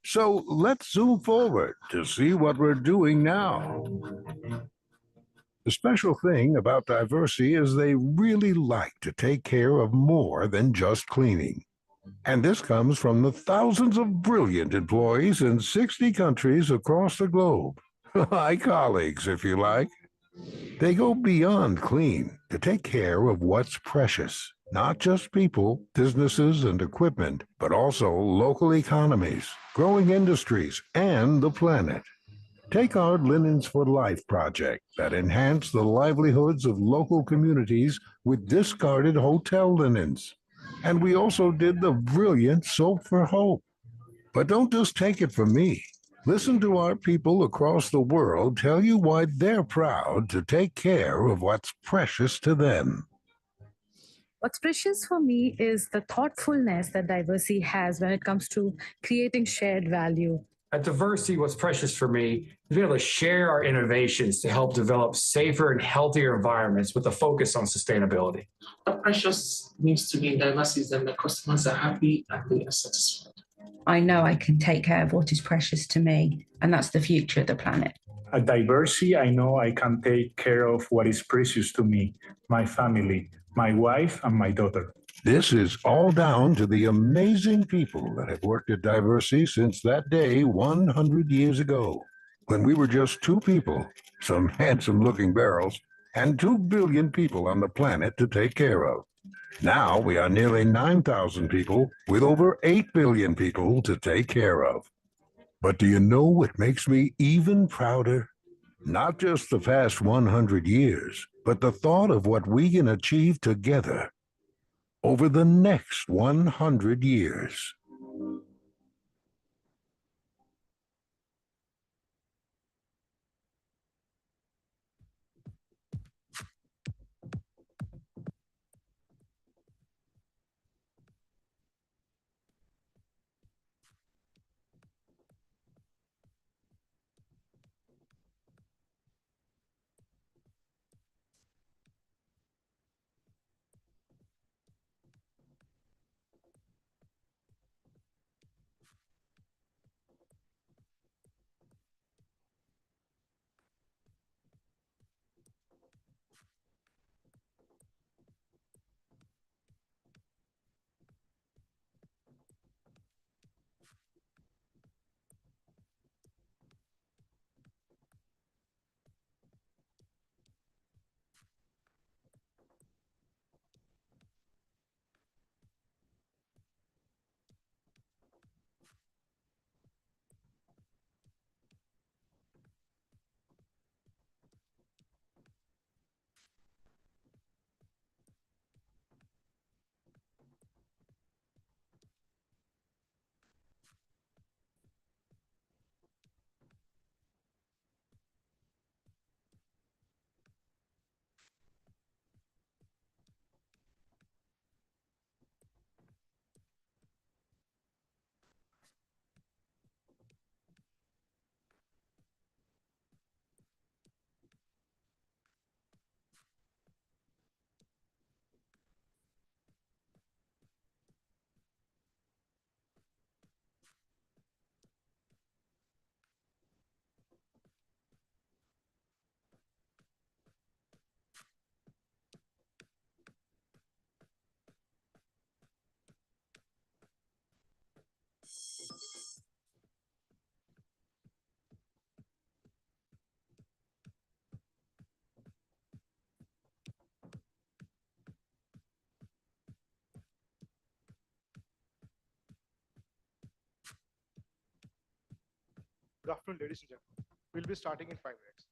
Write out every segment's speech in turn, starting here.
So let's zoom forward to see what we're doing now. The special thing about Diversey is they really like to take care of more than just cleaning. And this comes from the thousands of brilliant employees in 60 countries across the globe. My colleagues, if you like. They go beyond clean to take care of what's precious. Not just people, businesses, and equipment, but also local economies, growing industries, and the planet. Take our Linens for Life project that enhanced the livelihoods of local communities with discarded hotel linens. And we also did the brilliant Soap for Hope. But don't just take it from me. Listen to our people across the world tell you why they're proud to take care of what's precious to them. What's precious for me is the thoughtfulness that Diversey has when it comes to creating shared value. At Diversey, what's precious for me is to be able to share our innovations to help develop safer and healthier environments with a focus on sustainability. What precious means to me in Diversey is that my customers are happy and they are satisfied. I know I can take care of what is precious to me, and that's the future of the planet. At Diversey, I know I can take care of what is precious to me, my family, my wife, and my daughter. This is all down to the amazing people that have worked at Diversey since that day 100 years ago, when we were just two people, some handsome-looking barrels, and 2 billion people on the planet to take care of. Now we are nearly 9,000 people with over 8 billion people to take care of. But do you know what makes me even prouder? Not just the past 100 years, but the thought of what we can achieve together over the next 100 years. Good afternoon, ladies and gentlemen. We'll be starting in 5 minutes.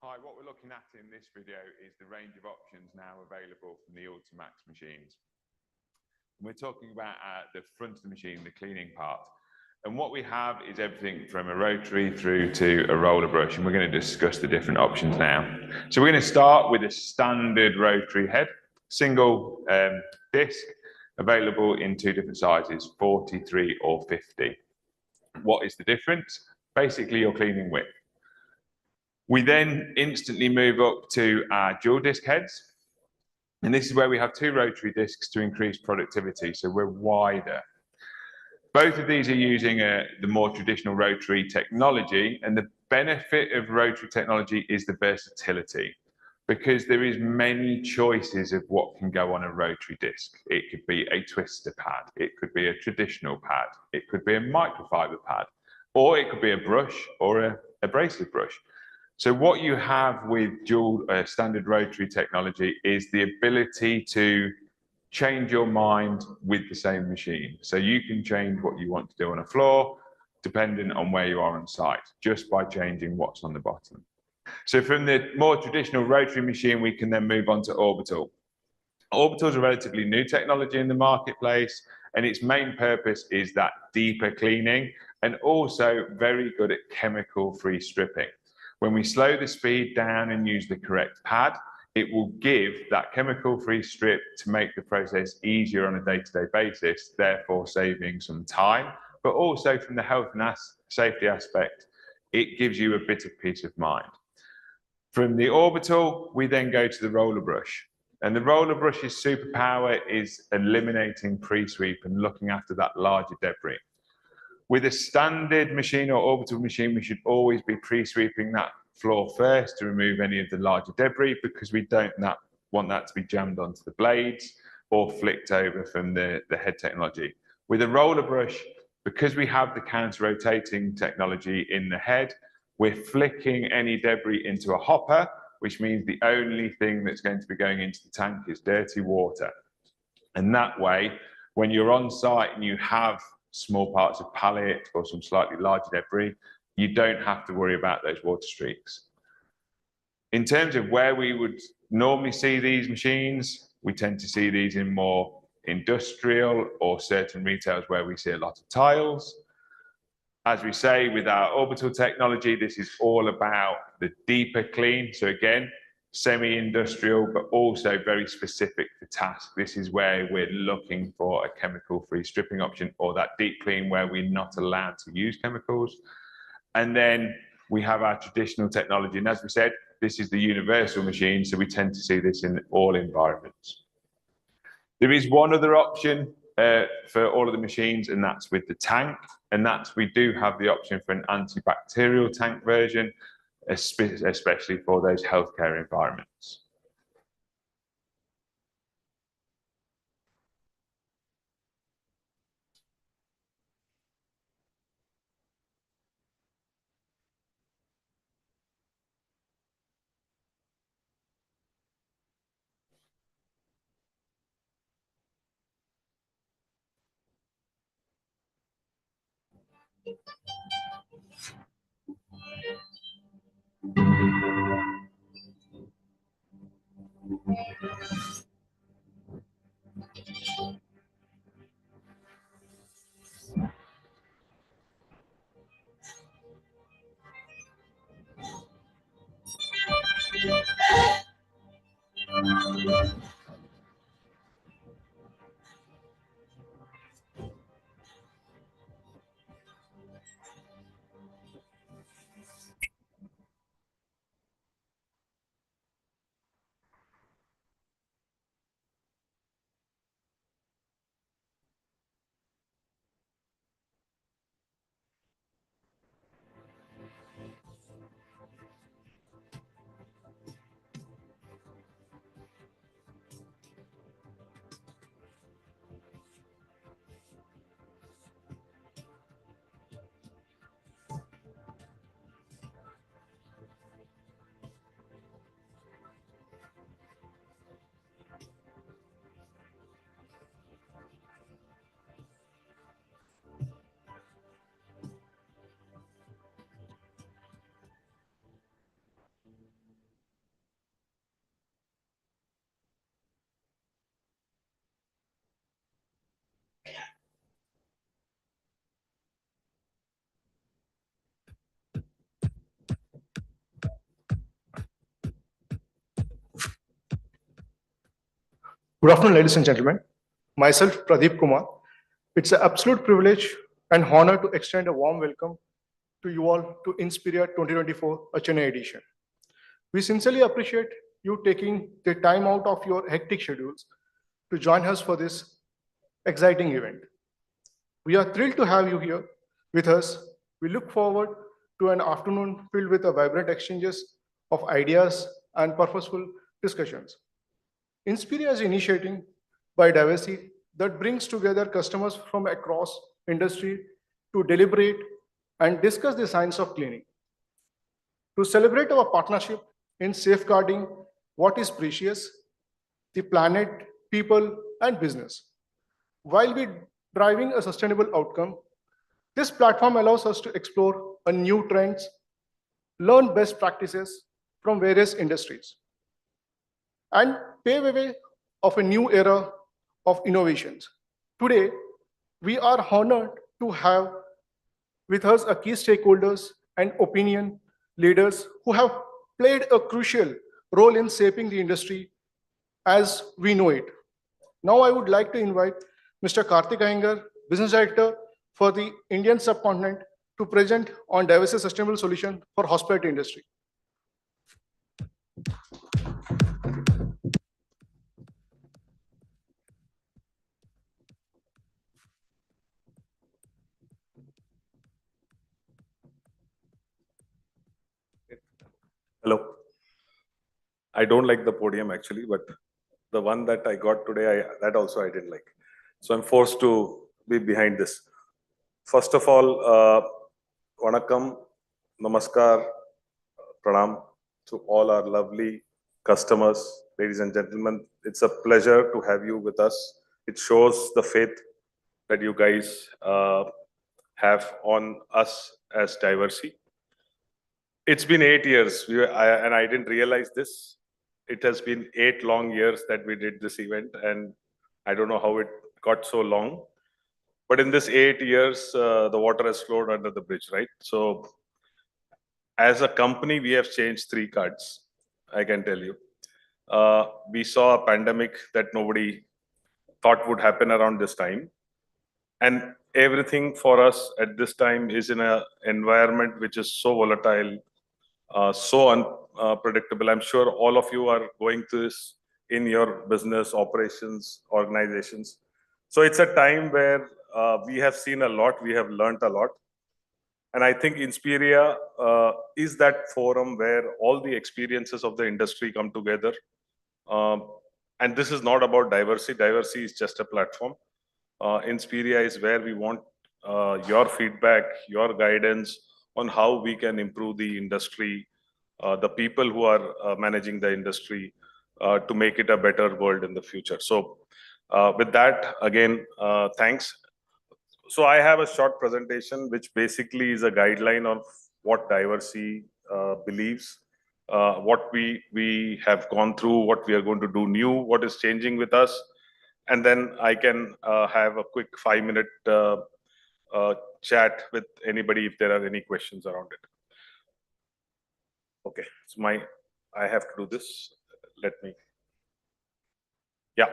Hi, what we're looking at in this video is the range of options now available from the Ultimax machines. We're talking about the front of the machine, the cleaning part. And what we have is everything from a rotary through to a roller brush, and we're going to discuss the different options now. So we're going to start with a standard rotary head, single disc, available in two different sizes, 43 or 50. What is the difference? Basically, your cleaning width. We then instantly move up to our dual disc heads. And this is where we have two rotary discs to increase productivity. So we're wider. Both of these are using the more traditional rotary technology. And the benefit of rotary technology is the versatility, because there is many choices of what can go on a rotary disc. It could be a twister pad. It could be a traditional pad. It could be a microfiber pad, or it could be a brush or a abrasive brush. So what you have with dual standard rotary technology is the ability to change your mind with the same machine. So you can change what you want to do on a floor, depending on where you are on site, just by changing what's on the bottom. So from the more traditional rotary machine, we can then move on to orbital. Orbital is a relatively new technology in the marketplace, and its main purpose is that deeper cleaning, and also very good at chemical-free stripping. When we slow the speed down and use the correct pad, it will give that chemical-free strip to make the process easier on a day-to-day basis, therefore saving some time, but also from the health and safety aspect, it gives you a bit of peace of mind. From the orbital, we then go to the roller brush. And the roller brush's superpower is eliminating pre-sweep and looking after that larger debris. With a standard machine or orbital machine, we should always be pre-sweeping that floor first to remove any of the larger debris, because we don't want that to be jammed onto the blades or flicked over from the head technology. With a roller brush, because we have the counter-rotating technology in the head, we're flicking any debris into a hopper, which means the only thing that's going to be going into the tank is dirty water. And that way, when you're on site and you have small parts of pallet or some slightly larger debris, you don't have to worry about those water streaks. In terms of where we would normally see these machines, we tend to see these in more industrial or certain retailers where we see a lot of tiles. As we say, with our orbital technology, this is all about the deeper clean. So again, semi-industrial, but also very specific for task. This is where we're looking for a chemical-free stripping option, or that deep clean where we're not allowed to use chemicals. And then we have our traditional technology. And as we said, this is the universal machine, so we tend to see this in all environments. There is one other option for all of the machines, and that's with the tank. And that's, we do have the option for an antibacterial tank version, especially for those healthcare environments. Good afternoon, ladies and gentlemen. Myself, Pradeep Kumar. It's an absolute privilege and honor to extend a warm welcome to you all to Inspiria 2024, a Chennai edition. We sincerely appreciate you taking the time out of your hectic schedules to join us for this exciting event. We are thrilled to have you here with us. We look forward to an afternoon filled with a vibrant exchanges of ideas and purposeful discussions. Inspiria is initiating by Diversey that brings together customers from across industry to deliberate and discuss the science of cleaning. To celebrate our partnership in safeguarding what is precious, the planet, people, and business. While we driving a sustainable outcome, this platform allows us to explore a new trends, learn best practices from various industries, and pave a way of a new era of innovations. Today, we are honored to have with us a key stakeholders and opinion leaders who have played a crucial role in shaping the industry as we know it. Now I would like to invite Mr. Karthik Iyengar, Business Director for the Indian subcontinent, to present on Diversey sustainable solution for hospitality industry. Hello. I don't like the podium actually, but the one that I got today, that also I didn't like. So I'm forced to be behind this. First of all, Vanakkam, Namaskar, Pranam to all our lovely customers, ladies and gentlemen. It's a pleasure to have you with us. It shows the faith that you guys have on us as Diversey. It's been 8 years, and I didn't realize this. It has been 8 long years that we did this event, and I don't know how it got so long. But in this 8 years, the water has flowed under the bridge, right? So as a company, we have changed 3 cards, I can tell you. We saw a pandemic that nobody thought would happen around this time. And everything for us at this time is in an environment which is so volatile, so unpredictable. I'm sure all of you are going through this in your business, operations, organizations. So it's a time where we have seen a lot, we have learned a lot. And I think Inspiria is that forum where all the experiences of the industry come together. And this is not about Diversey. Diversey is just a platform. Inspiria is where we want your feedback, your guidance on how we can improve the industry, the people who are managing the industry to make it a better world in the future. So with that, again, thanks. So I have a short presentation, which basically is a guideline of what Diversey believes, what we have gone through, what we are going to do new, what is changing with us. And then I can have a quick 5-minute chat with anybody if there are any questions around it. Okay, so I have to do this. Let me. Yeah.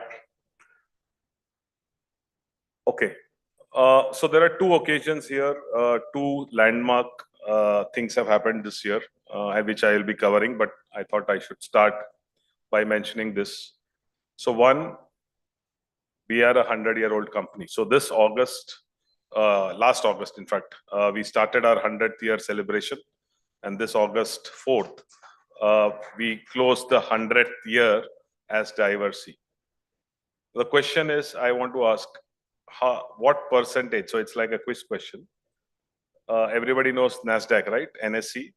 Okay. So there are 2 occasions here, 2 landmark things have happened this year, which I will be covering, but I thought I should start by mentioning this. So one, we are a 100-year-old company. So this August, last August, in fact, we started our 100th year celebration. And this August 4th, we closed the 100th year as Diversey. The question is, I want to ask, what percentage? So it's like a quiz question. Everybody knows NASDAQ, right? NSE.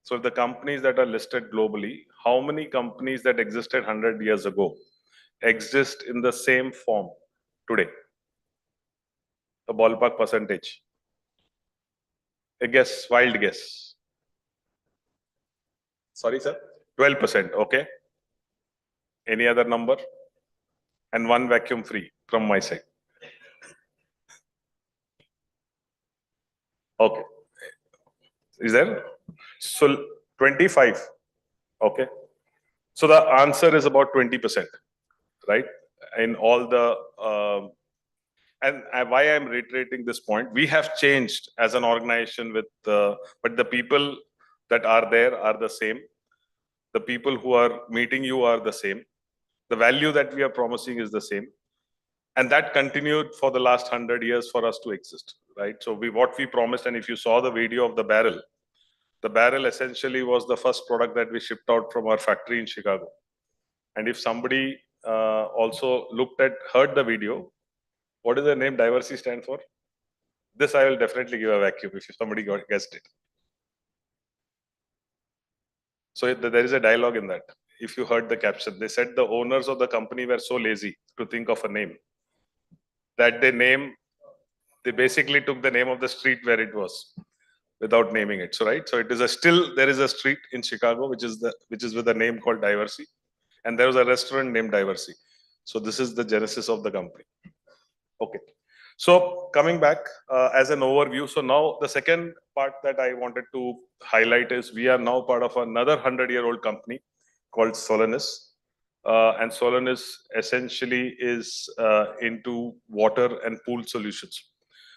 So the companies that are listed globally, how many companies that existed 100 years ago exist in the same form today? A ballpark percentage. A guess, wild guess. Sorry, sir? 12%, okay. Any other number? And 1 vacuum free from my side. Okay. Is there? So 25. Okay. So the answer is about 20%, right? in all the and why I'm reiterating this point, we have changed as an organization with but the people that are there are the same. The people who are meeting you are the same. The value that we are promising is the same. And that continued for the last 100 years for us to exist, right? So what we promised, and if you saw the video of the barrel essentially was the first product that we shipped out from our factory in Chicago. And if somebody also heard the video, what does the name Diversey stand for? This I will definitely give a vacuum if somebody guessed it. So there is a dialogue in that. If you heard the caption, they said the owners of the company were so lazy to think of a name that they basically took the name of the street where it was without naming it. So right, so it is there is a street in Chicago which is with a name called Diversey, and there was a restaurant named Diversey. So this is the genesis of the company. Okay. So coming back as an overview, so now the second part that I wanted to highlight is we are now part of another 100-year-old company called Solanis. And Solanis essentially is into water and pool solutions.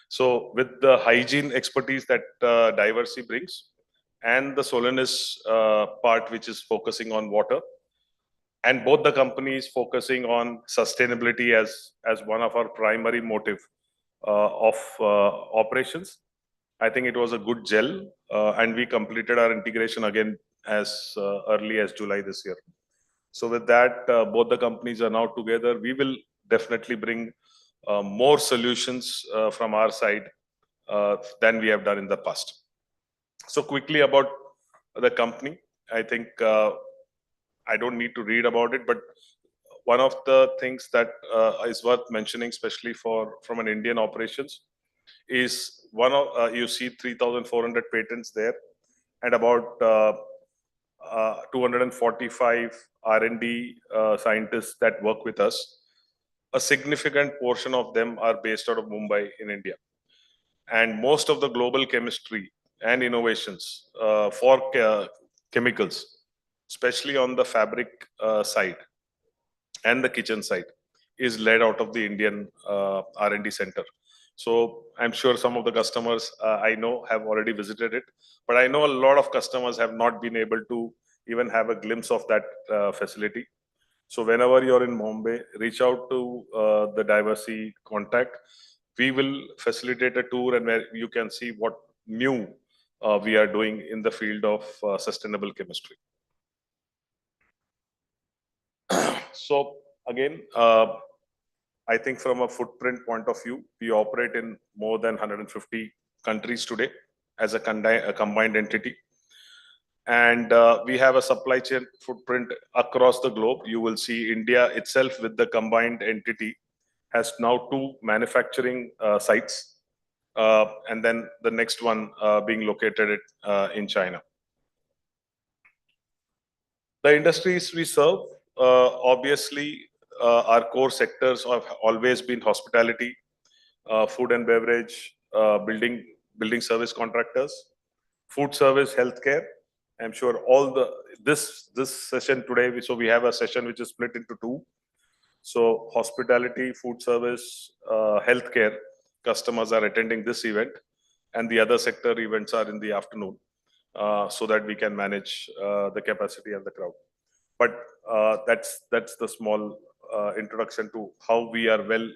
So with the hygiene expertise that Diversey brings and the Solanis part, which is focusing on water, and both the companies focusing on sustainability as one of our primary motive of operations, I think it was a good gel, and we completed our integration again as early as July this year. So with that, both the companies are now together. We will definitely bring more solutions from our side than we have done in the past. So quickly about the company, I think I don't need to read about it, but one of the things that is worth mentioning, especially from an Indian operations, is you see 3,400 patents there, and about 245 R&D scientists that work with us. A significant portion of them are based out of Mumbai in India, and most of the global chemistry and innovations for chemicals, especially on the fabric side and the kitchen side, is led out of the Indian R&D center. So I'm sure some of the customers I know have already visited it, but I know a lot of customers have not been able to even have a glimpse of that facility. So whenever you're in Mumbai, reach out to the Diversey contact. We will facilitate a tour and where you can see what new we are doing in the field of sustainable chemistry. So again, I think from a footprint point of view, we operate in more than 150 countries today as a combined entity. And we have a supply chain footprint across the globe. You will see India itself with the combined entity has now 2 manufacturing sites, and then the next one being located in China. The industries we serve, obviously, our core sectors have always been hospitality, food and beverage, building service contractors, food service, healthcare. I'm sure this session today, so we have a session which is split into 2. So hospitality, food service, healthcare customers are attending this event, and the other sector events are in the afternoon, so that we can manage the capacity and the crowd. But that's the small introduction to how we are well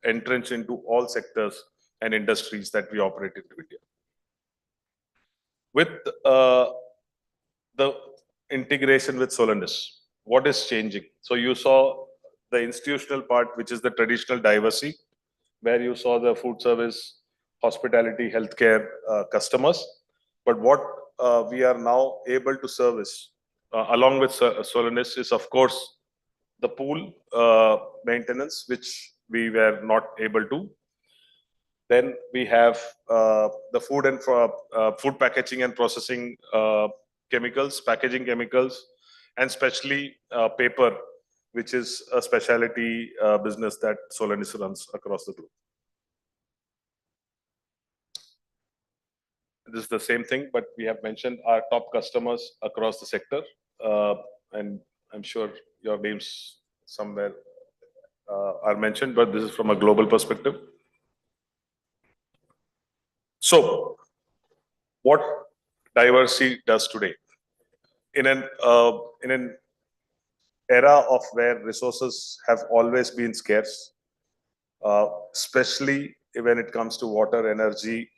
entrenched into all sectors and industries that we operate in India. With the integration with Solanis, what is changing? So you saw the institutional part, which is the traditional Diversey, where you saw the food service, hospitality, healthcare customers. But what we are now able to service along with Solanis is, of course, the pool maintenance, which we were not able to. Then we have the food and food packaging and processing chemicals, packaging chemicals, and especially paper, which is a specialty business that Solanis runs across the globe. This is the same thing, but we have mentioned our top customers across the sector, and I'm sure your names somewhere are mentioned, but this is from a global perspective. So, what Diversey does today in an era of where resources have always been scarce, especially when it comes to water, energy,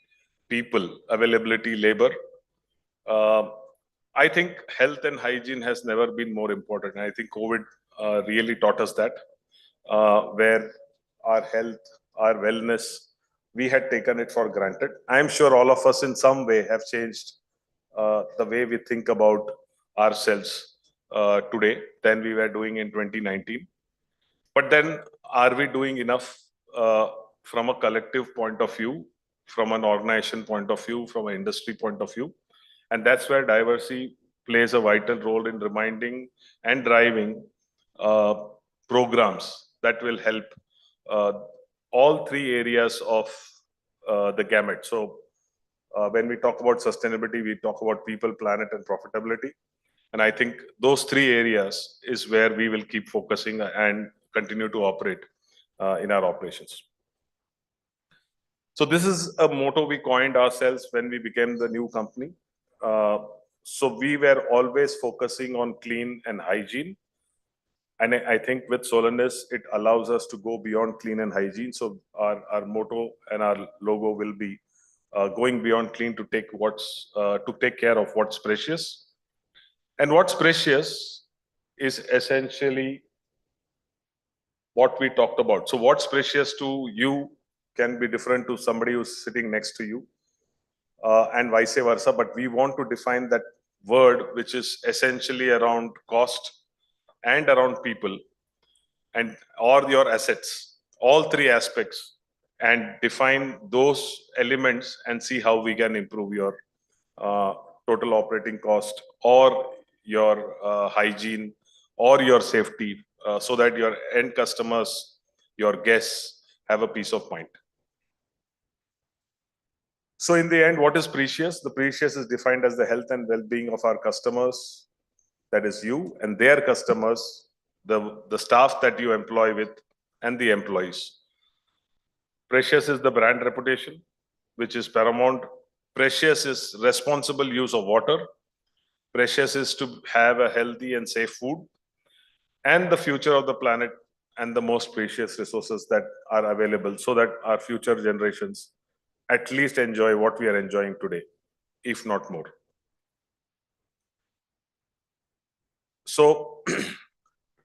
people, availability, labor. I think health and hygiene has never been more important. I think COVID really taught us that, where our health, our wellness, we had taken it for granted. I'm sure all of us in some way have changed the way we think about ourselves today than we were doing in 2019. But then, are we doing enough from a collective point of view, from an organization point of view, from an industry point of view? And that's where Diversey plays a vital role in reminding and driving programs that will help all three areas of the gamut. So when we talk about sustainability, we talk about people, planet, and profitability. And I think those three areas is where we will keep focusing and continue to operate in our operations. So this is a motto we coined ourselves when we became the new company. So we were always focusing on clean and hygiene. And I think with Solandis, it allows us to go beyond clean and hygiene. So our motto and our logo will be going beyond clean to take care of what's precious. And what's precious is essentially what we talked about. So what's precious to you can be different to somebody who's sitting next to you, and vice versa. But we want to define that word, which is essentially around cost and around people and or your assets, all three aspects, and define those elements and see how we can improve your total operating cost or your hygiene or your safety, so that your end customers, your guests, have a peace of mind. So in the end, what is precious? The precious is defined as the health and well-being of our customers, that is you, and their customers, the staff that you employ with, and the employees. Precious is the brand reputation, which is paramount. Precious is responsible use of water. Precious is to have a healthy and safe food, and the future of the planet and the most precious resources that are available, so that our future generations at least enjoy what we are enjoying today, if not more. So,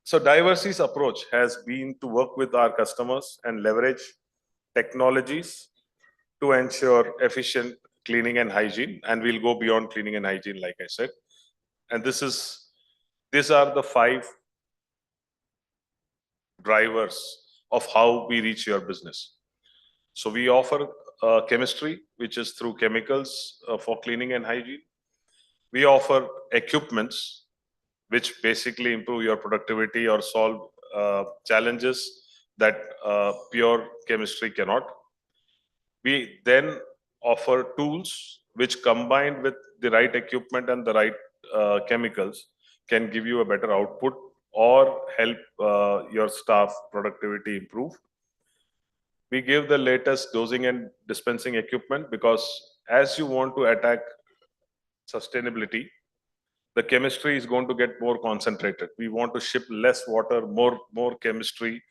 so Diversey's approach has been to work with our customers and leverage technologies to ensure efficient cleaning and hygiene, and we'll go beyond cleaning and hygiene, like I said. And these are the 5 drivers of how we reach your business. So we offer chemistry, which is through chemicals for cleaning and hygiene. We offer equipments, which basically improve your productivity or solve challenges that pure chemistry cannot. We then offer tools which, combined with the right equipment and the right chemicals, can give you a better output or help your staff productivity improve. We give the latest dosing and dispensing equipment, because as you want to attack sustainability, the chemistry is going to get more concentrated. We want to ship less water, more chemistry.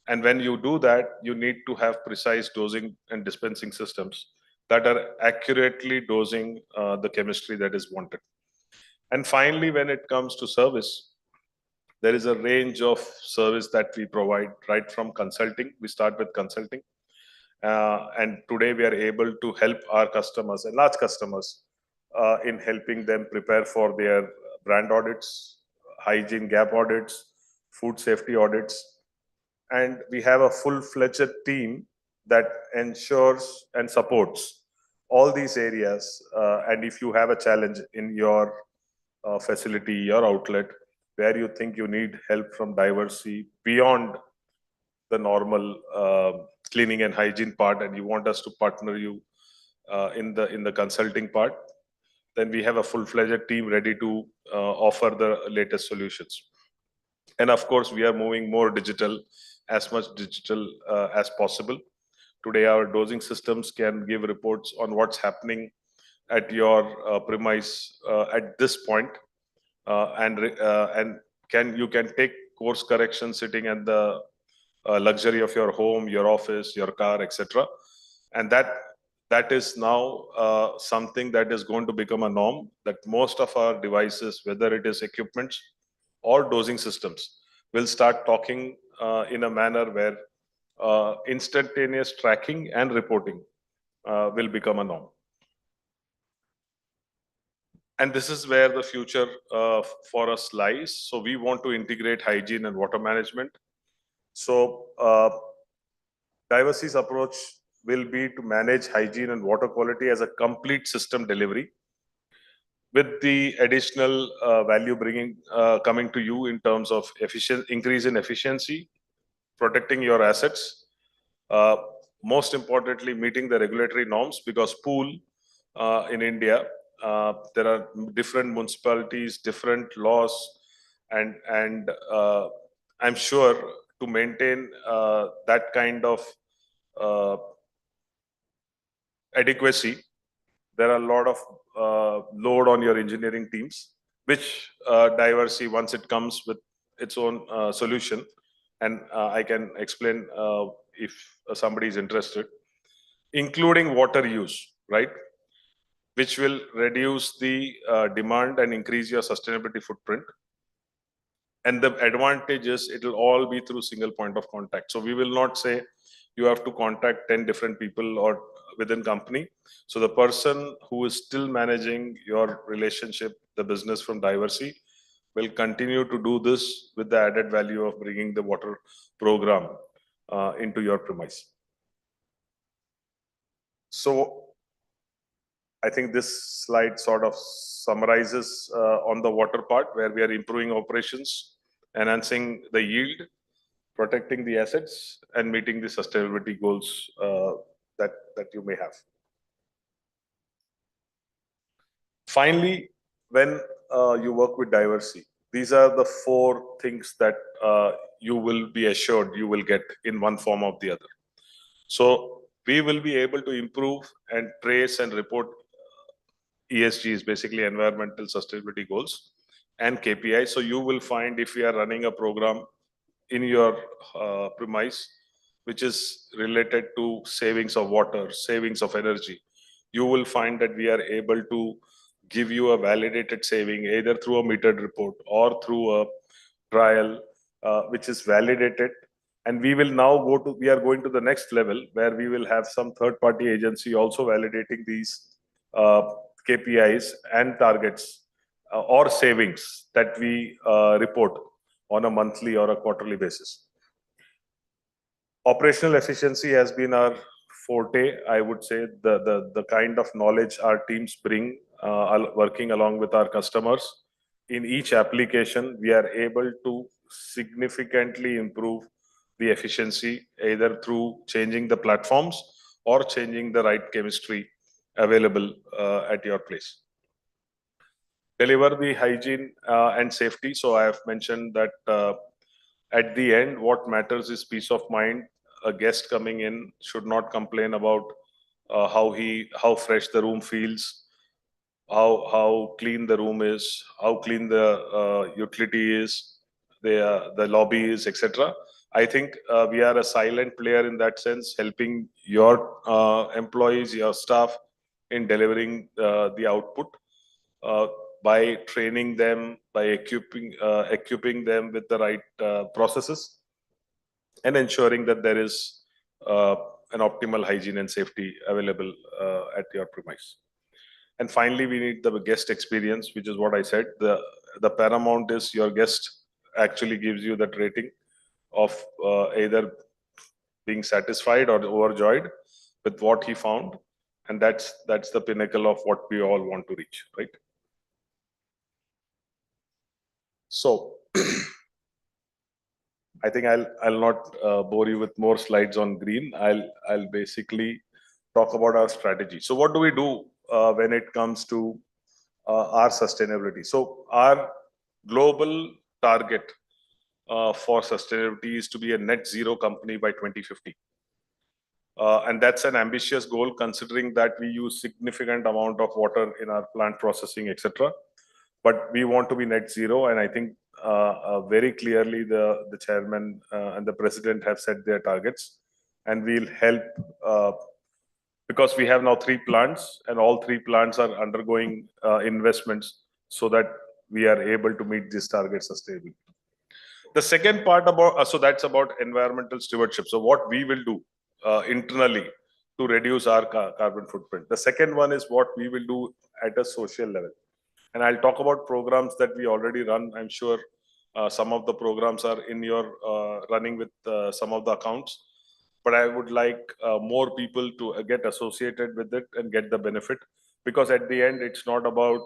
And when you do that, you need to have precise dosing and dispensing systems that are accurately dosing the chemistry that is wanted. And finally, when it comes to service, there is a range of service that we provide, right from consulting. We start with consulting. And today we are able to help our customers and large customers in helping them prepare for their brand audits, hygiene gap audits, food safety audits. And we have a full-fledged team that ensures and supports all these areas. And if you have a challenge in your facility, your outlet, where you think you need help from Diversey beyond the normal cleaning and hygiene part, and you want us to partner you in the consulting part, then we have a full-fledged team ready to offer the latest solutions. And of course, we are moving more digital as much digital as possible. Today, our dosing systems can give reports on what's happening at your premise at this point, and you can take course correction sitting at the luxury of your home, your office, your car, etc. And that is now something that is going to become a norm, that most of our devices, whether it is equipments or dosing systems, will start talking in a manner where instantaneous tracking and reporting will become a norm. And this is where the future for us lies. So we want to integrate hygiene and water management. So Diversey's approach will be to manage hygiene and water quality as a complete system delivery, with the additional value bringing coming to you in terms of increase in efficiency, protecting your assets, most importantly meeting the regulatory norms, because pool in India, there are different municipalities, different laws, and I'm sure to maintain that kind of adequacy, there are a lot of load on your engineering teams, which Diversey, once it comes with its own solution, and I can explain if somebody is interested, including water use, right? Which will reduce the demand and increase your sustainability footprint. And the advantage is it will all be through single point of contact. So we will not say you have to contact 10 different people or within company. So the person who is still managing your relationship, the business from Diversey, will continue to do this with the added value of bringing the water program into your premise. So I think this slide sort of summarizes on the water part, where we are improving operations, enhancing the yield, protecting the assets, and meeting the sustainability goals that you may have. Finally, when you work with Diversey, these are the 4 things that you will be assured you will get in one form or the other. So we will be able to improve and trace and report ESGs, basically environmental sustainability goals, and KPIs. So you will find, if we are running a program in your premise, which is related to savings of water, savings of energy, you will find that we are able to give you a validated saving, either through a metered report or through a trial, which is validated. And we will now we are going to the next level, where we will have some third-party agency also validating these KPIs and targets or savings that we report on a monthly or a quarterly basis. Operational efficiency has been our forte, I would say. The kind of knowledge our teams bring working along with our customers. In each application, we are able to significantly improve the efficiency, either through changing the platforms or changing the right chemistry available at your place. Deliver the hygiene and safety. So I have mentioned that at the end, what matters is peace of mind. A guest coming in should not complain about how fresh the room feels, how clean the room is, how clean the utility is, the lobby is, etc. I think we are a silent player in that sense, helping your employees, your staff, in delivering the output by training them, by equipping them with the right processes, and ensuring that there is an optimal hygiene and safety available at your premise. And finally, we need the guest experience, which is what I said. The paramount is your guest actually gives you that rating of either being satisfied or overjoyed with what he found. And that's the pinnacle of what we all want to reach, right? So I think I'll not bore you with more slides on green. I'll basically talk about our strategy. So what do we do when it comes to our sustainability? So our global target for sustainability is to be a net zero company by 2050. And that's an ambitious goal, considering that we use significant amount of water in our plant processing, etc. But we want to be net zero, and I think very clearly the chairman and the president have set their targets, and we'll help because we have now 3 plants, and all 3 plants are undergoing investments so that we are able to meet these targets sustainably. The second part about so that's about environmental stewardship. So what we will do internally to reduce our carbon footprint. The second one is what we will do at a social level. And I'll talk about programs that we already run. I'm sure some of the programs are in your running with some of the accounts. But I would like more people to get associated with it and get the benefit. Because at the end, it's not about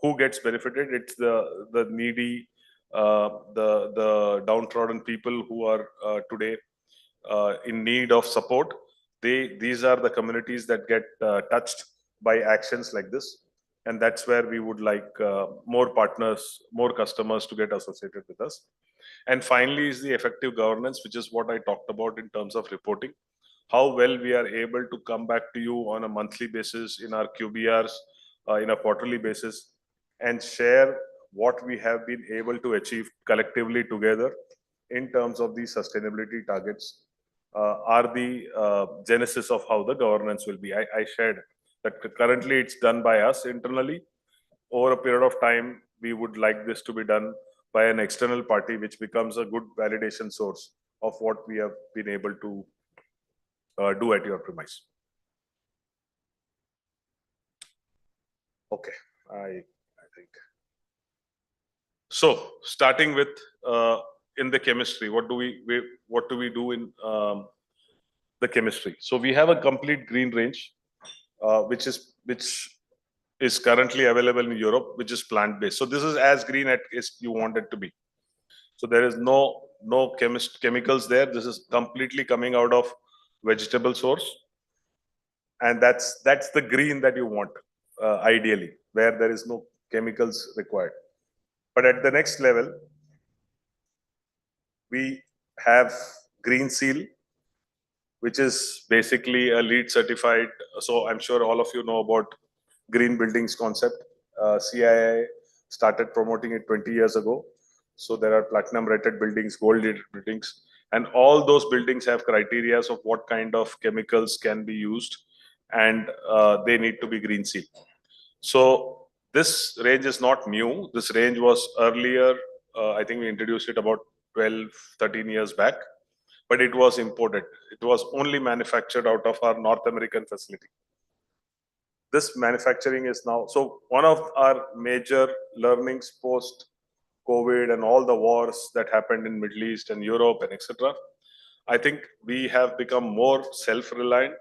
who gets benefited. It's the needy, the downtrodden people who are today in need of support. These are the communities that get touched by actions like this. And that's where we would like more partners, more customers to get associated with us. And finally is the effective governance, which is what I talked about in terms of reporting. How well we are able to come back to you on a monthly basis in our QBRs, in a quarterly basis, and share what we have been able to achieve collectively together in terms of these sustainability targets are the genesis of how the governance will be. I shared that currently it's done by us internally. Over a period of time, we would like this to be done by an external party, which becomes a good validation source of what we have been able to do at your premise. Okay, I think. So starting with in the chemistry, what do we do in the chemistry? So we have a complete green range, which is currently available in Europe, which is plant-based. So this is as green as you want it to be. So there is no chemicals there. This is completely coming out of vegetable source, and that's the green that you want ideally, where there is no chemicals required. But at the next level, we have Green Seal, which is basically a LEED certified. So I'm sure all of you know about green buildings concept. CII started promoting it 20 years ago. So there are platinum rated buildings, gold rated buildings, and all those buildings have criteria of what kind of chemicals can be used, and they need to be Green Seal. So this range is not new. This range was earlier, I think we introduced it about 12, 13 years back, but it was imported. It was only manufactured out of our North American facility. This manufacturing is now, so one of our major learnings post COVID and all the wars that happened in Middle East and Europe and etc. I think we have become more self-reliant.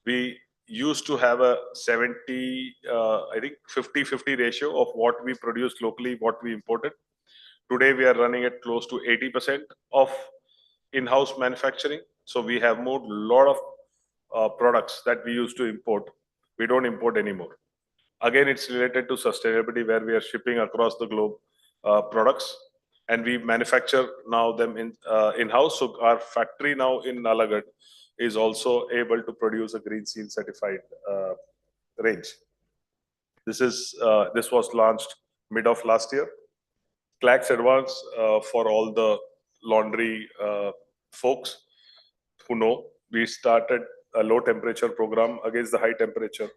We used to have a 70, I think 50-50 ratio of what we produced locally, what we imported. Today we are running at close to 80% of in-house manufacturing. So we have moved a lot of products that we used to import. We don't import anymore. Again, it's related to sustainability, where we are shipping across the globe products, and we manufacture now them in-house. So our factory now in Nalagarh is also able to produce a Green Seal certified range. This was launched mid of last year. Clax Advance for all the laundry folks who know, we started a low temperature program against the high temperature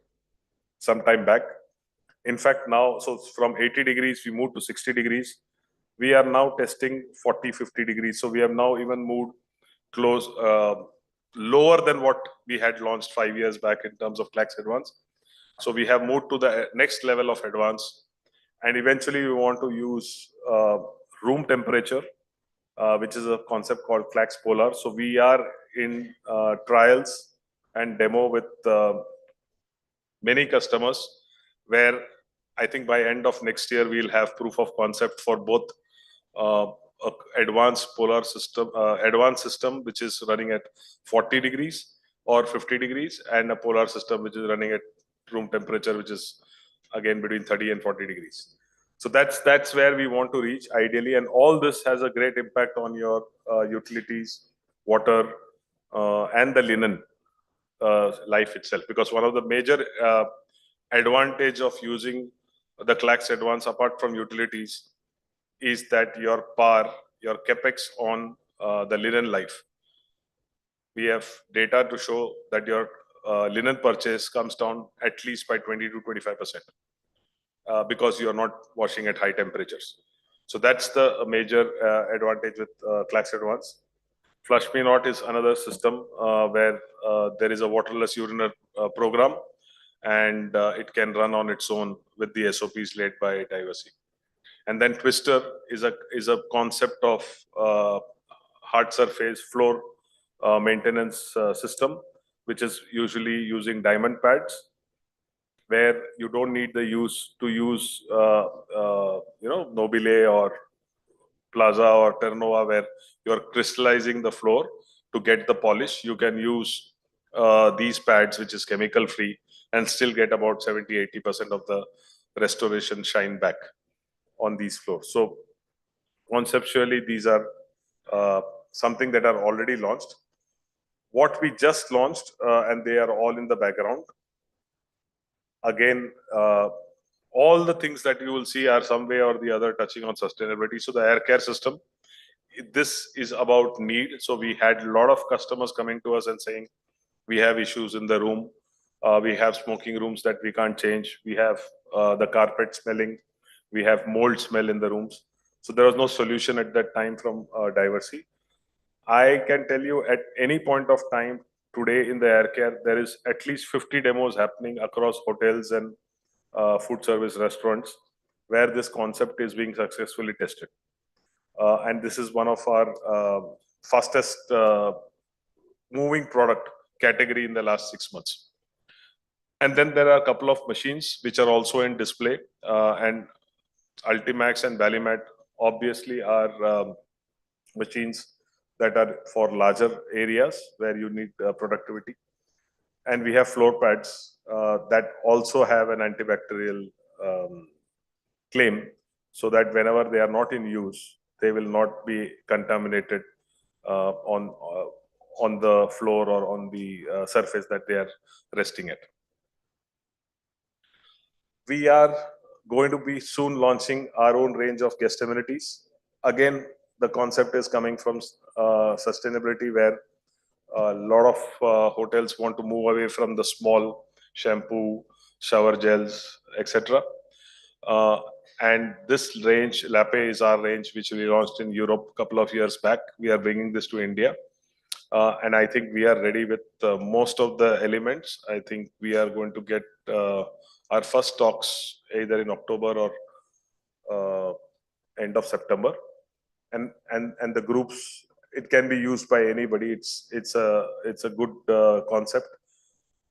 some time back. In fact, now, so from 80 degrees, we moved to 60 degrees. We are now testing 40-50 degrees. So we have now even moved close, lower than what we had launched 5 years back in terms of Clax Advance. So we have moved to the next level of advance. And eventually we want to use room temperature, which is a concept called Clax Polar. So we are in trials and demo with many customers, where I think by end of next year, we'll have proof of concept for both advanced polar system, advanced system, which is running at 40 degrees or 50 degrees, and a polar system, which is running at room temperature, which is again between 30 and 40 degrees. So that's where we want to reach ideally, and all this has a great impact on your utilities, water, and the linen life itself. Because one of the major advantage of using the Clax Advance apart from utilities is that your power, your capex on the linen life. We have data to show that your linen purchase comes down at least by 20 to 25%. Because you are not washing at high temperatures. So that's the major advantage with Clax Advance. Flush Me Not is another system where there is a waterless urinal program, and it can run on its own with the SOPs led by Diversey. And then Twister is a concept of hard surface floor maintenance system, which is usually using diamond pads, where you don't need to use Nobile or Plaza or Terranova, where you're crystallizing the floor to get the polish. You can use these pads, which is chemical free, and still get about 70-80% of the restoration shine back on these floors. So conceptually, these are something that are already launched. What we just launched, and they are all in the background. Again, all the things that you will see are some way or the other touching on sustainability. So the air care system, this is about need. So we had a lot of customers coming to us and saying, we have issues in the room. We have smoking rooms that we can't change. We have the carpet smelling. We have mold smell in the rooms. So there was no solution at that time from Diversey. I can tell you at any point of time today in the air care, there is at least 50 demos happening across hotels and food service restaurants where this concept is being successfully tested. And this is one of our fastest moving product category in the last 6 months. And then there are a couple of machines which are also in display, and Ultimax and Valimat obviously are machines that are for larger areas where you need productivity. And we have floor pads that also have an antibacterial claim, so that whenever they are not in use, they will not be contaminated on the floor or on the surface that they are resting at. We are going to be soon launching our own range of guest amenities. Again, the concept is coming from sustainability, where a lot of hotels want to move away from the small shampoo, shower gels, etc. And this range, Lape, is our range which we launched in Europe a couple of years back. We are bringing this to India. And I think we are ready with most of the elements. I think we are going to get our first stocks either in October or end of September. And the groups, it can be used by anybody. It's a good concept.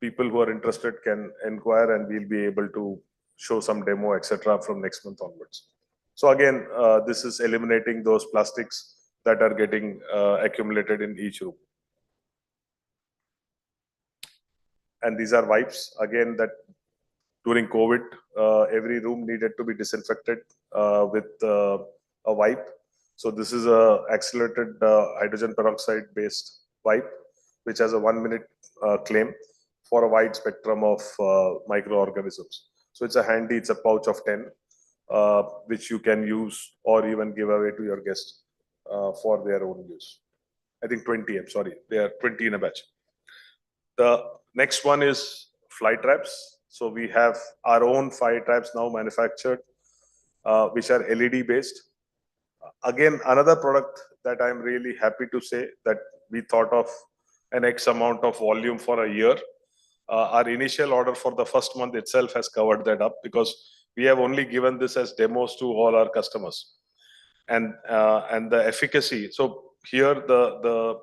People who are interested can inquire, and we'll be able to show some demo, etc. from next month onwards. So again, this is eliminating those plastics that are getting accumulated in each room. And these are wipes, again, that during COVID, every room needed to be disinfected with a wipe. So this is a accelerated hydrogen peroxide based wipe, which has a 1 minute claim for a wide spectrum of microorganisms. So it's a pouch of 10, which you can use or even give away to your guests for their own use. I think 20, I'm sorry, they are 20 in a batch. The next one is fly traps. So we have our own fly traps now manufactured, which are LED based. Again, another product that I'm really happy to say that we thought of an X amount of volume for a year. Our initial order for the first month itself has covered that up, because we have only given this as demos to all our customers. And the efficacy. So here the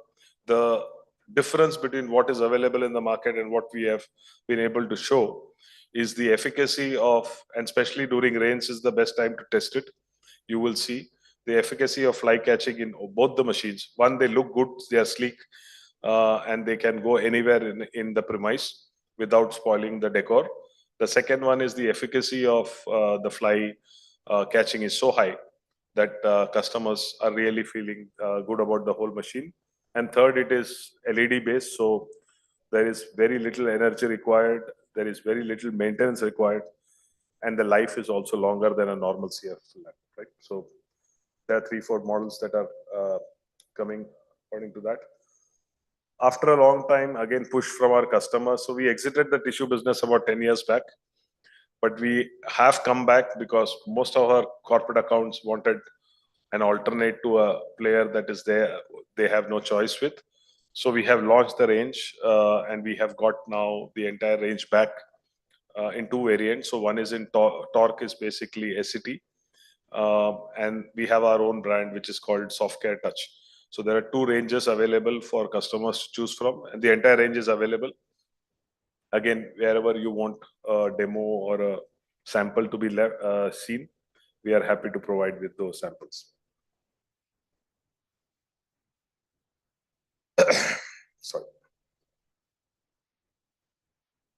difference between what is available in the market and what we have been able to show is the efficacy of, and especially during rains is the best time to test it. You will see the efficacy of fly catching in both the machines. One, they look good, they are sleek, and they can go anywhere in the premise without spoiling the decor. The second one is the efficacy of the fly catching is so high that customers are really feeling good about the whole machine. And third, it is LED based, so there is very little energy required, there is very little maintenance required, and the life is also longer than a normal CF lamp, right? So there are 3-4 models that are coming according to that. After a long time, again, push from our customers. So we exited the tissue business about 10 years back, but we have come back because most of our corporate accounts wanted an alternate to a player that is there, they have no choice with. So we have launched the range and we have got now the entire range back in 2 variants. So one is in torque is basically SCT, and we have our own brand which is called Soft Care Touch. So there are 2 ranges available for customers to choose from, and the entire range is available. Again, wherever you want a demo or a sample to be seen, we are happy to provide with those samples. Sorry.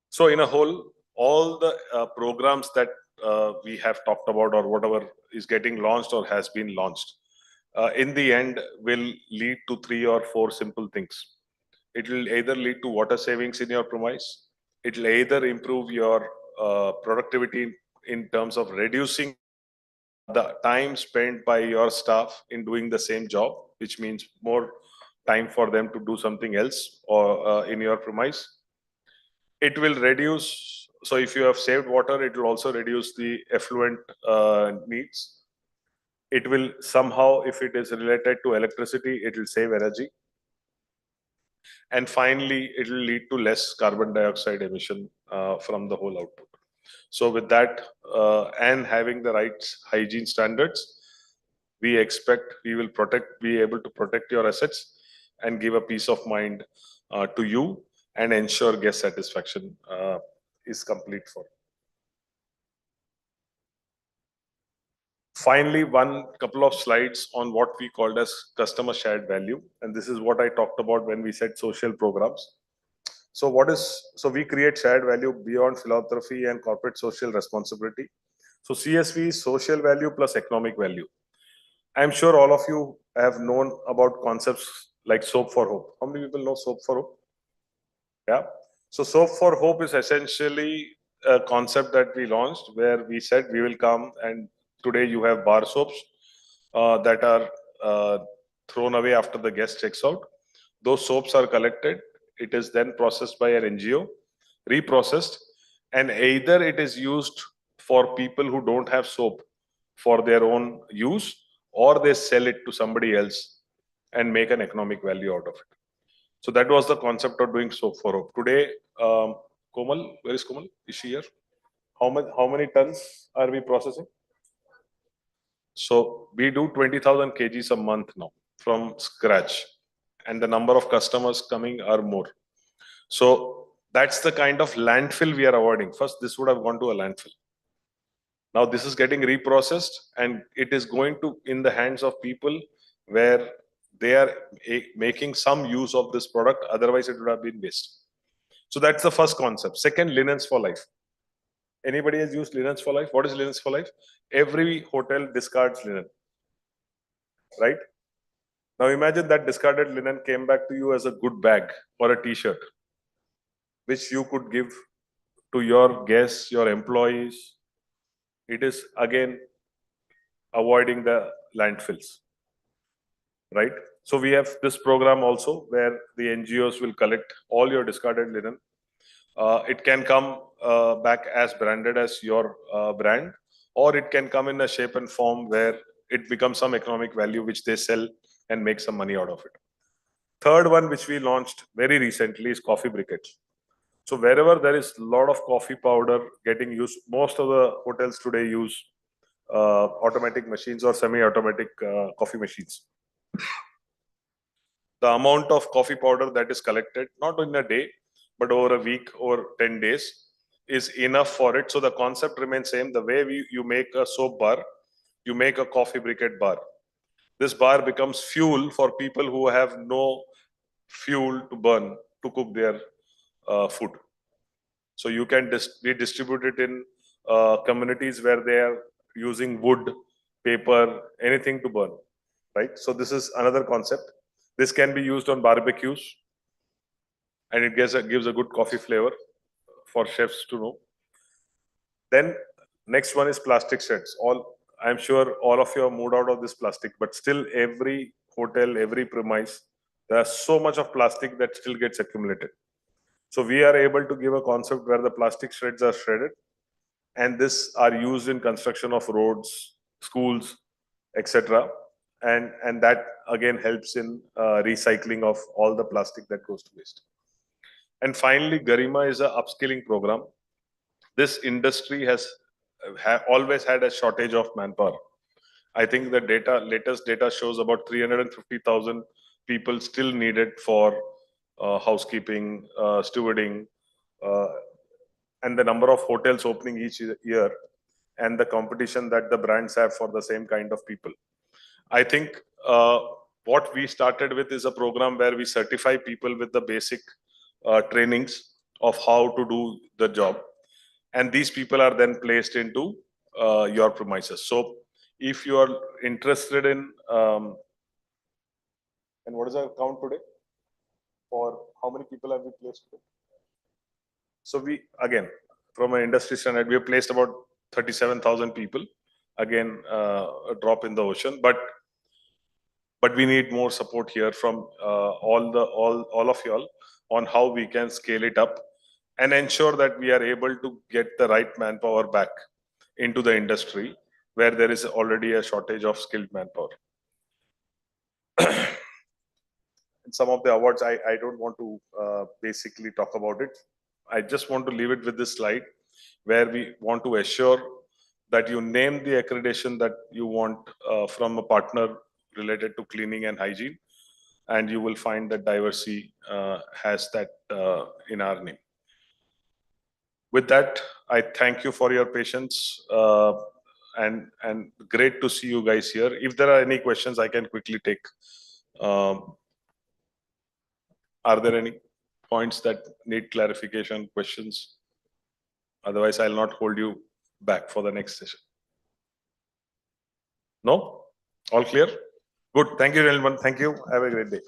So in a whole, all the programs that we have talked about or whatever is getting launched or has been launched, in the end will lead to 3 or 4 simple things. It will either lead to water savings in your premise. It will either improve your productivity in terms of reducing the time spent by your staff in doing the same job, which means more time for them to do something else or in your premise. It will reduce, so if you have saved water, it will also reduce the effluent needs. It will somehow, if it is related to electricity, it will save energy. And finally, it will lead to less carbon dioxide emission from the whole output. So with that and having the right hygiene standards, we expect we will be able to protect your assets and give a peace of mind to you and ensure guest satisfaction is complete for. Finally, one couple of slides on what we called as customer shared value. And this is what I talked about when we said social programs. So we create shared value beyond philanthropy and corporate social responsibility. So CSV is social value plus economic value. I'm sure all of you have known about concepts like Soap for Hope. How many people know Soap for Hope? Yeah. So Soap for Hope is essentially a concept that we launched where we said we will come, and today you have bar soaps that are thrown away after the guest checks out. Those soaps are collected. It is then processed by an NGO, reprocessed, and either it is used for people who don't have soap for their own use, or they sell it to somebody else and make an economic value out of it. So that was the concept of doing Soap for Hope. Today, Komal, where is Komal? Is she here? How many tons are we processing? So we do 20,000 kgs a month now from scratch, and the number of customers coming are more. So that's the kind of landfill we are avoiding. First, this would have gone to a landfill. Now this is getting reprocessed and it is going to in the hands of people where they are making some use of this product. Otherwise, it would have been waste. So that's the first concept. Second, linens for life. Anybody has used linens for life? What is linens for life? Every hotel discards linen, right? Now imagine that discarded linen came back to you as a good bag or a t-shirt, which you could give to your guests, your employees. It is again avoiding the landfills, right? So we have this program also where the NGOs will collect all your discarded linen. It can come back as branded as your brand, or it can come in a shape and form where it becomes some economic value which they sell and make some money out of it. Third one, which we launched very recently, is coffee briquettes. So wherever there is a lot of coffee powder getting used, most of the hotels today use automatic machines or semi-automatic coffee machines. The amount of coffee powder that is collected, not in a day, but over a week or 10 days, is enough for it. So the concept remains same. The way you make a soap bar, you make a coffee briquette bar. This bar becomes fuel for people who have no fuel to burn to cook their food. So you can distribute it in communities where they are using wood, paper, anything to burn, right? So this is another concept. This can be used on barbecues, and it gives a good coffee flavor for chefs to know. Then next one is plastic sheds. I'm sure all of you have moved out of this plastic, but still every hotel, every premise, there's so much of plastic that still gets accumulated. So we are able to give a concept where the plastic shreds are shredded, and this are used in construction of roads, schools, etc. And that again helps in recycling of all the plastic that goes to waste. And finally, Garima is a upskilling program. This industry has always had a shortage of manpower. I think the latest data shows about 350,000 people still needed for housekeeping, stewarding, and the number of hotels opening each year, and the competition that the brands have for the same kind of people. I think what we started with is a program where we certify people with the basic trainings of how to do the job. And these people are then placed into your premises. So if you are interested in, and what is our count today? For how many people have we placed today? So we, again, from an industry standard, we have placed about 37,000 people. Again, a drop in the ocean, but we need more support here from all of y'all on how we can scale it up and ensure that we are able to get the right manpower back into the industry where there is already a shortage of skilled manpower. Some of the awards, I don't want to basically talk about it. I just want to leave it with this slide where we want to assure that you name the accreditation that you want from a partner related to cleaning and hygiene, and you will find that Diversey has that in our name. With that, I thank you for your patience, and great to see you guys here. If there are any questions, I can quickly take. Are there any points that need clarification, questions? Otherwise, I'll not hold you back for the next session. No? All clear? Good. Thank you, gentlemen. Thank you. Have a great day.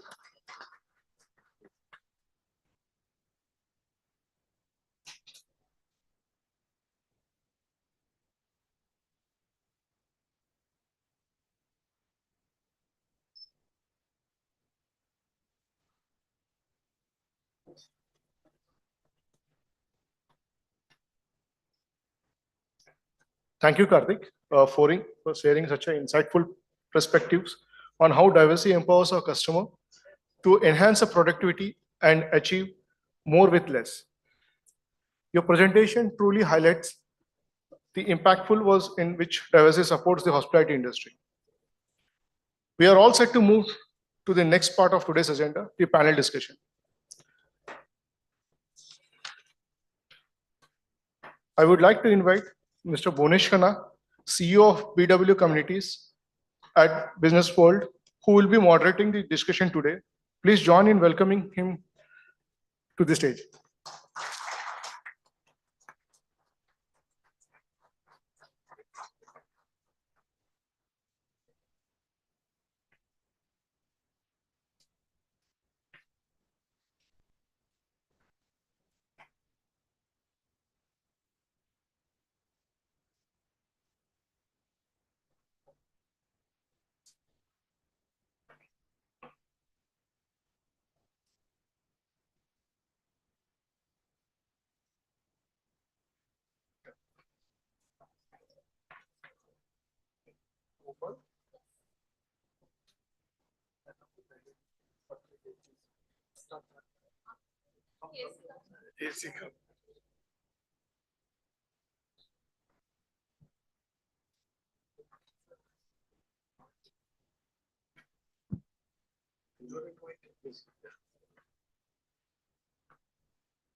Thank you, Karthik, for sharing such an insightful perspectives on how Diversey empowers our customer to enhance the productivity and achieve more with less. Your presentation truly highlights the impactful ways in which Diversey supports the hospitality industry. We are all set to move to the next part of today's agenda, the panel discussion. I would like to invite Mr. Bonesh Khanna, CEO of BW Communities at Business World, who will be moderating the discussion today. Please join in welcoming him to the stage.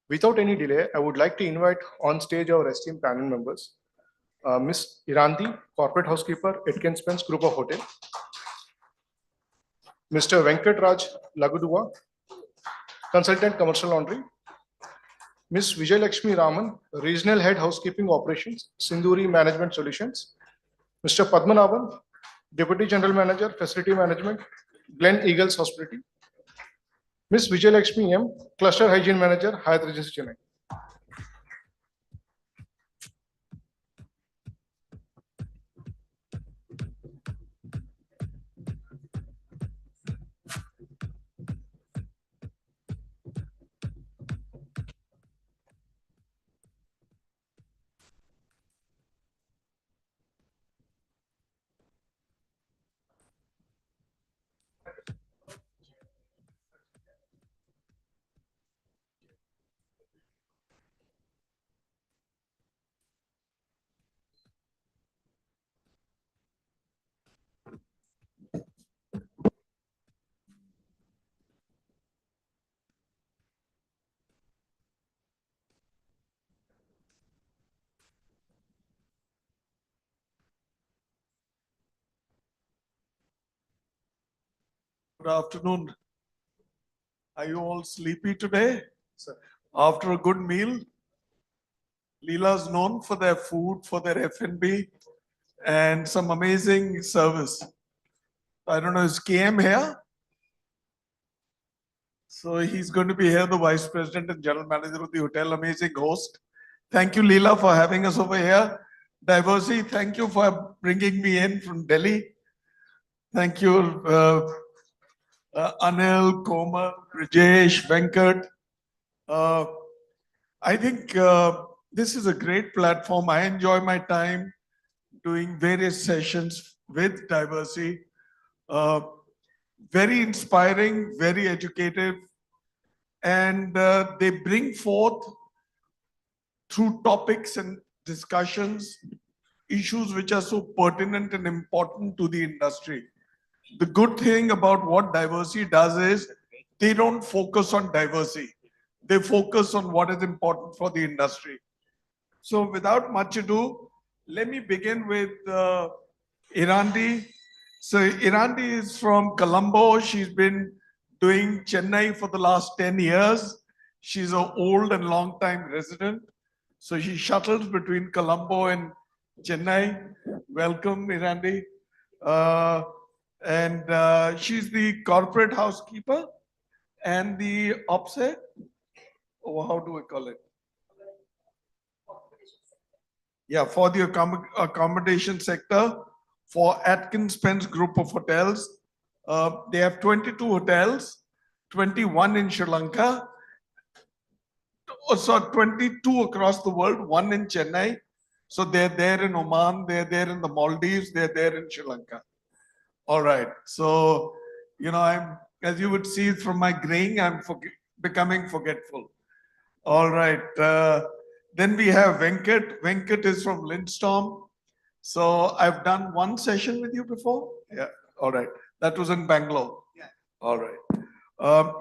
Without any delay, I would like to invite on stage our esteemed panel members. Ms. Iranti, Corporate Housekeeper, Atkins Spence Group of Hotel. Mr. Venkat Raj Lagudua, Consultant Commercial Laundry. Ms. Vijay Lakshmi Raman, Regional Head Housekeeping Operations, Sinduri Management Solutions. Mr. Padmanabhan, Deputy General Manager, Facility Management, Glen Eagles Hospitality. Ms. Vijayalakshmi M, Cluster Hygiene Manager, Hyatt Regency Chennai. Good afternoon. Are you all sleepy today? After a good meal? Leela's known for their food, for their F&B, and some amazing service. I don't know, is KM here? So he's going to be here, the Vice President and General Manager of the hotel, amazing host. Thank you, Leela, for having us over here. Diversey, thank you for bringing me in from Delhi. Thank you, Anil, Komal, Rajesh, Venkat. I think this is a great platform. I enjoy my time doing various sessions with Diversey. Very inspiring, very educative, and they bring forth through topics and discussions issues which are so pertinent and important to the industry. The good thing about what Diversey does is they don't focus on diversity. They focus on what is important for the industry. So without much ado, let me begin with Irandi. So Irandi is from Colombo. She's been doing Chennai for the last 10 years. She's an old and long time resident. So she shuttles between Colombo and Chennai. Welcome, Irandi. And she's the corporate housekeeper and the OPSET, or how do I call it? Yeah, for the accommodation sector for Atkins Spence Group of Hotels. They have 22 hotels, 21 in Sri Lanka, so 22 across the world, one in Chennai. So they're there in Oman, they're there in the Maldives, they're there in Sri Lanka. All right. So, you know, as you would see from my graying, I'm becoming forgetful. All right. Then we have Venkat. Venkat is from Lindstorm. So I've done one session with you before. Yeah. All right. That was in Bangalore. Yeah. All right.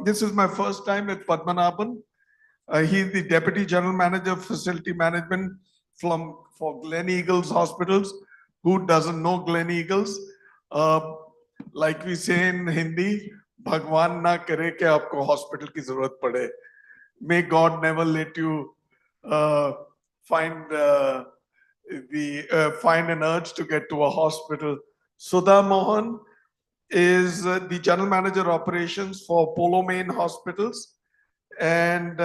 This is my first time with Padmanabhan. He's the Deputy General Manager of Facility Management for Glen Eagles Hospitals. Who doesn't know Glen Eagles? Like we say in Hindi, Bhagwan na kare ke aapko hospital ki zarurat pade. May God never let you find an urge to get to a hospital. Sudha Mohan is the General Manager Operations for Polo Main Hospitals. And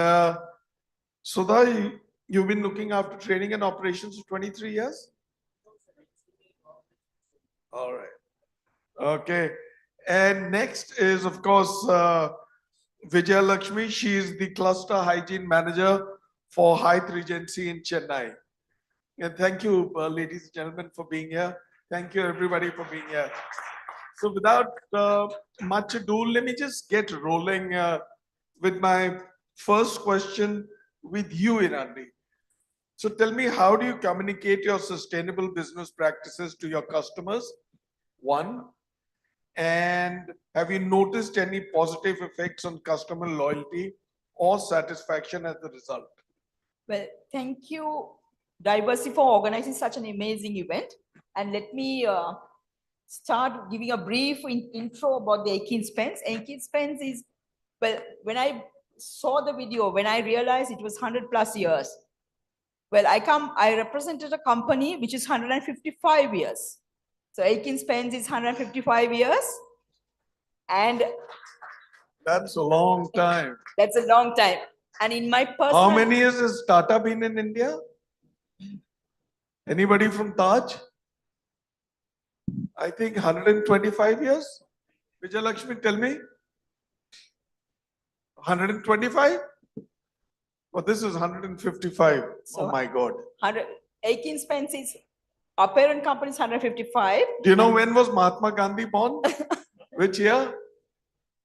Sudha, you've been looking after training and operations for 23 years? All right. Okay. And next is, of course, Vijaya Lakshmi. She is the Cluster Hygiene Manager for Hyatt Regency in Chennai. And thank you, ladies and gentlemen, for being here. Thank you, everybody, for being here. So without much ado, let me just get rolling with my first question with you, Irandi. So tell me, how do you communicate your sustainable business practices to your customers? One, and have you noticed any positive effects on customer loyalty or satisfaction as a result? Well, thank you, Diversey, for organizing such an amazing event. And let me start giving a brief intro about the Atkins Spence. Atkins Spence is, well, when I saw the video, when I realized it was 100+ years, well, I represented a company which is 155 years. So Aiken Spence is 155 years. And That's a long time. that's a long time. And in my personal... How many years has Tata been in India? Anybody from Taj? I think 125 years. Vijay Lakshmi, tell me. 125? Oh, this is 155. So, oh my God. Aiken Spence is, our parent company is 155. Do you know when was Mahatma Gandhi born? Which year?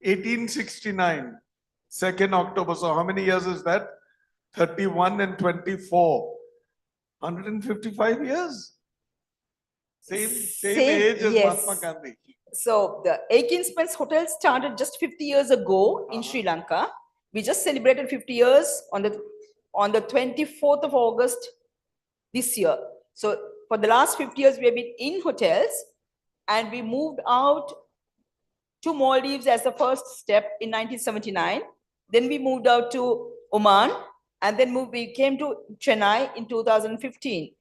1869. 2nd October. So how many years is that? 31 and 24. 155 years. Same age as yes. Mahatma Gandhi. So the Aiken Spence Hotel started just 50 years ago in Sri Lanka. We just celebrated 50 years on the 24th of August this year. So for the last 50 years, we have been in hotels, and we moved out to Maldives as the first step in 1979. Then we moved out to Oman, and then we came to Chennai in 2015,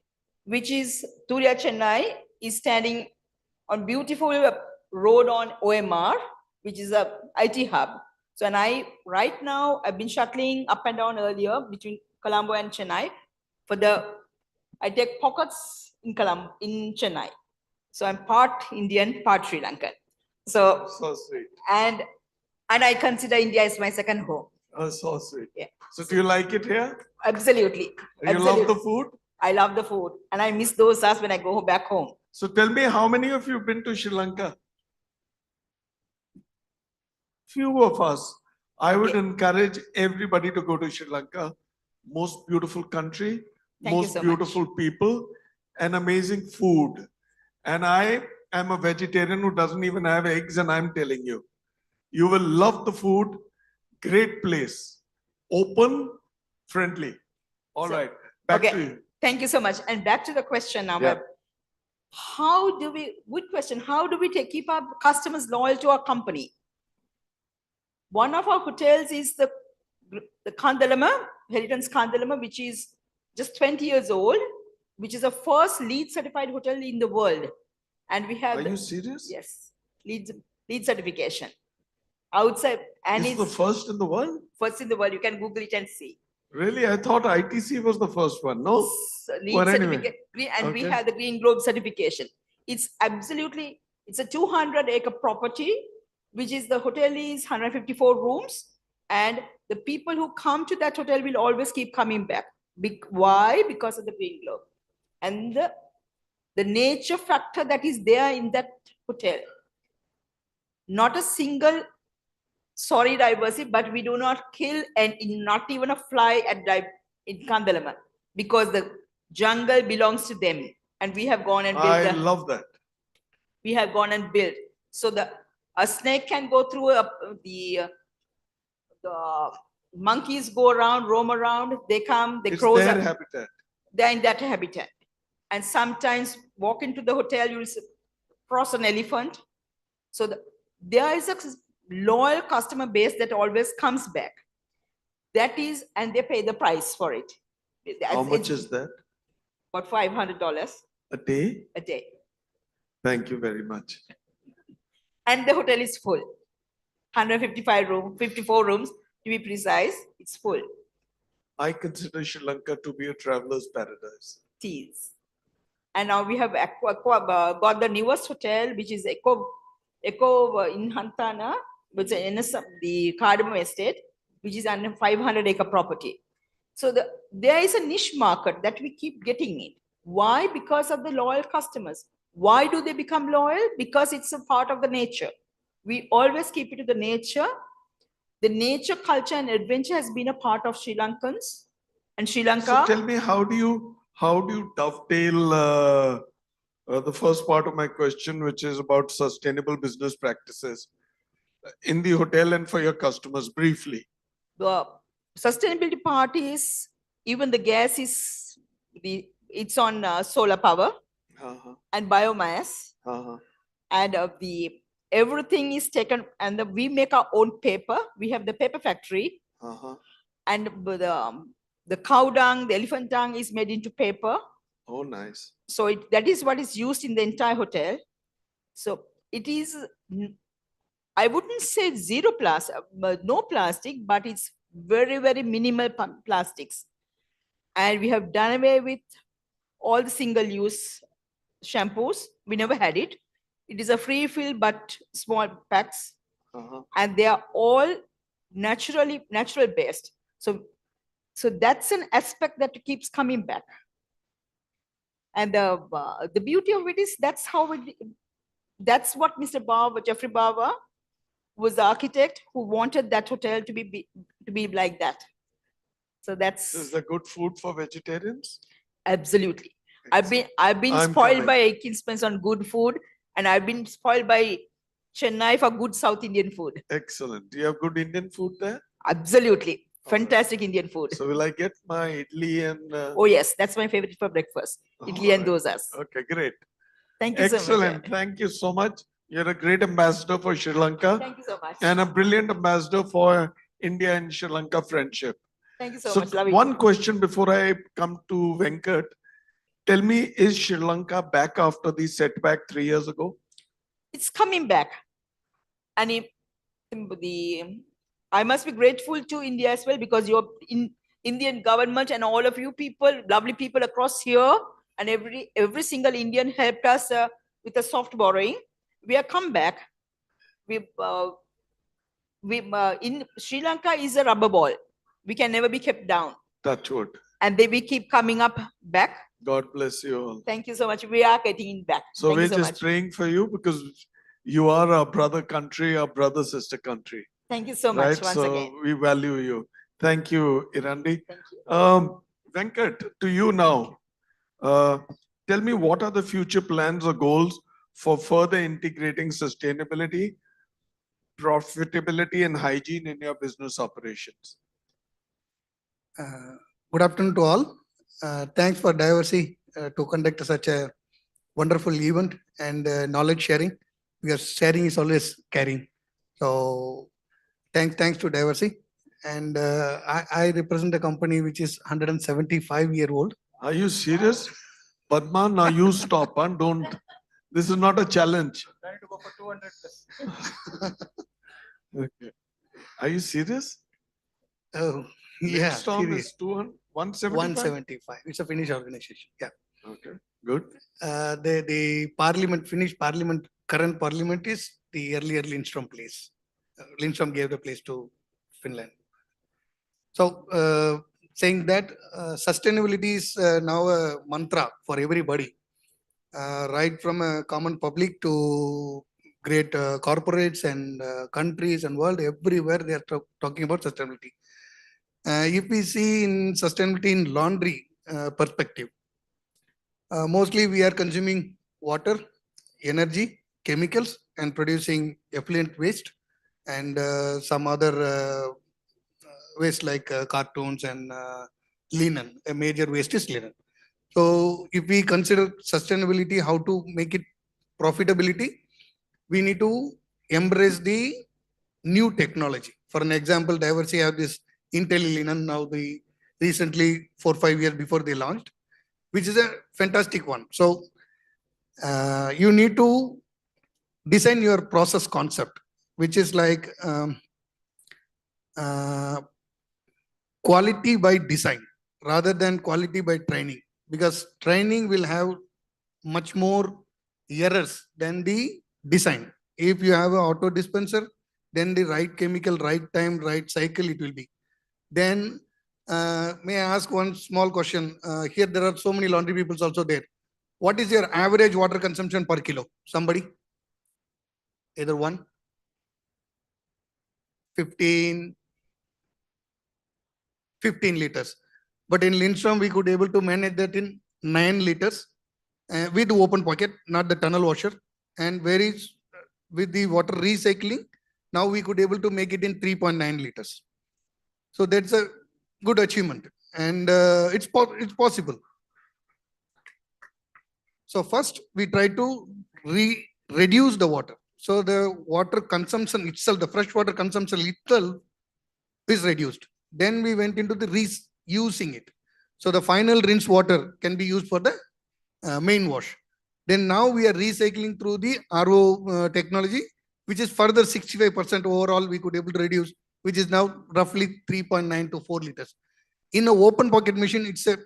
which is Turiya Chennai is standing on beautiful road on OMR, which is a IT hub. So, and right now, I've been shuttling up and down earlier between Colombo and Chennai I take pockets in Chennai. So I'm part Indian, part Sri Lankan. So sweet. And I consider India as my second home. Oh, so sweet. Yeah. So do you like it here? Absolutely. You love the food? I love the food, and I miss dosas when I go back home. So tell me, how many of you have been to Sri Lanka? Few of us. I would encourage everybody to go to Sri Lanka. Most beautiful country, most beautiful people, and amazing food. And I am a vegetarian who doesn't even have eggs, and I'm telling you, you will love the food. Great place. Open, friendly. All right. Back to you. Thank you so much. And back to the question now. Yeah. Good question. How do we keep our customers loyal to our company? One of our hotels is the Kandalama, Heritage Kandalama, which is just 20 years old, which is the first LEED certified hotel in the world. And we have... Are you serious? Yes. LEED certification. Outside. And it's the first in the world? First in the world. You can Google it and see. Really? I thought ITC was the first one. No? LEED certificate. And we have the Green Globe certification. It's absolutely, it's a 200-acre property, which is the hotel is 154 rooms. And the people who come to that hotel will always keep coming back. Why? Because of the Green Globe. And the nature factor that is there in that hotel. Not a single, sorry, Diversey, but we do not kill and not even a fly in Kandalama, because the jungle belongs to them. And we have gone and built. I love that. We have gone and built. So a snake can go through the monkeys go around, roam around, they come, the crows. It's their habitat. They're in that habitat. And sometimes walk into the hotel, you'll cross an elephant. So there is a loyal customer base that always comes back. That is, and they pay the price for it. How much is that? About $500. A day? A day. Thank you very much. And the hotel is full. 155 rooms, 54 rooms to be precise. It's full. I consider Sri Lanka to be a traveler's paradise. It is. And now we have got the newest hotel, which is Eco in Hantana, which is the Cardamom Estate, which is under 500-acre property. So there is a niche market that we keep getting in. Why? Because of the loyal customers. Why do they become loyal? Because it's a part of the nature. We always keep it to the nature. The nature, culture, and adventure has been a part of Sri Lankans and Sri Lanka. So tell me, how do you dovetail the first part of my question, which is about sustainable business practices in the hotel and for your customers, briefly? The sustainability part is, even the gas is, it's on solar power and biomass. And everything is taken, and we make our own paper. We have the paper factory. And the cow dung, the elephant dung is made into paper. Oh, nice. So that is what is used in the entire hotel. So it is, I wouldn't say zero plastic, no plastic, but it's very, very minimal plastics. And we have done away with all the single-use shampoos. We never had it. It is a free fill, but small packs. And they are all natural based. So that's an aspect that keeps coming back. And the beauty of it is that's what Mr. Baba, Jeffrey Baba, was the architect who wanted that hotel to be like that. So that's. Is there good food for vegetarians? Absolutely. I've been I'm spoiled coming. by Aiken Spence on good food, and I've been spoiled by Chennai for good South Indian food. Excellent. Do you have good Indian food there? Absolutely. Fantastic Indian food. So will I get my idli and... Oh yes, that's my favorite for breakfast. Idli and dosas. Okay, great. Thank you so much. Excellent. Thank you so much. You're a great ambassador for Sri Lanka. Thank you so much. And a brilliant ambassador for India and Sri Lanka friendship. Thank you so much. Love one you. question before I come to Venkat. Tell me, is Sri Lanka back after the setback 3 years ago? It's coming back. And I must be grateful to India as well, because your Indian government and all of you people, lovely people across here, and every single Indian helped us with a soft borrowing. We have come back. In Sri Lanka is a rubber ball. We can never be kept down. Touch wood. And we keep coming up back. God bless you all. Thank you so much. We are getting it back. So Thank we're you so just much. praying for you because you are our brother country, our brother sister country. Thank you so much once so again. we value you. Thank you, Irandi. Thank you. Venkat, to you now. Tell me, what are the future plans or goals for further integrating sustainability, profitability, and hygiene in your business operations? Good afternoon to all. Thanks for Diversey to conduct such a wonderful event and knowledge sharing, because sharing is always caring. So thanks to Diversey. And I represent a company which is 175-year-old. Are you serious? Padma, now you stop and don't. This is not a challenge. Trying to go for 200 plus. Okay. Are you serious? Oh, yeah. Storm serious. is 175? 175. It's a Finnish organization. Yeah. Okay, good. The parliament, Finnish parliament, current parliament is the earlier Lindström place. Lindström gave the place to Finland. So saying that sustainability is now a mantra for everybody, right from a common public to great corporates and countries and world, everywhere they are talking about sustainability. If we see in sustainability in laundry perspective, mostly we are consuming water, energy, chemicals, and producing effluent waste and some other waste like cartoons and linen. A major waste is linen. So if we consider sustainability, how to make it profitability, we need to embrace the new technology. For an example, Diversey have this IntelliLinen now, the recently 4 or 5 years before they launched, which is a fantastic one. So you need to design your process concept, which is like quality by design rather than quality by training, because training will have much more errors than the design. If you have an auto dispenser, then the right chemical, right time, right cycle it will be. Then may I ask one small question? Here there are so many laundry people also there. What is your average water consumption per kilo? Somebody? Either one? 15 liters. But in Lindström, we could able to manage that in 9 liters with the open pocket, not the tunnel washer. And with the water recycling, now we could able to make it in 3.9 liters. So that's a good achievement, and it's possible. So first we try to reduce the water. So the water consumption itself, the fresh water consumption itself is reduced. Then we went into the reusing it. So the final rinse water can be used for the main wash. Then now we are recycling through the RO technology, which is further 65% overall we could able to reduce, which is now roughly 3.9 to 4 liters. In an open pocket machine, it's a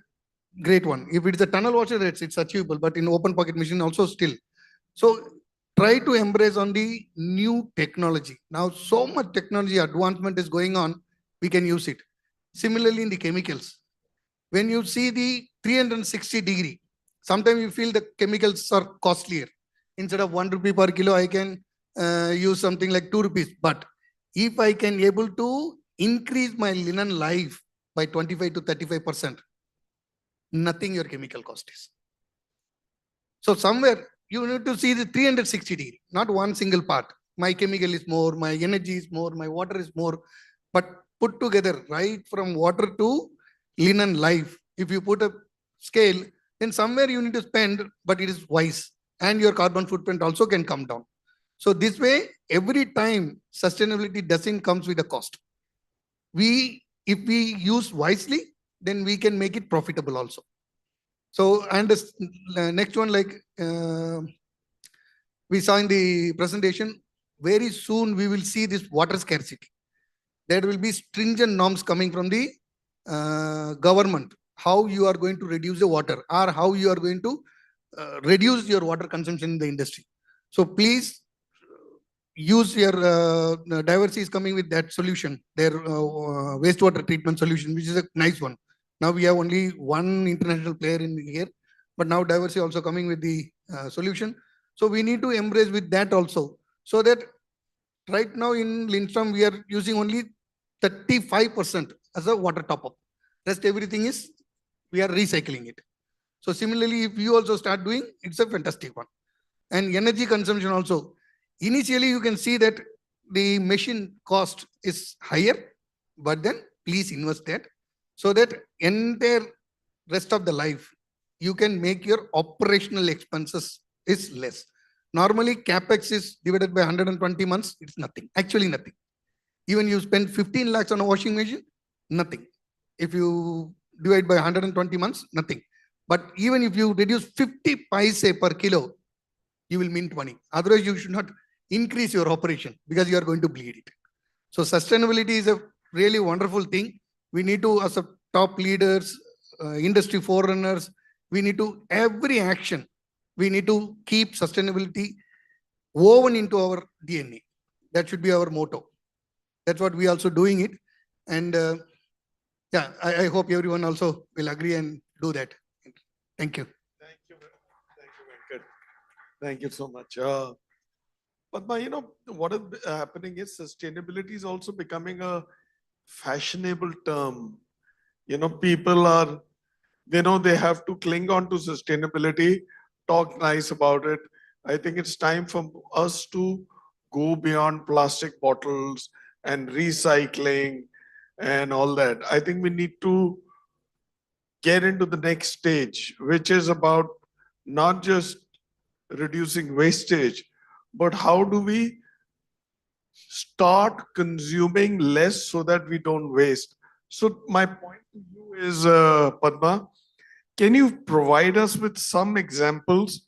great one. If it's a tunnel washer, it's achievable, but in open pocket machine also still. So try to embrace on the new technology. Now so much technology advancement is going on, we can use it. Similarly in the chemicals, when you see the 360-degree, sometimes you feel the chemicals are costlier. Instead of 1 rupee per kilo, I can use something like 2 rupees. But if I can able to increase my linen life by 25 to 35%, nothing your chemical cost is. So somewhere you need to see the 360-degree, not one single part. My chemical is more, my energy is more, my water is more, but put together right from water to linen life. If you put a scale, then somewhere you need to spend, but it is wise, and your carbon footprint also can come down. So this way, every time sustainability doesn't comes with a cost. If we use wisely, then we can make it profitable also. So, and this next one, like we saw in the presentation, very soon we will see this water scarcity. There will be stringent norms coming from the government, how you are going to reduce the water, or how you are going to reduce your water consumption in the industry. So please use your Diversey is coming with that solution, their wastewater treatment solution, which is a nice one. Now we have only one international player in here, but now Diversey also coming with the solution. So we need to embrace with that also. So that right now in Lindstrom, we are using only 35% as a water top up. Rest everything is, we are recycling it. So similarly, if you also start doing, it's a fantastic one. And energy consumption also. Initially, you can see that the machine cost is higher, but then please invest that so that entire rest of the life, you can make your operational expenses is less. Normally, capex is divided by 120 months. It's nothing, actually nothing. Even you spend 15 lakhs on a washing machine, nothing. If you divide by 120 months, nothing. But even if you reduce 50 paise per kilo, you will mint money. Otherwise, you should not increase your operation because you are going to bleed it. So sustainability is a really wonderful thing. We need to, as a top leaders, industry forerunners, we need to, every action, we need to keep sustainability woven into our DNA. That should be our motto. That's what we also doing it. And yeah, I hope everyone also will agree and do that. Thank you. Thank you, Venkat. Thank you so much. Padma, you know, what is happening is sustainability is also becoming a fashionable term. You know, people are, they know they have to cling on to sustainability, talk nice about it. I think it's time for us to go beyond plastic bottles and recycling and all that. I think we need to get into the next stage, which is about not just reducing wastage, but how do we start consuming less so that we don't waste. So my point to you is, Padma, can you provide us with some examples,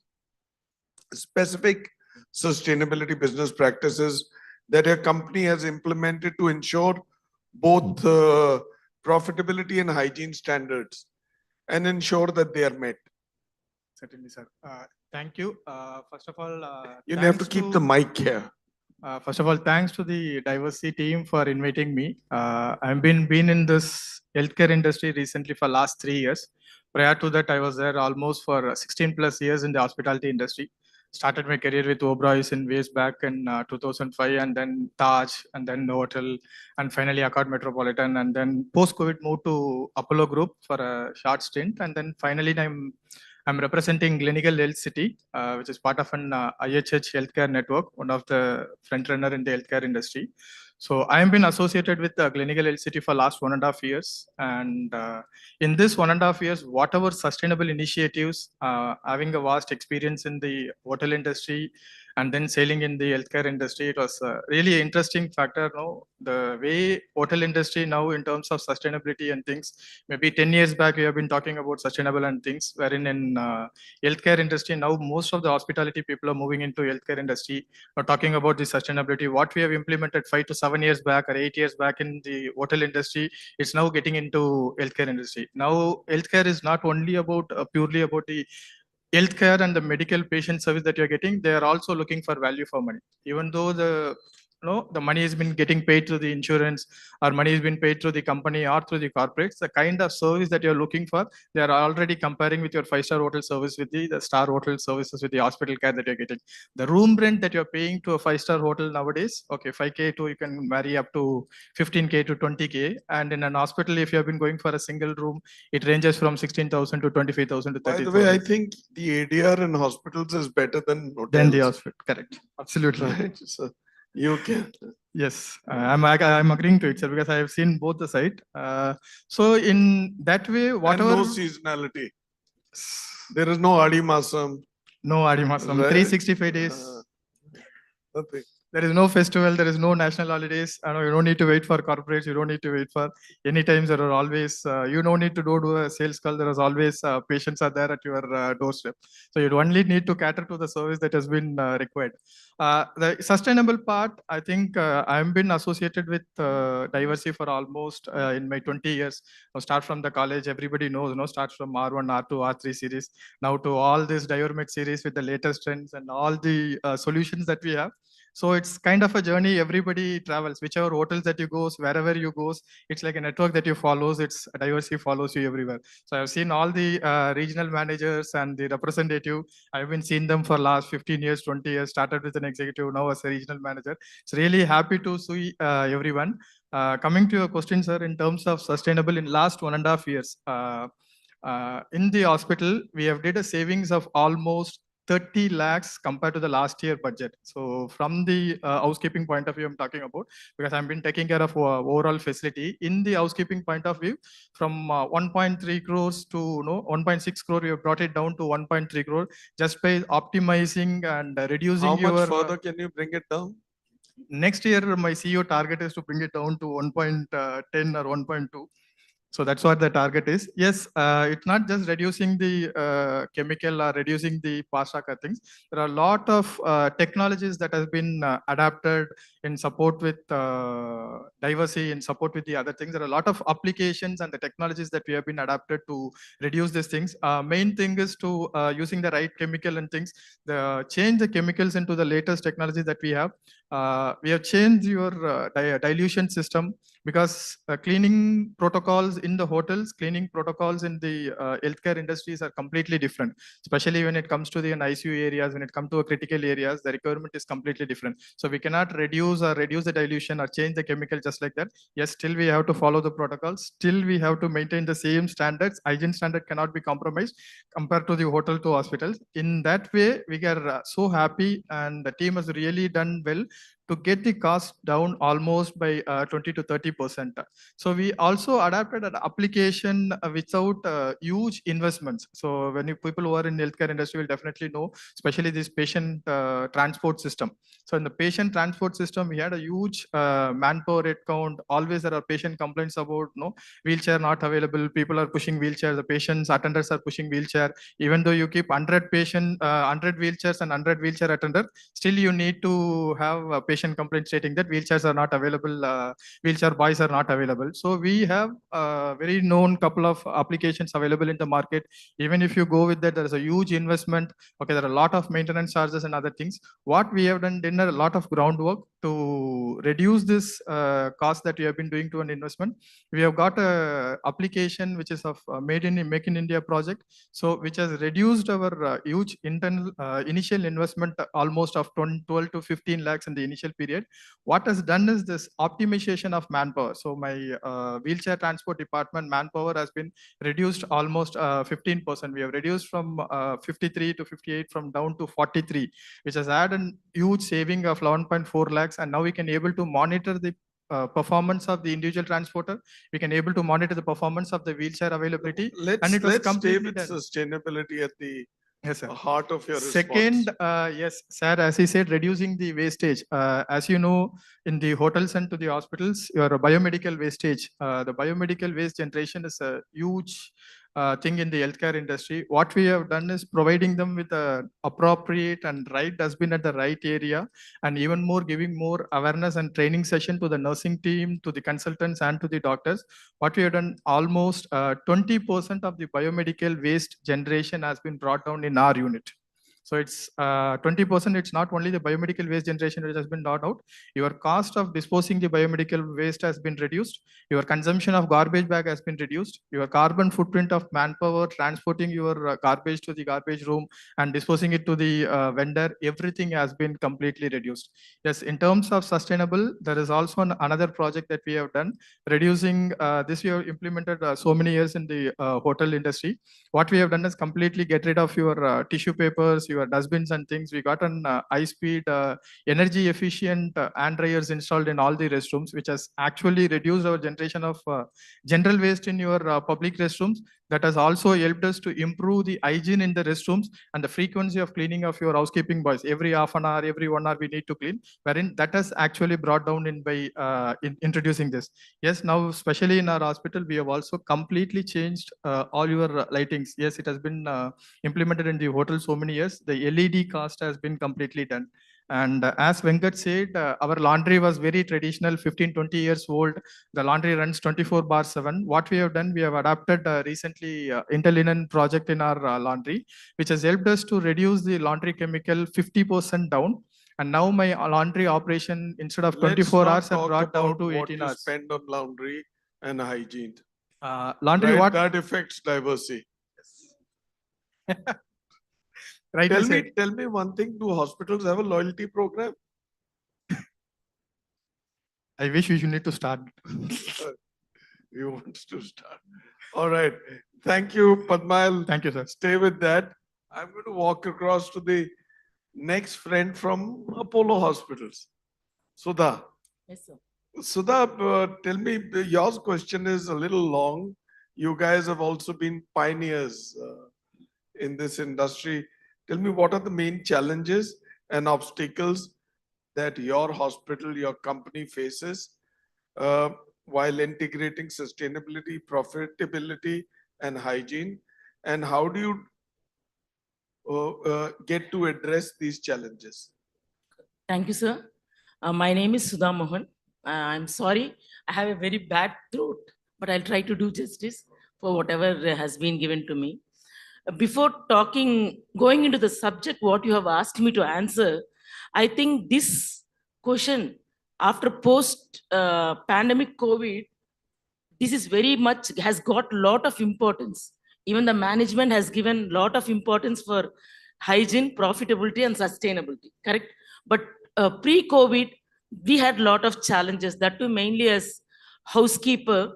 specific sustainability business practices that your company has implemented to ensure both profitability and hygiene standards and ensure that they are met? Certainly, sir. Thank you. First of all, you have to keep the mic here. First of all, thanks to the Diversey team for inviting me. I've been in this healthcare industry recently for last 3 years. Prior to that, I was there almost for 16 plus years in the hospitality industry. Started my career with Oberoi's in ways back in 2005, and then Taj, and then Novotel, and finally Accord Metropolitan, and then post-COVID moved to Apollo Group for a short stint, and then finally I'm representing Clinical Health City, which is part of an IHH healthcare network, one of the front runner in the healthcare industry. So I have been associated with Clinical Health City for last 1.5 years. And in this 1.5 years, whatever sustainable initiatives, having a vast experience in the hotel industry and then sailing in the healthcare industry. It was a really interesting factor. No, the way hotel industry now in terms of sustainability and things. Maybe 10 years back we have been talking about sustainable and things. Wherein in healthcare industry now most of the hospitality people are moving into healthcare industry. Or talking about the sustainability. What we have implemented 5 to 7 years back or 8 years back in the hotel industry, it's now getting into healthcare industry. Now healthcare is not only about purely about the healthcare and the medical patient service that you're getting, they are also looking for value for money. Even though the money has been getting paid through the insurance or money has been paid through the company or through the corporates, the kind of service that you're looking for, they are already comparing with your 5-star hotel service with the star hotel services with the hospital care that you're getting. The room rent that you're paying to a 5-star hotel nowadays, okay, 5K to you can vary up to 15K to 20K. And in an hospital, if you have been going for a single room, it ranges from 16,000 to 25,000 to 30,000. By the way, I think the ADR in hospitals is better than hotels. Than the hospital, correct. Absolutely. Right. So you can. Yes, I'm agreeing to it, sir, because I have seen both the side. So in that way, whatever. And no seasonality. There is no Adi Masam. No Adi Masam. Right. 365 days. Nothing. There is no festival, there is no national holidays. I know you don't need to wait for corporates, you don't need to wait for any times. There are always, you don't need to do a sales call. There is always patients are there at your doorstep. So you only need to cater to the service that has been required. The sustainable part, I think I've been associated with Diversey for almost in my 20 years. Now start from the college, everybody knows, starts from R1, R2, R3 series, now to all this Divermet series with the latest trends and all the solutions that we have. So it's kind of a journey. Everybody travels, whichever hotels that you go, wherever you go, it's like a network that you follows. It's Diversey follows you everywhere. So I've seen all the regional managers and the representative. I've been seeing them for last 15 years, 20 years, started with an executive, now as a regional manager. It's really happy to see everyone. Coming to your question, sir, in terms of sustainable in last 1.5 years, in the hospital, we have did a savings of almost 30 lakhs compared to the last year budget. So from the housekeeping point of view, I'm talking about, because I've been taking care of overall facility. In the housekeeping point of view, from 1.3 crores to 1.6 crore, we have brought it down to 1.3 crore just by optimizing and reducing How your. much further can you bring it down? Next year, my CEO target is to bring it down to 1.10 or 1.2. So that's what the target is. Yes, it's not just reducing the chemical or reducing the Pasaka things. There are a lot of technologies that has been adapted in support with Diversey, in support with the other things. There are a lot of applications and the technologies that we have been adapted to reduce these things. Main thing is to using the right chemical and things. Change the chemicals into the latest technology that we have. We have changed your dilution system, because cleaning protocols in the hotels, cleaning protocols in the healthcare industries are completely different, especially when it comes to the ICU areas, when it comes to critical areas, the requirement is completely different. So we cannot reduce the dilution or change the chemical just like that. Yes, still we have to follow the protocols. Still we have to maintain the same standards. Hygiene standard cannot be compromised compared to the hotel to hospitals. In that way, we are so happy, and the team has really done well to get the cost down almost by 20 to 30%. So we also adapted an application without huge investments. So when people who are in healthcare industry will definitely know, especially this patient transport system. So in the patient transport system, we had a huge manpower head count. Always there are patient complaints about wheelchair not available. People are pushing wheelchair. The patients attendants are pushing wheelchair. Even though you keep 100 wheelchairs and 100 wheelchair attendants, still you need to have a patient complaint stating that wheelchairs are not available, wheelchair boys are not available. So we have a very known couple of applications available in the market. Even if you go with that, there is a huge investment. Okay, there are a lot of maintenance charges and other things. What we have done a lot of groundwork to reduce this cost that we have been doing to an investment. We have got a application which is of Make in India project, so which has reduced our huge internal initial investment almost of 12 to 15 lakhs in the initial period. What has done is this optimization of manpower. So my wheelchair transport department manpower has been reduced almost 15%. We have reduced from 53 to 58 from down to 43, which has had a huge saving of 11.4 lakhs. And now we can able to monitor the performance of the individual transporter. We can able to monitor the performance of the wheelchair availability. Let's stay with sustainability at the Yes, sir. the heart of your Second, response. yes, sir, as he said, reducing the wastage. As you know, in the hotels and to the hospitals, your biomedical wastage, the biomedical waste generation is a huge thing in the healthcare industry. What we have done is providing them with a appropriate and right dustbin at the right area, and even more giving more awareness and training session to the nursing team, to the consultants and to the doctors. What we have done, almost 20% of the biomedical waste generation has been brought down in our unit. So it's 20%. It's not only the biomedical waste generation which has been brought out. Your cost of disposing the biomedical waste has been reduced. Your consumption of garbage bag has been reduced. Your carbon footprint of manpower transporting your garbage to the garbage room and disposing it to the vendor, everything has been completely reduced. Yes, in terms of sustainable, there is also another project that we have done, reducing this we have implemented so many years in the hotel industry. What we have done is completely get rid of your tissue papers, your dustbins and things. We got an high-speed, energy efficient hand dryers installed in all the restrooms, which has actually reduced our generation of general waste in your public restrooms. That has also helped us to improve the hygiene in the restrooms and the frequency of cleaning of your housekeeping boys. Every half an hour, every 1 hour, we need to clean. Wherein that has actually brought down in by introducing this. Yes, now especially in our hospital, we have also completely changed all your lightings. Yes, it has been implemented in the hotel so many years. The LED cost has been completely done. And as Venkat said, our laundry was very traditional, 15, 20 years old. The laundry runs 24/7. What we have done, we have adopted recently interlinen project in our laundry, which has helped us to reduce the laundry chemical 50% down. And now my laundry operation, instead of 24 hours, have brought down to 18 hours. Spend on laundry and hygiene. Laundry, right? what? That affects diversity. Right. Tell me one thing. Do hospitals have a loyalty program? I wish you need to start. We want to start. All right. Thank you, Padmail. Thank you, sir. Stay with that. I'm going to walk across to the next friend from Apollo Hospitals. Sudha. Yes, sir. Sudha, tell me, your question is a little long. You guys have also been pioneers in this industry. Tell me, what are the main challenges and obstacles that your hospital, your company faces while integrating sustainability, profitability, and hygiene? And how do you get to address these challenges? Thank you, sir. My name is Sudha Mohan. I'm sorry, I have a very bad throat, but I'll try to do justice for whatever has been given to me. Before going into the subject, what you have asked me to answer, I think this question after post-pandemic COVID, this is very much, has got a lot of importance. Even the management has given a lot of importance for hygiene, profitability, and sustainability, correct? But pre-COVID, we had a lot of challenges, that too mainly as housekeeper.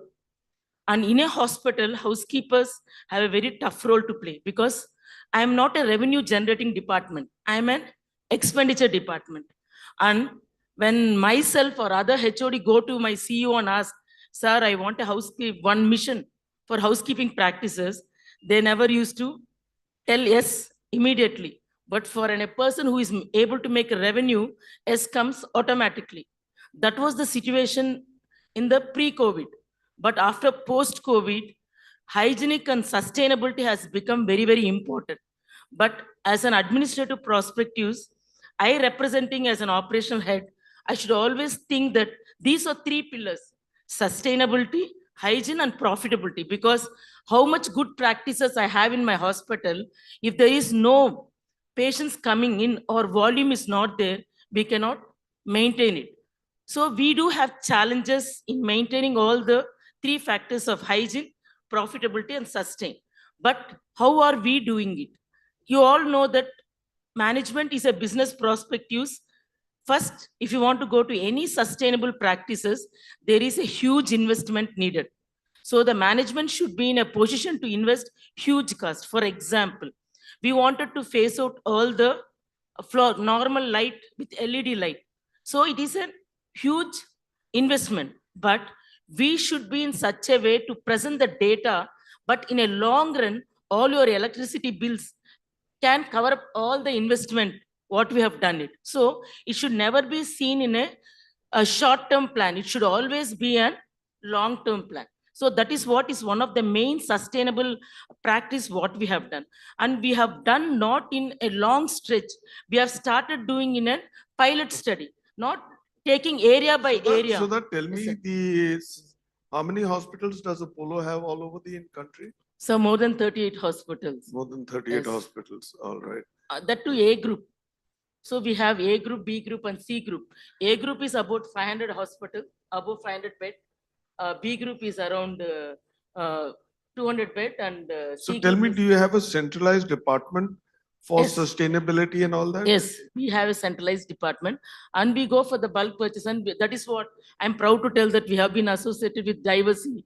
And in a hospital, housekeepers have a very tough role to play because I am not a revenue generating department. I am an expenditure department. And when myself or other HOD go to my CEO and ask, sir, I want a one mission for housekeeping practices, they never used to tell yes immediately. But for a person who is able to make a revenue, yes comes automatically. That was the situation in the pre-COVID. But after post-COVID, hygienic and sustainability has become very, very important. But as an administrative perspective, I representing as an operational head, I should always think that these are three pillars: sustainability, hygiene, and profitability. Because how much good practices I have in my hospital, if there is no patients coming in or volume is not there, we cannot maintain it. So we do have challenges in maintaining all the three factors of hygiene, profitability, and sustain. But how are we doing it? You all know that management is a business perspective. First, if you want to go to any sustainable practices, there is a huge investment needed. So the management should be in a position to invest huge cost. For example, we wanted to phase out all the normal light with LED light. So it is a huge investment, but we should be in such a way to present the data, but in a long run, all your electricity bills can cover up all the investment, what we have done it. So it should never be seen in a short-term plan. It should always be a long-term plan. So that is what is one of the main sustainable practice what we have done. And we have done not in a long stretch. We have started doing in a pilot study, not taking area by area. So that tell me how many hospitals does Apollo have all over the country? So more than 38 hospitals. More than 38 Yes. hospitals. All right. That to A group. So we have A group, B group, and C group. A group is about 500 hospitals, above 500 bed. B group is around 200 bed, and So C tell group me, is- do you have a centralized department for Yes. sustainability and all that? Yes, we have a centralized department, and we go for the bulk purchase, and that is what I'm proud to tell, that we have been associated with Diversey.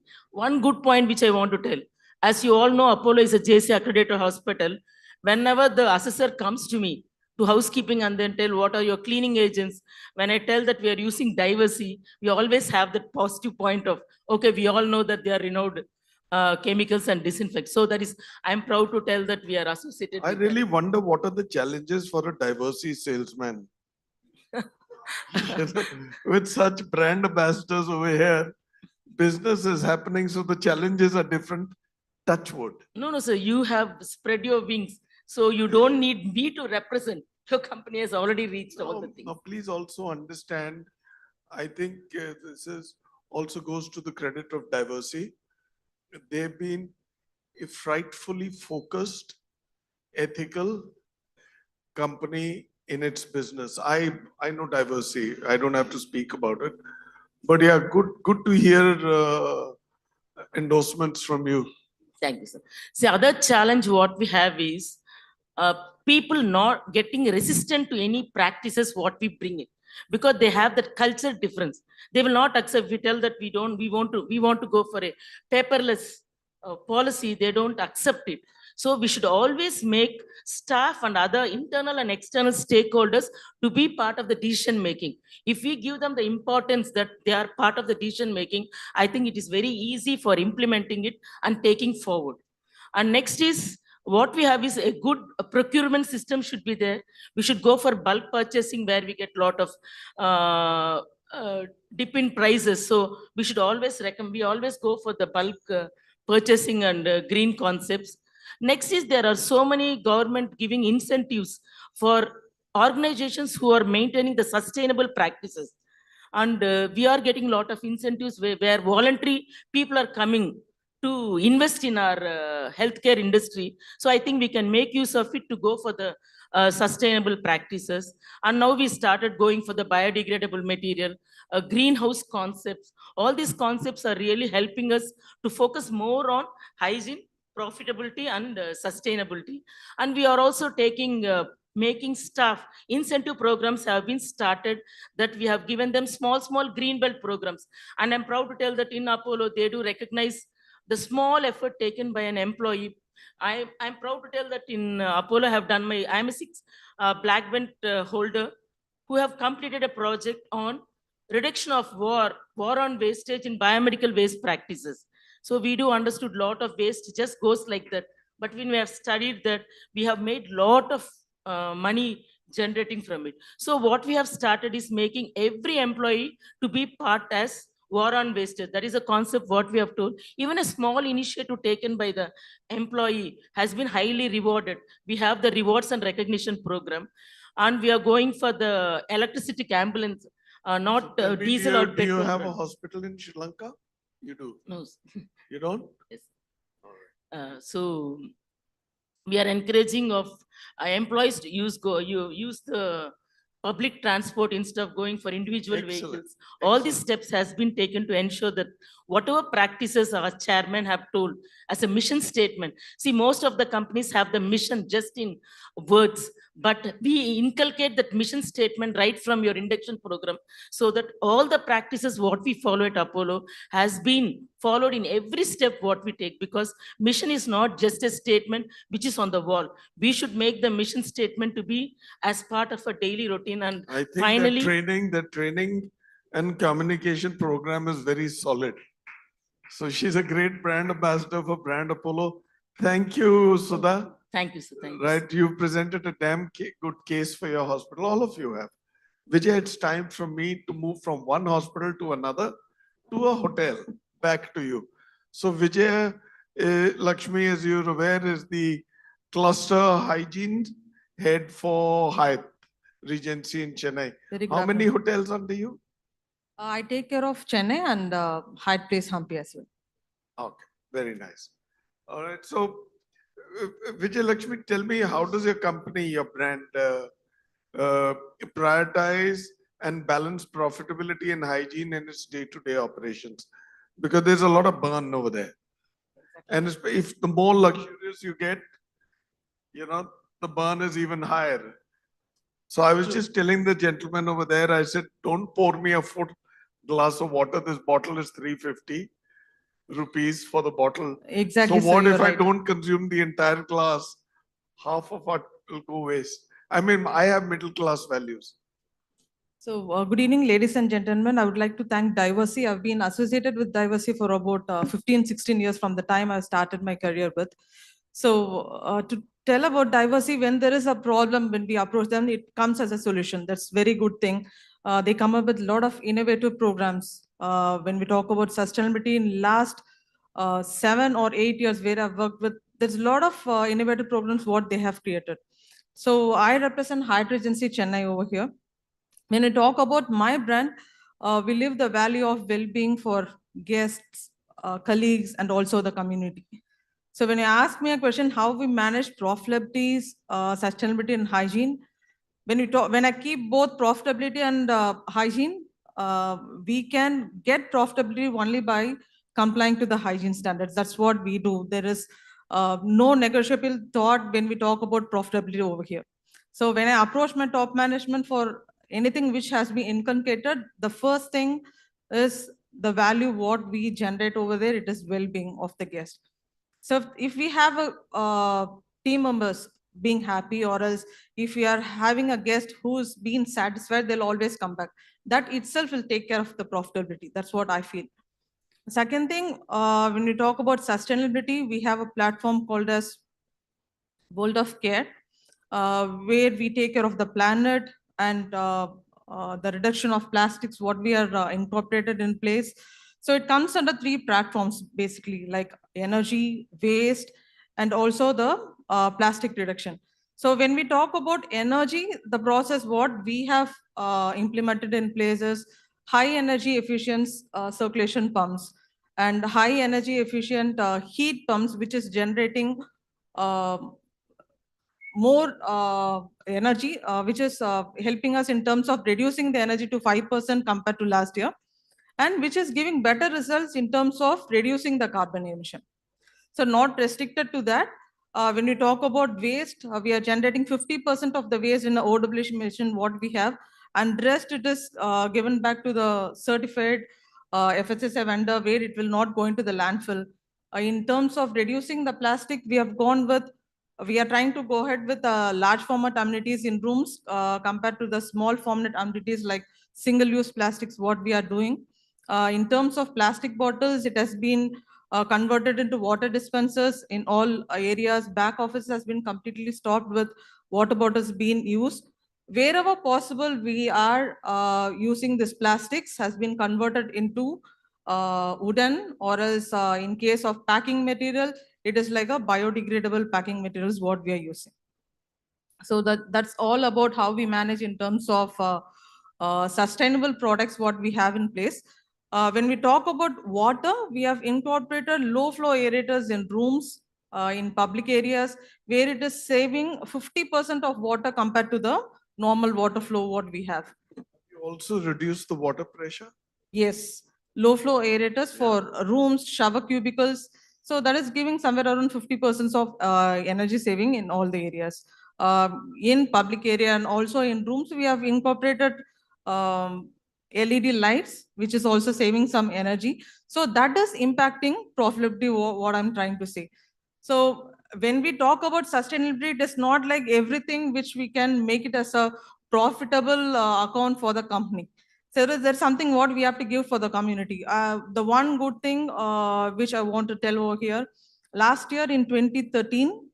One good point which I want to tell, as you all know, Apollo is a JC accredited hospital. Whenever the assessor comes to me to housekeeping and then tell what are your cleaning agents, when I tell that we are using Diversey, we always have that positive point of, okay, we all know that they are renowned chemicals and disinfect. So that is, I'm proud to tell that we are associated I with really wonder what are the challenges for a Diversey salesman. With such brand ambassadors over here, business is happening, so the challenges are different. Touch wood. No, sir, you have spread your wings. So you don't need me to represent. Your company has already reached all the things. No, please also understand, I think this is also goes to the credit of Diversey. They've been a frightfully focused, ethical company in its business. I know Diversey. I don't have to speak about it. But yeah, good to hear endorsements from you. Thank you, sir. The other challenge what we have is people not getting resistant to any practices what we bring in, because they have that culture difference. They will not accept. We tell that we want to go for a paperless policy. They don't accept it. So we should always make staff and other internal and external stakeholders to be part of the decision making. If we give them the importance that they are part of the decision making, I think it is very easy for implementing it and taking forward. And next is, what we have is a good procurement system should be there. We should go for bulk purchasing where we get a lot of dip in prices. So we should always recommend, we always go for the bulk purchasing and green concepts. Next is, there are so many government giving incentives for organizations who are maintaining the sustainable practices. And we are getting a lot of incentives where voluntary people are coming to invest in our healthcare industry. So I think we can make use of it to go for the sustainable practices. And now we started going for the biodegradable material, greenhouse concepts. All these concepts are really helping us to focus more on hygiene, profitability, and sustainability. And we are also taking making staff incentive programs have been started, that we have given them small green belt programs. And I'm proud to tell that in Apollo they do recognize the small effort taken by an employee. I'm proud to tell that in Apollo I have done I'm a 6 black belt holder who have completed a project on reduction of war on wastage in biomedical waste practices. So we do understood lot of waste just goes like that. But when we have studied that, we have made lot of money generating from it. So what we have started is making every employee to be part as war on wastage. That is a concept what we have told. Even a small initiative taken by the employee has been highly rewarded. We have the rewards and recognition program, and we are going for the electricity ambulance, not Tell me, diesel or do you have a petrol. hospital in Sri Lanka? You do. No. You don't? Yes. So we are encouraging of employees to use the public transport instead of going for individual Excellent. vehicles. All these steps has been taken to ensure that whatever practices our chairman have told as a mission statement. See, most of the companies have the mission just in words, but we inculcate that mission statement right from your induction program, so that all the practices what we follow at Apollo has been followed in every step what we take, because mission is not just a statement which is on the wall. We should make the mission statement to be as part of a daily routine. And I think finally, the training and communication program is very solid. So she's a great brand ambassador for brand Apollo. Thank you, Sudha. Thank you, sir. Thank you. Right, you've presented a damn good case for your hospital. All of you have. Vijay, it's time for me to move from one hospital to another, to a hotel. Back to you. So Vijay, Lakshmi, as you're aware, is the cluster hygiene head for Hyatt Regency in Chennai. Very good How many afternoon. hotels under you? I take care of Chennai and Hyatt Place Hampi as well. Okay, very nice. All right, so Vijay Lakshmi, tell me, how does your company, your brand, prioritize and balance profitability and hygiene in its day-to-day operations? Because there's a lot of burn over there. And if the more luxurious you get, the burn is even higher. So I was just telling the gentleman over there, I said, don't pour me a full glass of water. This bottle is 350 rupees for the bottle. Exactly. So what sir, if you're I right. don't consume the entire glass? Half of it will go waste. I mean, I have middle class values. So, good evening, ladies and gentlemen. I would like to thank Diversey. I've been associated with Diversey for about 15, 16 years from the time I started my career with. So, to tell about Diversey, when there is a problem, when we approach them, it comes as a solution. That's very good thing. They come up with a lot of innovative programs. When we talk about sustainability in last 7 or 8 years where I've worked with, there's a lot of innovative programs what they have created. So I represent Hyatt Regency Chennai over here. When I talk about my brand, we live the value of well-being for guests, colleagues, and also the community. So when you ask me a question, how we manage profitability, sustainability, and hygiene, when I keep both profitability and hygiene, we can get profitability only by complying to the hygiene standards. That's what we do. There is no negotiable thought when we talk about profitability over here. So when I approach my top management for anything which has been inculcated, the first thing is the value what we generate over there. It is well-being of the guest. So if we have a team members being happy, or else if we are having a guest who's been satisfied, they'll always come back. That itself will take care of the profitability. That's what I feel. Second thing, when we talk about sustainability, we have a platform called as World of Care, where we take care of the planet and the reduction of plastics, what we are incorporated in place. So it comes under 3 platforms, basically, like energy, waste, and also the plastic reduction. So when we talk about energy, the process what we have implemented in place is high energy efficient circulation pumps and high energy efficient heat pumps, which is generating more energy, which is helping us in terms of reducing the energy to 5% compared to last year, and which is giving better results in terms of reducing the carbon emission. So not restricted to that, when we talk about waste, we are generating 50% of the waste in the OWC machine what we have, and rest it is given back to the certified FSSAI vendor where it will not go into the landfill. In terms of reducing the plastic, we are trying to go ahead with large format amenities in rooms compared to the small format amenities like single-use plastics, what we are doing. In terms of plastic bottles, it has been converted into water dispensers in all areas. Back office has been completely stopped with water bottles being used. Wherever possible, we are using this plastics has been converted into wooden, or else in case of packing material, it is like a biodegradable packing materials what we are using. So that's all about how we manage in terms of sustainable products what we have in place. When we talk about water, we have incorporated low flow aerators in rooms, in public areas, where it is saving 50% of water compared to the normal water flow what we have. You also reduce the water pressure? Yes, low flow aerators for rooms, shower cubicles. So that is giving somewhere around 50% of energy saving in all the areas. In public area and also in rooms, we have incorporated LED lights, which is also saving some energy. So that is impacting profitability, what I'm trying to say. So when we talk about sustainability, it is not like everything which we can make it as a profitable account for the company. So there's something what we have to give for the community. The one good thing which I want to tell over here, Last year in 2013,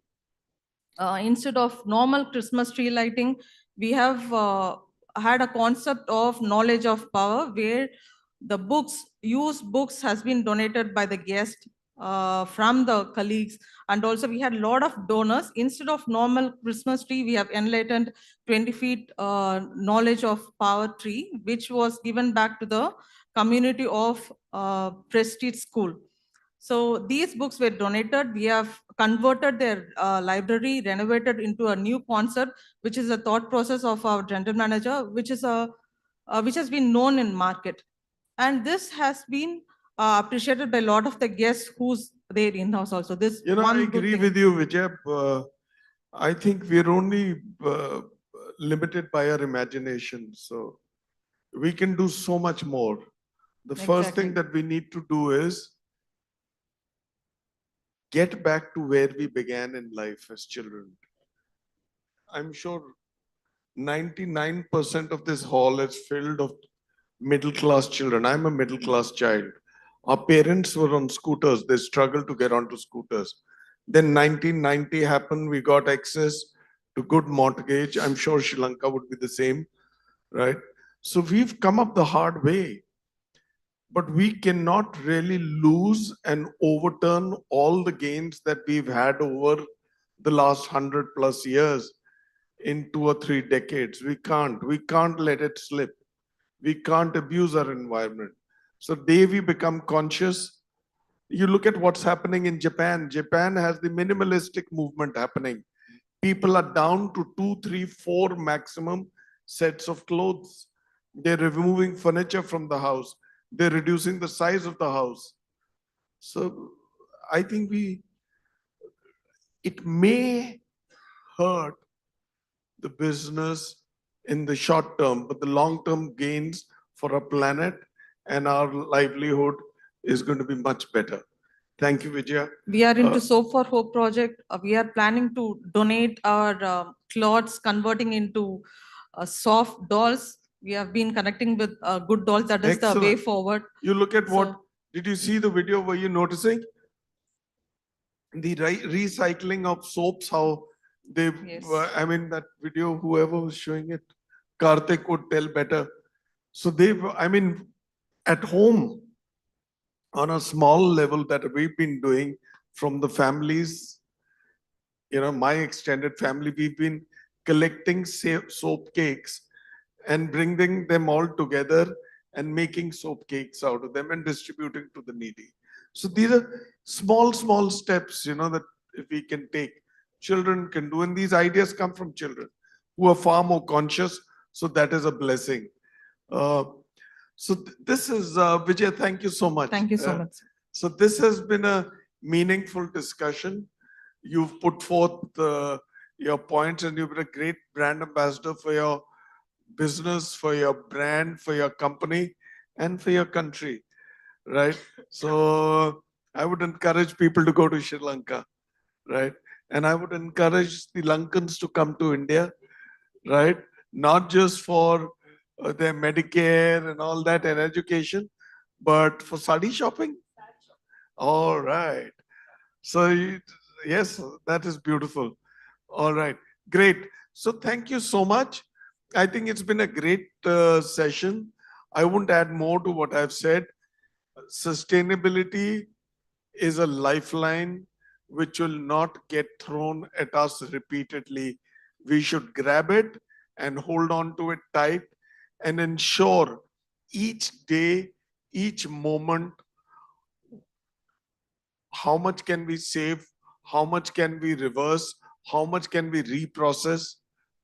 instead of normal Christmas tree lighting, we have had a concept of knowledge of power, where the books, used books, has been donated by the guest from the colleagues. And also we had a lot of donors. Instead of normal Christmas tree, we have enlightened 20 feet knowledge of power tree, which was given back to the community of Prestige School. So these books were donated. We have converted their library, renovated into a new concept, which is a thought process of our general manager, which is which has been known in market. And this has been appreciated by a lot of the guests who's there in-house also. This You know, one I good agree thing. with you, Vijay. I think we're only limited by our imagination. So we can do so much more. The first thing that we need to do is get back to where we began in life as children. I'm sure 99% of this hall is filled of middle class children. I'm a middle class child. Our parents were on scooters. They struggled to get onto scooters. Then 1990 happened. We got access to good mortgage. I'm sure Sri Lanka would be the same, right? So we've come up the hard way. But we cannot really lose and overturn all the gains that we've had over the last 100+ years in 2 or 3 decades. We can't let it slip. We can't abuse our environment. So day we become conscious. You look at what's happening in Japan. Japan has the minimalistic movement happening. People are down to 2, 3, 4 maximum sets of clothes. They're removing furniture from the house. They're reducing the size of the house. So I think it may hurt the business in the short term, but the long-term gains for our planet and our livelihood is going to be much better. Thank you, Vijaya. We are into Soap for Hope project. We are planning to donate our cloths, converting into soft dolls. We have been connecting with good dolls. That is the way Excellent. forward. You look at what, did you see the video? Were you noticing? The recycling of soaps, how they, I mean, that video, whoever was showing it, Karthik would tell better. So I mean, at home, on a small level that we've been doing from the families, you know, my extended family, we've been collecting soap cakes and bringing them all together and making soap cakes out of them and distributing to the needy. So these are small steps, you know, that if we can take, children can do. And these ideas come from children who are far more conscious. So that is a blessing. This is, Vijay, thank you so much. Thank you so much. So this has been a meaningful discussion. You've put forth your points and you've been a great brand ambassador for your business, for your brand, for your company, and for your country, right? So I would encourage people to go to Sri Lanka, right? And I would encourage the Lankans to come to India, right? Not just for their Medicare and all that and education, but for sari shopping. All right. So yes, that is beautiful. All right, great. So thank you so much. I think it's been a great session. I won't add more to what I've said. Sustainability is a lifeline which will not get thrown at us repeatedly. We should grab it and hold on to it tight and ensure each day, each moment, how much can we save, how much can we reverse, how much can we reprocess,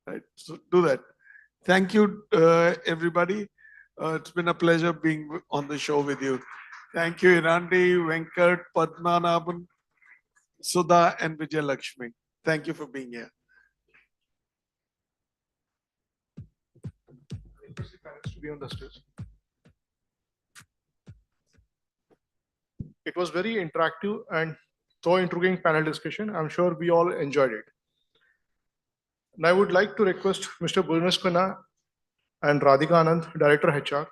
right? So do that. Thank you, everybody. It's been a pleasure being on the show with you. Thank you, Irandi, Venkat, Padmanabhan, Sudha, and Vijay Lakshmi. Thank you for being here. To be on the stage. It was very interactive and so intriguing panel discussion. I'm sure we all enjoyed it. And I would like to request Mr. Bhuvaneswar and Radhika Anand, Director HR.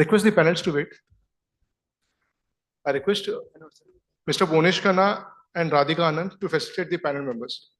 Request the panels to wait. I request Mr. Bonesh Khanna and Radhika Anand to facilitate the panel members.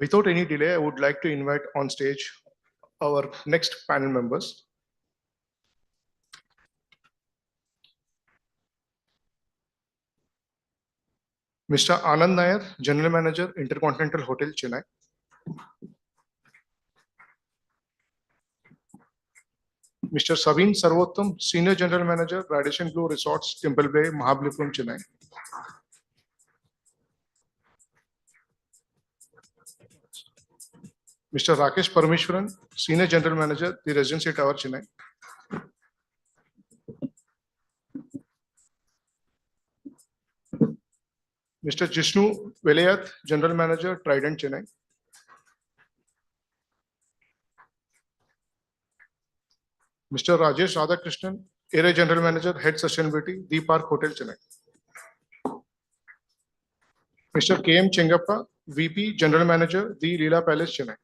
Without any delay, I would like to invite on stage our next panel members. Mr. Anand Nair, General Manager, Intercontinental Hotel, Chennai. Mr. Savin Sarvottam, Senior General Manager, Radisson Blue Resorts, Temple Bay, Mahabalipuram, Chennai. Mr. Rakesh Parameshwaran, Senior General Manager, The Residency Tower, Chennai. Mr. Jishnu Velayat, General Manager, Trident, Chennai. Mr. Rajesh Radhakrishnan, Area General Manager, Head Sustainability, The Park Hotel, Chennai. Mr. K.M. Chengappa, VP, General Manager, The Leela Palace, Chennai.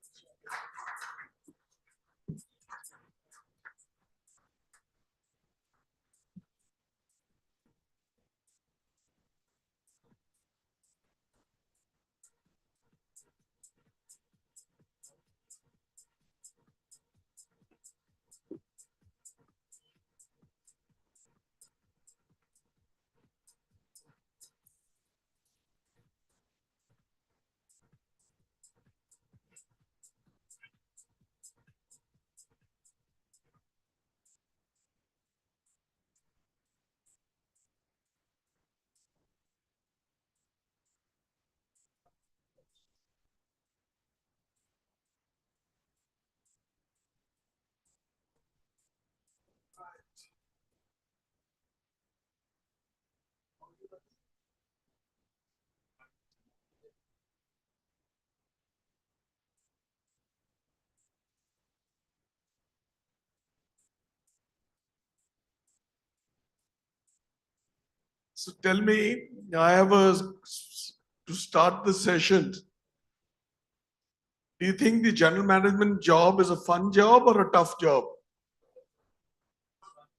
So tell me, to start the session. Do you think the general management job is a fun job or a tough job?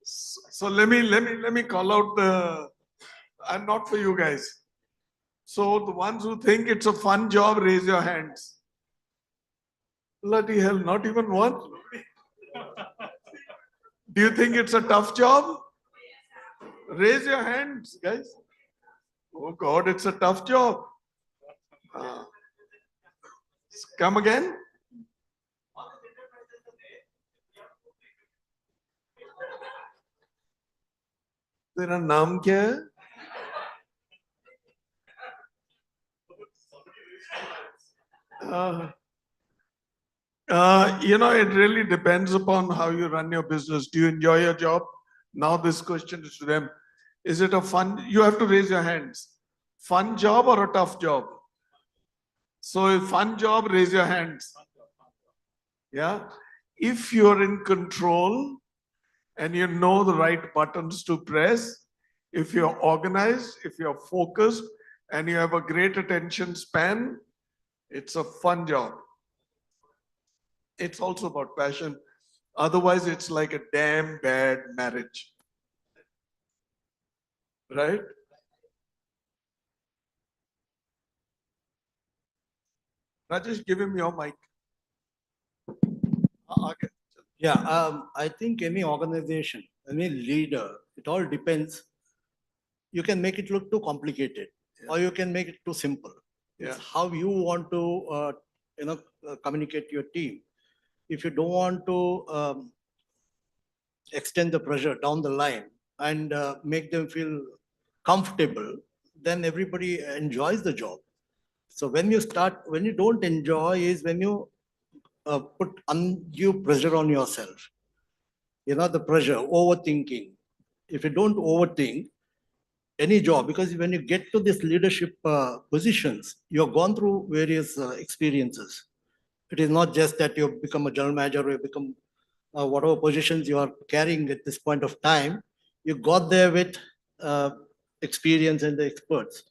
So let me call out I'm not for you guys. So the ones who think it's a fun job, raise your hands. Bloody hell, not even one. Do you think it's a tough job? Raise your hands, guys. Oh God, it's a tough job. Come again. तेरा नाम क्या है? It really depends upon how you run your business. Do you enjoy your job? Now this question is to them. Is it a fun? You have to raise your hands. Fun job or a tough job? So a fun job, raise your hands. Yeah. If you're in control and you know the right buttons to press, if you're organized, if you're focused, and you have a great attention span, it's a fun job. It's also about passion. Otherwise, it's like a damn bad marriage. Right? Rajesh, give him your mic. Okay. Yeah, I think any organization, any leader, it all depends. You can make it look too complicated, or you can make it too simple. It's how you want to, communicate to your team. If you don't want to extend the pressure down the line and make them feel comfortable, then everybody enjoys the job. So when you don't enjoy is when you put undue pressure on yourself. The pressure, overthinking. If you don't overthink any job, because when you get to these leadership positions, you've gone through various experiences. It is not just that you become a general manager or you become whatever positions you are carrying at this point of time. You got there with experience and the experts.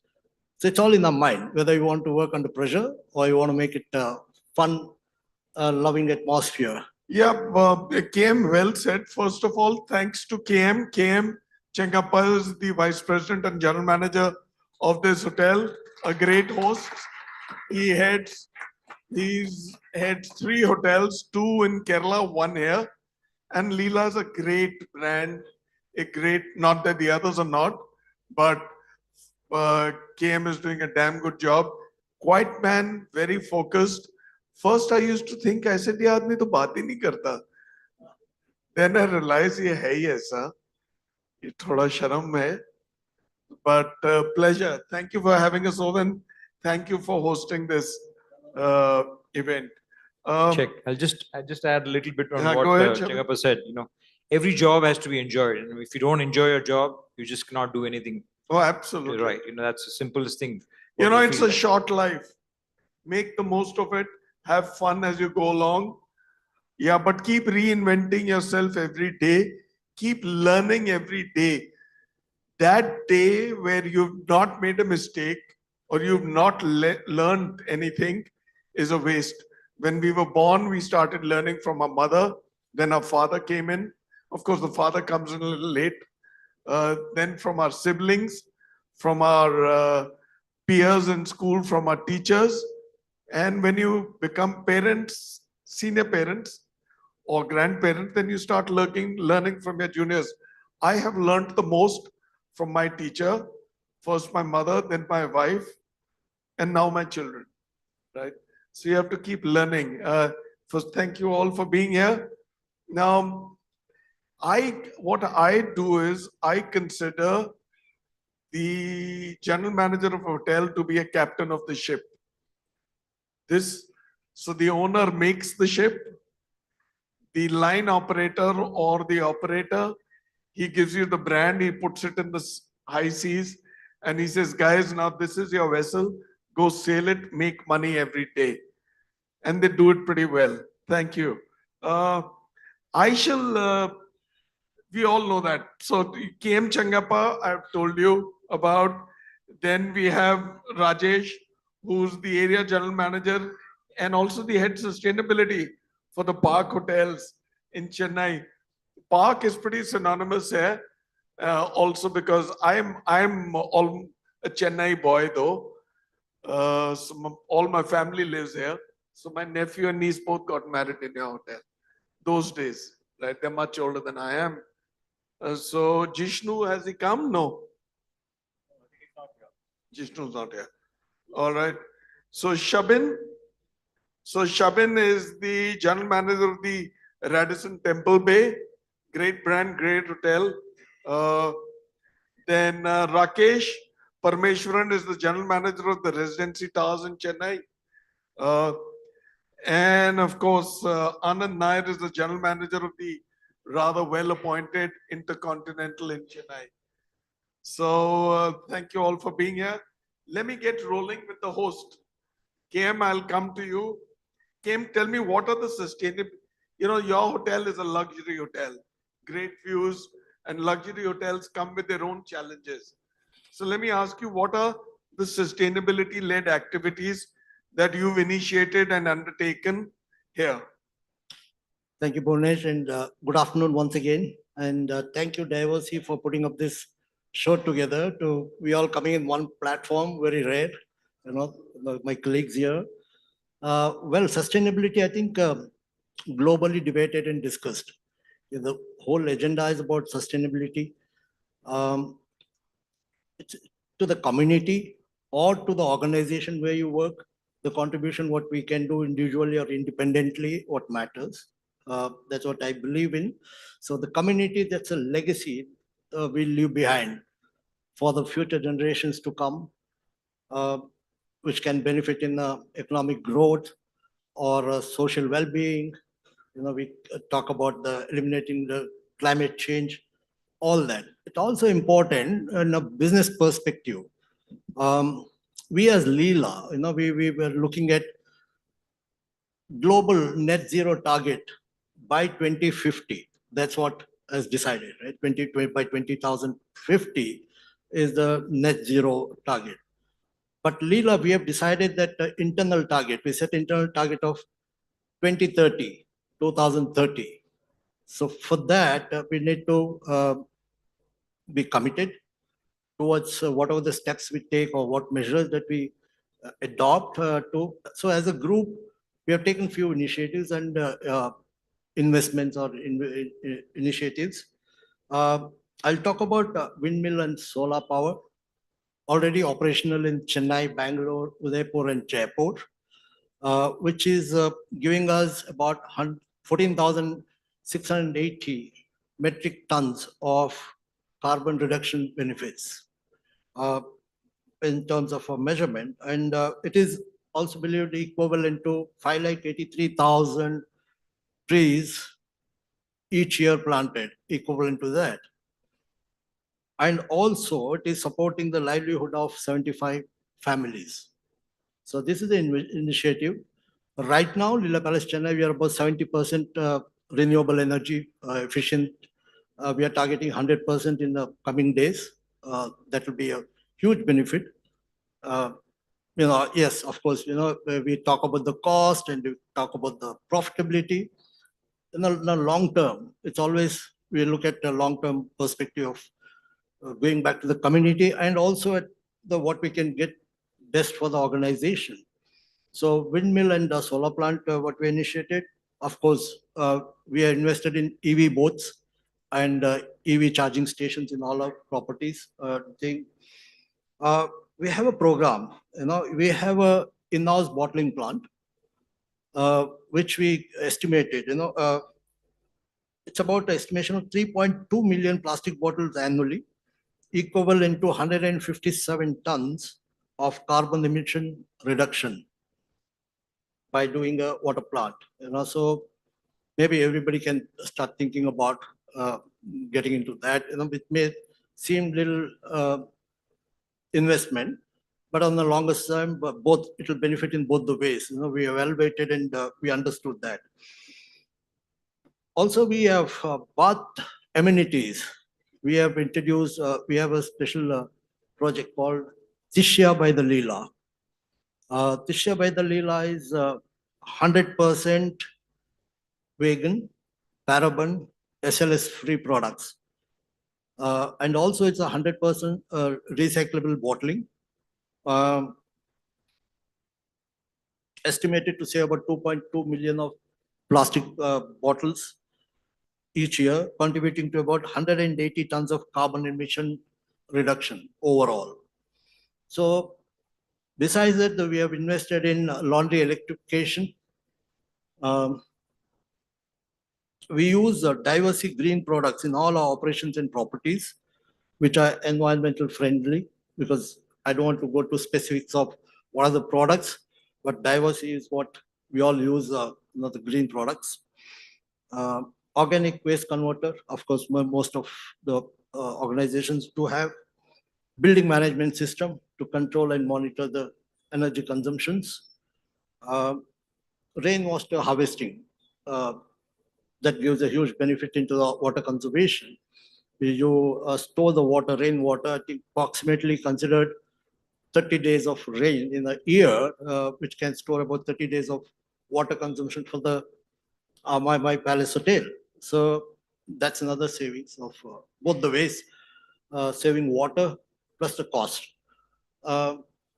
So it's all in the mind, whether you want to work under pressure or you want to make it fun, loving atmosphere. Yeah, KM, well said. First of all, thanks to KM. KM Chengappa is the Vice President and General Manager of this hotel, a great host. He heads 3 hotels, 2 in Kerala, 1 here. And Leela's a great brand, not that the others are not, but KM is doing a damn good job. Quiet man, very focused. First, I used to think, I said, ये आदमी तो बात ही नहीं करता. Then I realized ये है ही ऐसा. ये थोड़ा शर्म है. But pleasure. Thank you for having us over, and thank you for hosting this event. Check. I'll just add a little bit on Yeah, what go ahead, Chengappa said. Every job has to be enjoyed, and if you don't enjoy your job, you just cannot do anything. Oh, absolutely. Right. That's the simplest thing. It's a short life. Make the most of it. Have fun as you go along. Yeah, but keep reinventing yourself every day. Keep learning every day. That day where you've not made a mistake or you've not learned anything is a waste. When we were born, we started learning from our mother. Then our father came in. Of course, the father comes in a little late. Then from our siblings, from our peers in school, from our teachers. And when you become parents, senior parents or grandparents, then you start learning from your juniors. I have learned the most from my teacher, first my mother, then my wife, and now my children, right? So you have to keep learning. First, thank you all for being here. Now, what I do is I consider the general manager of a hotel to be a captain of the ship. So the owner makes the ship, the line operator or the operator, he gives you the brand, he puts it in the high seas, and he says, guys, now this is your vessel, go sail it, make money every day. And they do it pretty well. Thank you. We all know that. So KM Chengappa, I've told you about. Then we have Rajesh, who's the area general manager and also the head sustainability for the Park hotels in Chennai. Park is pretty synonymous here, also because I'm all a Chennai boy though. So all my family lives here. So my nephew and niece both got married in your hotel. Those days, right? They're much older than I am. So Jishnu, has he come? No. Jishnu's not here. All right. So Shabin. So Shabin is the general manager of the Radisson Temple Bay. Great brand, great hotel. Then Rakesh Parmeshwaran is the general manager of the Residency Towers in Chennai. And of course, Anand Nair is the general manager of the rather well-appointed Intercontinental in Chennai. So thank you all for being here. Let me get rolling with the host. KM, I'll come to you. KM, tell me what are the sustainable, your hotel is a luxury hotel, great views, and luxury hotels come with their own challenges. So let me ask you, what are the sustainability-led activities that you've initiated and undertaken here? Thank you, Bhunesh, and good afternoon once again. And thank you, Diversey, for putting up this show together. We all coming in one platform, very rare. My colleagues here. Well, sustainability, I think, globally debated and discussed. The whole agenda is about sustainability. It's to the community or to the organization where you work, the contribution, what we can do individually or independently, what matters. That's what I believe in. So the community, that's a legacy we leave behind for the future generations to come, which can benefit in economic growth or social well-being. We talk about the eliminating the climate change, all that. It's also important in a business perspective. We as Leela, we were looking at global net zero target by 2050. That's what is decided, right? By 2050 is the net zero target. But Leela, we have decided that the internal target, we set internal target of 2030. So for that, we need to be committed towards whatever the steps we take or what measures that we adopt to. So as a group, we have taken few initiatives and investments or initiatives. I'll talk about windmill and solar power, already operational in Chennai, Bangalore, Udaipur, and Jaipur, which is giving us about 14,680 metric tons of carbon reduction benefits in terms of a measurement. And it is also believed equivalent to 583,000 trees each year planted, equivalent to that. And also it is supporting the livelihood of 75 families. So this is the initiative. Right now, Leela Palace Chennai, we are about 70% renewable energy efficient. We are targeting 100% in the coming days. That will be a huge benefit. Yes, of course, we talk about the cost and we talk about the profitability. In the long term, it's always, we look at the long-term perspective of going back to the community and also at what we can get best for the organization. So windmill and the solar plant, what we initiated, of course, we are invested in EV boats and EV charging stations in all our properties. We have a program, we have a in-house bottling plant, which we estimated, it's about an estimation of 3.2 million plastic bottles annually, equivalent to 157 tons of carbon emission reduction by doing a water plant. So maybe everybody can start thinking about getting into that. It may seem little investment, but on the longest term, both it will benefit in both the ways. We evaluated and we understood that. Also, we have bath amenities. We have introduced, we have a special project called Tishya by the Leela. Tishya by the Leela is 100% vegan, paraben, SLS-free products. And also it's 100% recyclable bottling. Estimated to say about 2.2 million of plastic bottles each year, contributing to about 180 tons of carbon emission reduction overall. So besides that, we have invested in laundry electrification. We use Diversey green products in all our operations and properties, which are environmental friendly, because I don't want to go to specifics of what are the products, but Diversey is what we all use the green products. Organic waste converter, of course, most of the organizations do have. Building management system to control and monitor the energy consumptions. Rainwater harvesting, that gives a huge benefit into the water conservation. You store the water, rainwater, I think approximately considered 30 days of rain in a year, which can store about 30 days of water consumption for the my palace hotel. So that's another savings of both the ways, saving water plus the cost.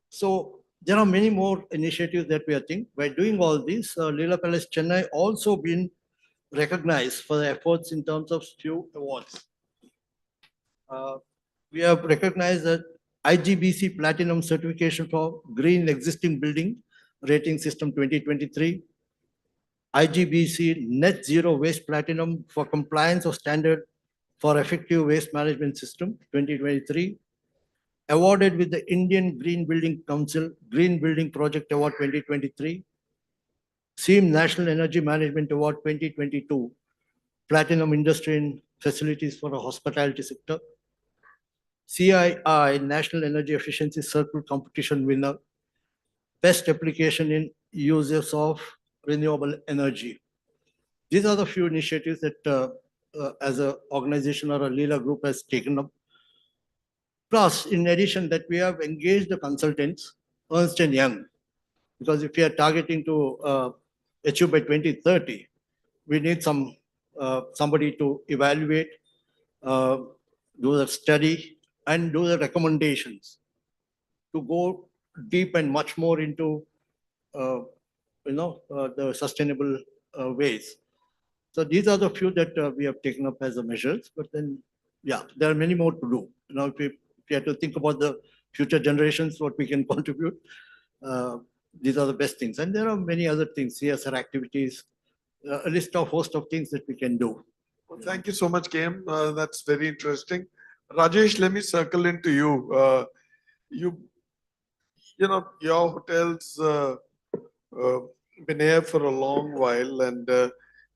So there are many more initiatives that we are thinking. By doing all this, Leela Palace Chennai also been recognized for the efforts in terms of few awards. We have recognized that IGBC Platinum certification for Green Existing Building Rating System 2023, IGBC Net Zero Waste Platinum for Compliance of Standard for Effective Waste Management System 2023, awarded with the Indian Green Building Council Green Building Project Award 2023, SEAM National Energy Management Award 2022, Platinum Industry and Facilities for the Hospitality Sector, CII National Energy Efficiency Circle Competition winner, Best Application in Uses of Renewable Energy. These are the few initiatives that as an organization or a Leela group has taken up. Plus, in addition that we have engaged the consultants, Ernst & Young, because if we are targeting to achieve by 2030, we need somebody to evaluate, do the study, and do the recommendations to go deep and much more into the sustainable ways. So these are the few that we have taken up as a measures, but then, yeah, there are many more to do. If we have to think about the future generations, what we can contribute, these are the best things. And there are many other things, CSR activities, a list of host of things that we can do. Well, thank you so much, KM. That's very interesting. Rajesh, let me circle into you. Your hotel's been here for a long while, and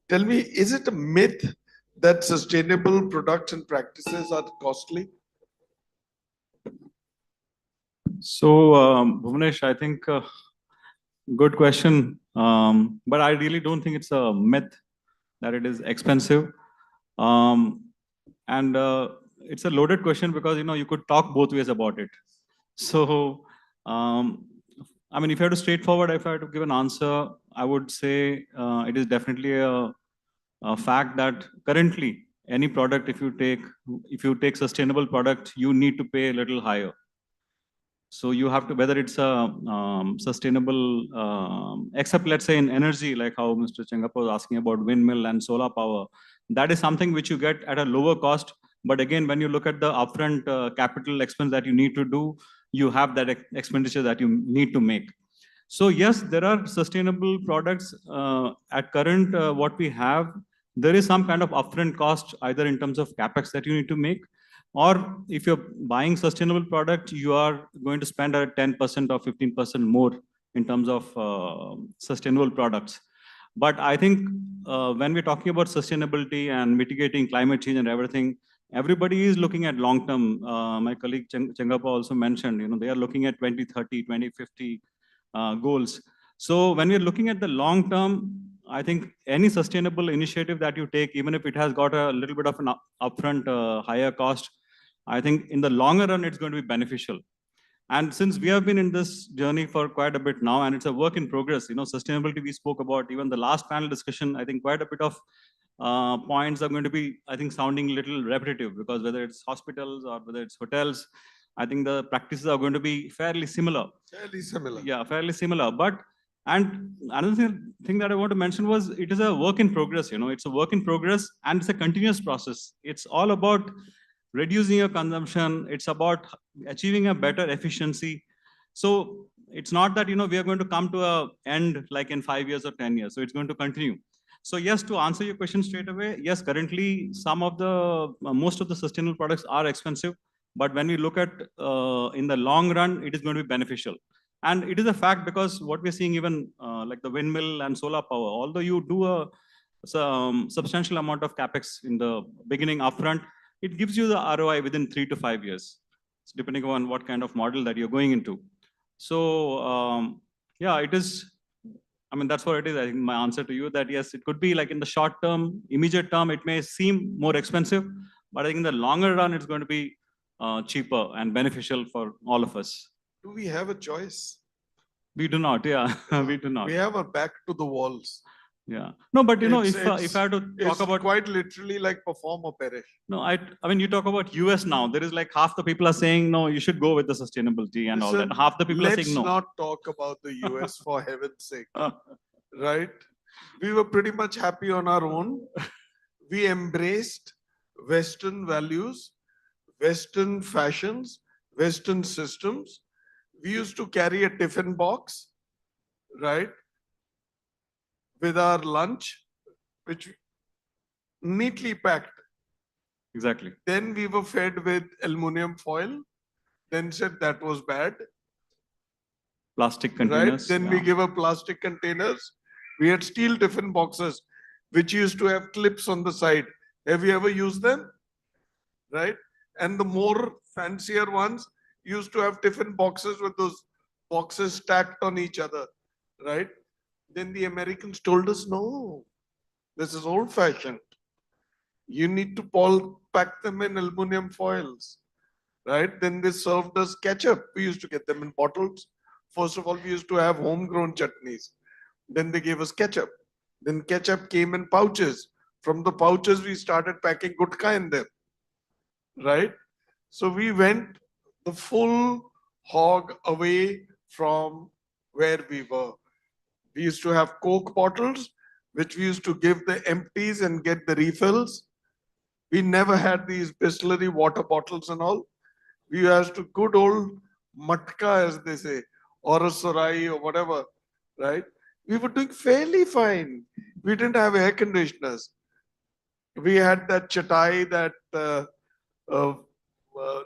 tell me, is it a myth that sustainable products and practices are costly? So, Bhuvnesh, I think good question, but I really don't think it's a myth that it is expensive. And it's a loaded question because you could talk both ways about it. So, I mean, if I had to straightforward, if I had to give an answer, I would say it is definitely a fact that currently any product, if you take sustainable product, you need to pay a little higher. So you have to, whether it's a sustainable, except let's say in energy, like how Mr. Chengappa was asking about windmill and solar power, that is something which you get at a lower cost. But again, when you look at the upfront capital expense that you need to do, you have that expenditure that you need to make. So yes, there are sustainable products at current what we have. There is some kind of upfront cost, either in terms of capex that you need to make, or if you're buying sustainable product, you are going to spend a 10% or 15% more in terms of sustainable products. But I think when we're talking about sustainability and mitigating climate change and everything, everybody is looking at long term. My colleague Chengappa also mentioned, they are looking at 2030, 2050 goals. So when we're looking at the long term, I think any sustainable initiative that you take, even if it has got a little bit of an upfront higher cost, I think in the longer run, it's going to be beneficial. And since we have been in this journey for quite a bit now, and it's a work in progress, sustainability we spoke about, even the last panel discussion, I think quite a bit of points are going to be, I think, sounding a little repetitive, because whether it's hospitals or whether it's hotels, I think the practices are going to be fairly similar. Fairly similar. Yeah, fairly similar. And another thing that I want to mention was it is a work in progress, it's a work in progress and it's a continuous process. It's all about reducing your consumption. It's about achieving a better efficiency. So it's not that, we are going to come to an end like in 5 years or 10 years. So it's going to continue. So yes, to answer your question straight away, yes, currently most of the sustainable products are expensive. But when we look at in the long run, it is going to be beneficial. And it is a fact because what we're seeing even like the windmill and solar power, although you do a substantial amount of capex in the beginning upfront, it gives you the ROI within 3 to 5 years, depending on what kind of model that you're going into. So yeah, it is. I mean, that's what it is. I think my answer to you that yes, it could be like in the short term, immediate term, it may seem more expensive, but I think in the longer run, it's going to be cheaper and beneficial for all of us. Do we have a choice? We do not, yeah, we do not. We have our back to the walls. Yeah. No, but you know, if I had to talk it's about quite literally like perform or perish. no, I mean, you talk about US now. There is like half the people are saying no, you should go with the sustainability and all Listen, that. Half the people are saying let's no. not talk about the US for heaven's sake. Right? We were pretty much happy on our own. We embraced Western values, Western fashions, Western systems. We used to carry a tiffin box, right? With our lunch, which neatly packed. Exactly. Then we were fed with aluminum foil, then said that was bad. Plastic containers. Right? Then we give a plastic containers. We had steel tiffin boxes, which used to have clips on the side. Have you ever used them? Right? And the more fancier ones used to have tiffin boxes with those boxes stacked on each other. Right? Then the Americans told us, no, this is old fashioned. You need to pack them in aluminum foils, right? Then they served us ketchup. We used to get them in bottles. First of all, we used to have homegrown chutneys. Then they gave us ketchup. Then ketchup came in pouches. From the pouches, we started packing gutka in them, right? So we went the full hog away from where we were. We used to have Coke bottles, which we used to give the empties and get the refills. We never had these Bisleri water bottles and all. We used to good old matka, as they say, or a sarai or whatever, right? We were doing fairly fine. We didn't have air conditioners. We had that chatai, that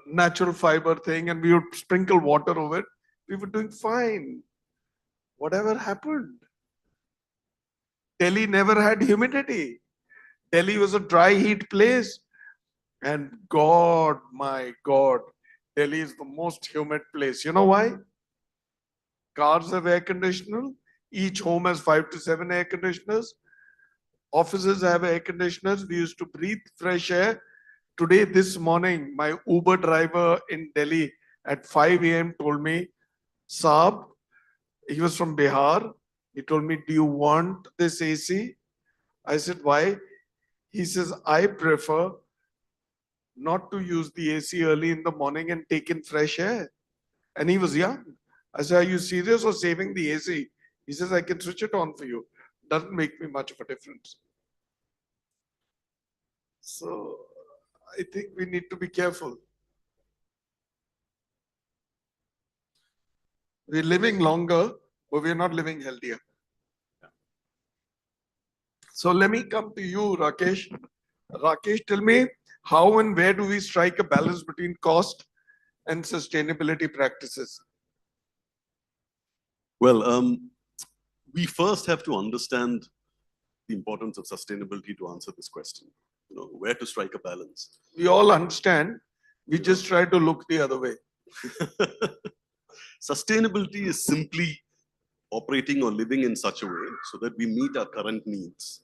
natural fiber thing, and we would sprinkle water over it. We were doing fine. Whatever happened? Delhi never had humidity. Delhi was a dry heat place. And God, my God, Delhi is the most humid place. You know why? Cars have air conditioner. Each home has 5 to 7 air conditioners. Offices have air conditioners. We used to breathe fresh air. Today, this morning, my Uber driver in Delhi at 5 a.m. told me, Saab, he was from Bihar. He told me, do you want this AC? I said, why? He says, I prefer not to use the AC early in the morning and take in fresh air. And he was young. I said, are you serious or saving the AC? He says, I can switch it on for you. Doesn't make me much of a difference. So I think we need to be careful. We're living longer, but we're not living healthier. So let me come to you, Rakesh. Rakesh, tell me, how and where do we strike a balance between cost and sustainability practices? Well, we first have to understand the importance of sustainability to answer this question. You know, where to strike a balance. We all understand. We just try to look the other way. Sustainability is simply operating or living in such a way so that we meet our current needs,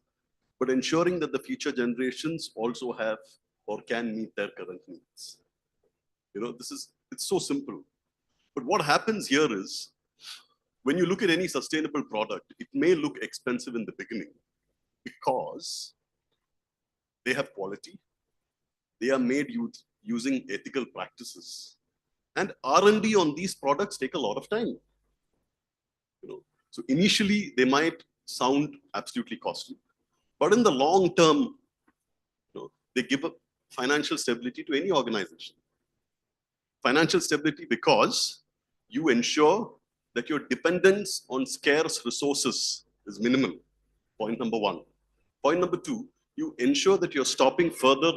but ensuring that the future generations also have or can meet their current needs. You know, it's so simple. But what happens here is, when you look at any sustainable product, it may look expensive in the beginning because they have quality, they are made using ethical practices, and R&D on these products take a lot of time. You know, so initially they might sound absolutely costly, but in the long term, you know, they give a financial stability to any organization. Financial stability because you ensure that your dependence on scarce resources is minimal. Point number one. Point number two, you ensure that you're stopping further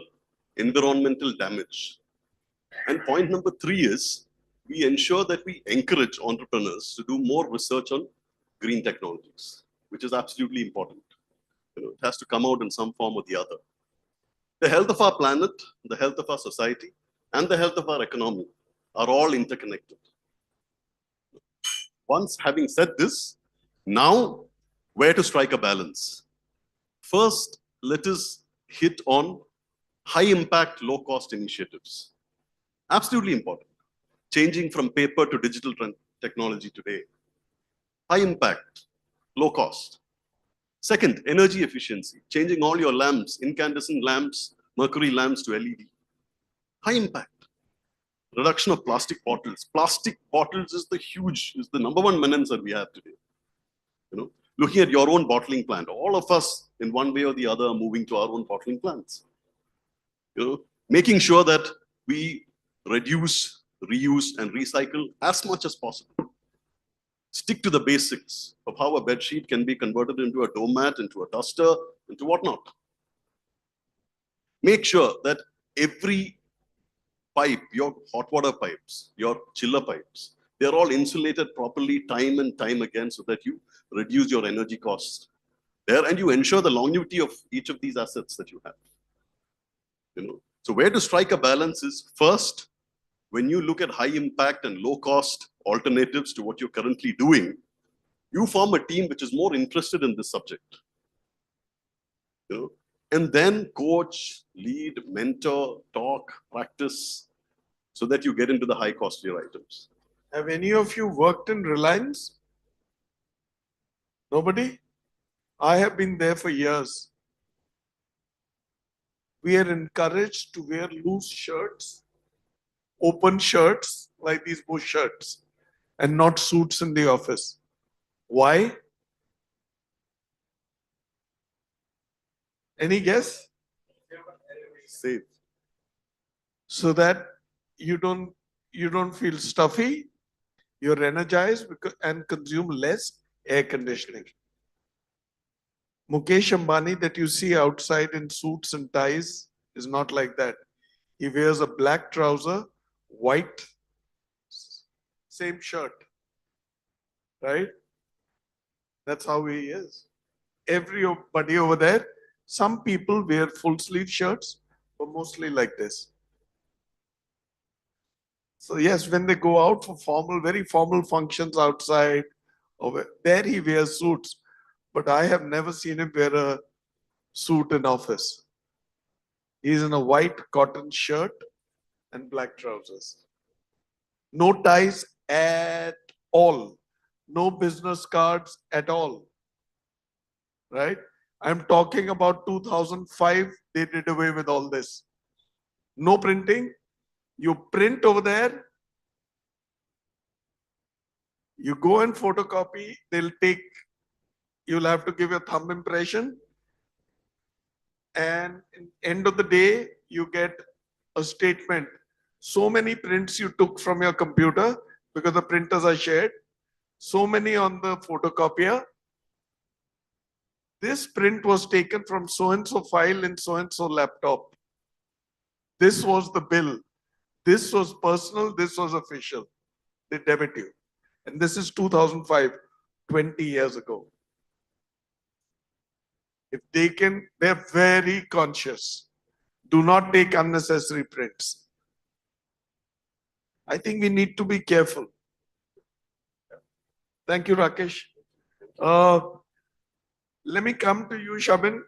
environmental damage. And point number three is we ensure that we encourage entrepreneurs to do more research on green technologies, which is absolutely important. It has to come out in some form or the other. The health of our planet, the health of our society, and the health of our economy are all interconnected. Once having said this, now where to strike a balance? First, let us hit on high impact, low cost initiatives. Absolutely important. Changing from paper to digital technology today. High impact, low cost. Second, energy efficiency. Changing all your lamps, incandescent lamps, mercury lamps to LED. High impact. Reduction of plastic bottles. Plastic bottles is the number one menace that we have today. Looking at your own bottling plant, all of us in one way or the other are moving to our own bottling plants. Making sure that we reduce, reuse, and recycle as much as possible. Stick to the basics of how a bed sheet can be converted into a doormat, into a duster, into whatnot. Make sure that every pipe, your hot water pipes, your chiller pipes, they're all insulated properly time and time again so that you reduce your energy costs there and you ensure the longevity of each of these assets that you have. So where to strike a balance is first, when you look at high impact and low cost alternatives to what you're currently doing, you form a team which is more interested in this subject. And then coach, lead, mentor, talk, practice, so that you get into the high costlier items. Have any of you worked in Reliance? Nobody? I have been there for years. We are encouraged to wear loose shirts, open shirts like these bush shirts, and not suits in the office. Why? Any guess? Safe. So that you don't feel stuffy, you're energized and consume less air conditioning. Mukesh Ambani that you see outside in suits and ties is not like that. He wears a black trouser, white, same shirt, right? That's how he is. Everybody over there, some people wear full sleeve shirts, but mostly like this. So yes, when they go out for formal, very formal functions outside, there he wears suits. But I have never seen him wear a suit in office. He's in a white cotton shirt and black trousers. No ties at all. No business cards at all. Right? I'm talking about 2005, they did away with all this. No printing. You print over there. You go and photocopy. You'll have to give your thumb impression. And at the end of the day, you get a statement. So many prints you took from your computer because the printers are shared. So many on the photocopier. This print was taken from so-and-so file in so-and-so laptop. This was the bill. This was personal. This was official. They debit you. And this is 2005, 20 years ago. If they can, they're very conscious. Do not take unnecessary prints. I think we need to be careful. Thank you, Rakesh. Let me come to you, Shabin.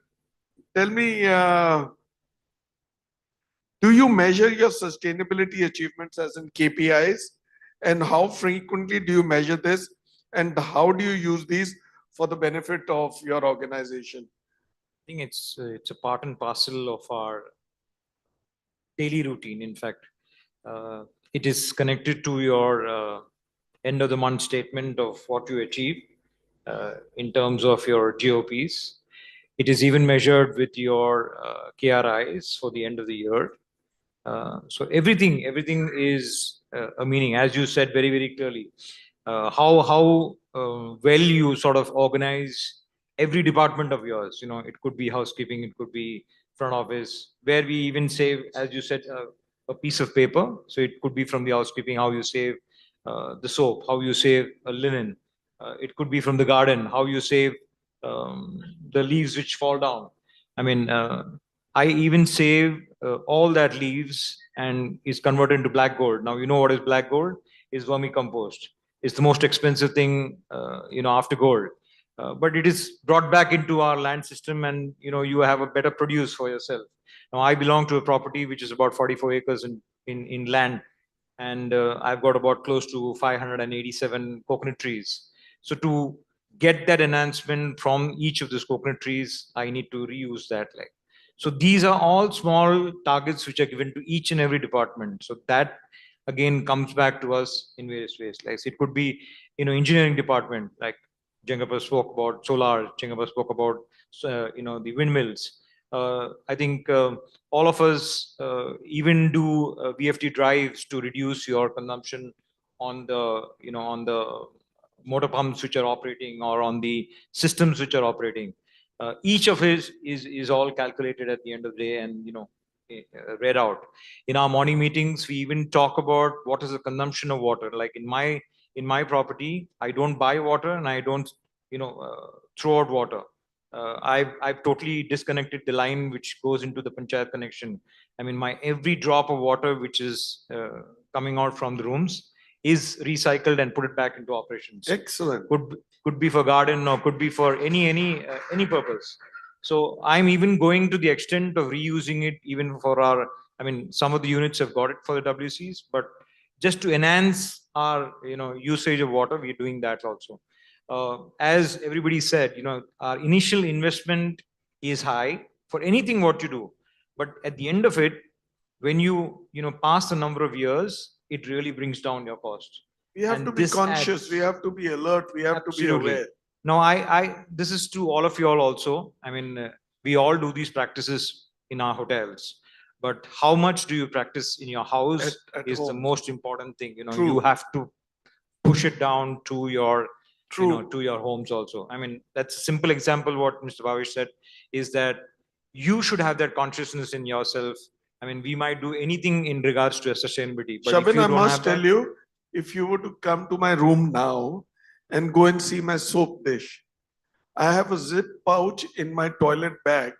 Tell me, do you measure your sustainability achievements as in KPIs? And how frequently do you measure this? And how do you use these for the benefit of your organization? I think it's a part and parcel of our daily routine. In fact, it is connected to your end of the month statement of what you achieve in terms of your GOPs. It is even measured with your KRIs for the end of the year. So everything is a meaning, as you said very, very clearly. How well you sort of organize every department of yours. It could be housekeeping, it could be front office, where we even save, as you said, a piece of paper. So it could be from the housekeeping, how you save the soap, how you save a linen. It could be from the garden, how you save the leaves which fall down. I mean, I even save all that leaves and is converted into black gold. Now, you know what is black gold? Is vermicompost. It's the most expensive thing, after gold. But it is brought back into our land system, and you have a better produce for yourself. Now, I belong to a property which is about 44 acres in land, and I've got about close to 587 coconut trees. So to get that enhancement from each of those coconut trees, I need to reuse that. So these are all small targets which are given to each and every department. So that again comes back to us in various ways. Like it could be, engineering department, like Jengapa spoke about solar, Jengapa spoke about, the windmills. I think all of us even do VFD drives to reduce your consumption on the, on the motor pumps which are operating or on the systems which are operating. Each of it is all calculated at the end of the day and, read out. In our morning meetings, we even talk about what is the consumption of water. Like in my property, I don't buy water and I don't, throw out water. I've totally disconnected the line which goes into the panchayat connection. I mean, my every drop of water which is coming out from the rooms is recycled and put it back into operations. Excellent. Could be for garden or could be for any purpose. So I'm even going to the extent of reusing it even for our. I mean, some of the units have got it for the WCs, but just to enhance our usage of water, we're doing that also. As everybody said, our initial investment is high for anything what you do, but at the end of it, when you pass the number of years, it really brings down your cost. We have to be conscious. We have to be alert. We have to be aware. Now, this is to all of you all also. I mean, we all do these practices in our hotels, but how much do you practice in your house is the most important thing. You have to push it down to your to your homes also. I mean, that's a simple example. What Mr. Bhavesh said is that you should have that consciousness in yourself. I mean, we might do anything in regards to sustainability. But Shabin, I must tell you, if you were to come to my room now and go and see my soap dish, I have a zip pouch in my toilet bag.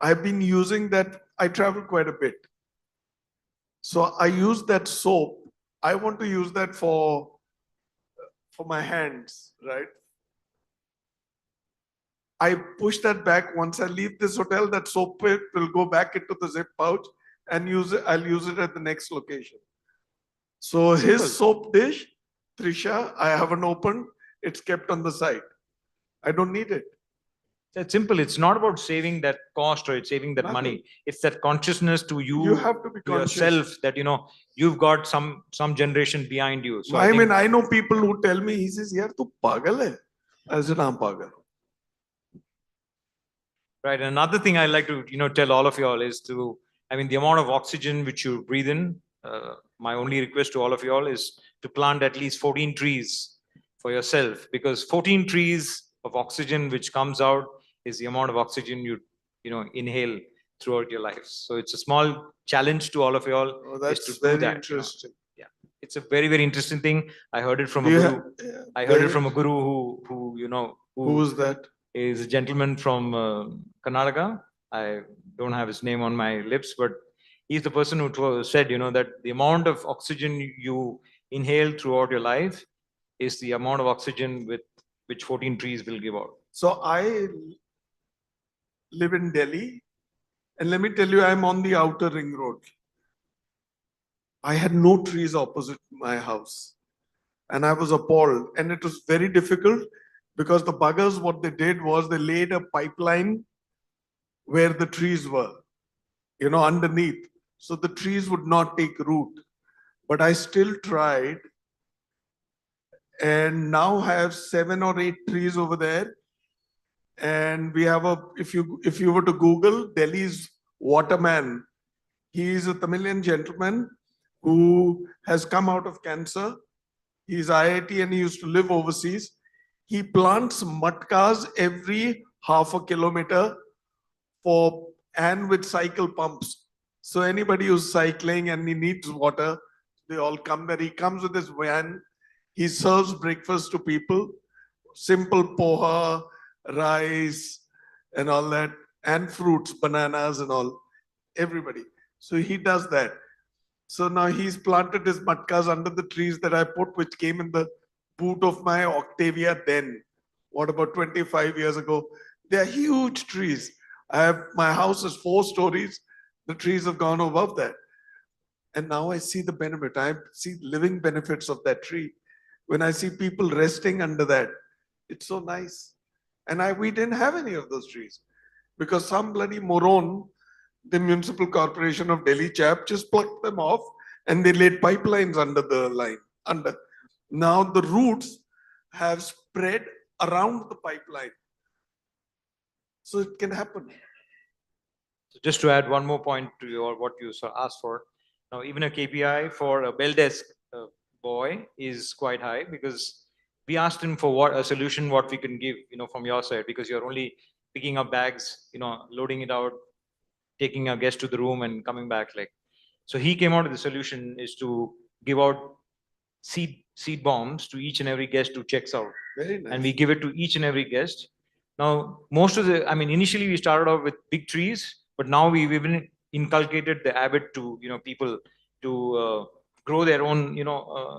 I've been using that. I travel quite a bit. So I use that soap. I want to use that for my hands, right? I push that back. Once I leave this hotel, that soap will go back into the zip pouch and use it. I'll use it at the next location. So his soap dish, Trisha, I haven't opened. It's kept on the side. I don't need it. It's simple. It's not about saving that cost or it's saving that money. It's that consciousnness to you have to be conscious. yourself that you've got some generation behind you. So I mean, I know people who tell me, he says, "Yaar, tu pagal hai." I said, "I'm pagal." Right. Another thing I like to tell all of you all is the amount of oxygen which you breathe in. My only request to all of you all is to plant at least 14 trees for yourself, because 14 trees of oxygen which comes out is the amount of oxygen you inhale throughout your life. So it's a small challenge to all of you all. Oh, that's is to very do that, interesting. Yeah, it's a very, very interesting thing. I heard it from a guru. I heard it from a guru Who is that? Is a gentleman from Karnataka. I don't have his name on my lips, but he's the person who said, that the amount of oxygen you inhale throughout your life is the amount of oxygen with which 14 trees will give out. So I live in Delhi, and let me tell you, I'm on the outer ring road. I had no trees opposite my house, and I was appalled. And it was very difficult because the buggers, what they did was they laid a pipeline where the trees were, underneath. So the trees would not take root. But I still tried, and now have 7 or 8 trees over there. And we have if you were to Google Delhi's waterman, he is a Tamilian gentleman who has come out of cancer. He's IIT and he used to live overseas. He plants matkas every half a kilometer and with cycle pumps. So anybody who's cycling and he needs water, They all come there. He comes with his van. He serves breakfast to people, simple poha, rice, and all that, and fruits, bananas, and all. Everybody. So he does that. So now he's planted his matkas under the trees that I put, which came in the boot of my Octavia then. What about 25 years ago? They are huge trees. My house is 4 stories. The trees have gone above that. And now I see the benefit. I see living benefits of that tree. When I see people resting under that, it's so nice. And we didn't have any of those trees because some bloody moron, the municipal corporation of Delhi chap, just plucked them off and they laid pipelines under the line. Now the roots have spread around the pipeline. So it can happen. So just to add one more point to what you asked for. Now, even a KPI for a bell desk boy is quite high because we asked him for what a solution, what we can give, from your side, because you're only picking up bags, loading it out, taking a guest to the room and coming back. So he came out with the solution is to give out seed bombs to each and every guest who checks out. Very nice. And we give it to each and every guest. Now, initially we started off with big trees, but now we've even inculcated the habit to, people to grow their own,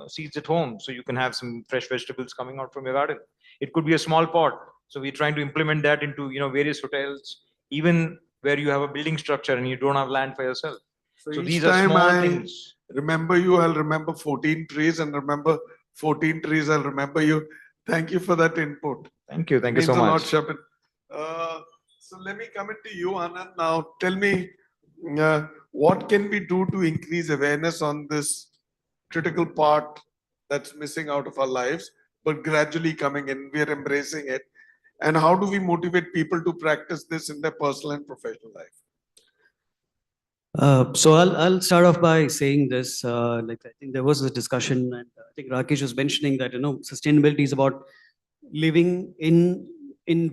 seeds at home. So you can have some fresh vegetables coming out from your garden. It could be a small pot. So we're trying to implement that into, various hotels, even where you have a building structure and you don't have land for yourself. So each these are time small I things. remember you, I'll remember 14 trees, and remember 14 trees, I'll remember you. Thank you for that input. Thank you. Thank you Means so a lot, much. Shapin. So let me come into you, Anand. Now tell me, what can we do to increase awareness on this critical part that's missing out of our lives, but gradually coming in, we are embracing it. And how do we motivate people to practice this in their personal and professional life? So I'll start off by saying this. I think there was a discussion, and I think Rakesh was mentioning that sustainability is about living in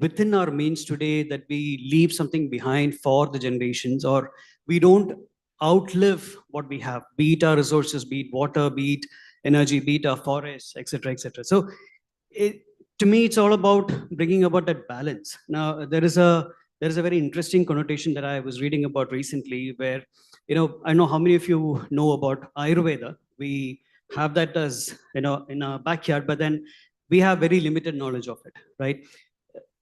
within our means today, that we leave something behind for the generations, or we don't outlive what we have, be it our resources, be it water, be it energy, be it our forests, etc., etc. So to me, it's all about bringing about that balance. Now, there is a very interesting connotation that I was reading about recently where, I know how many of you know about Ayurveda. We have that as, in our backyard, but then we have very limited knowledge of it, right?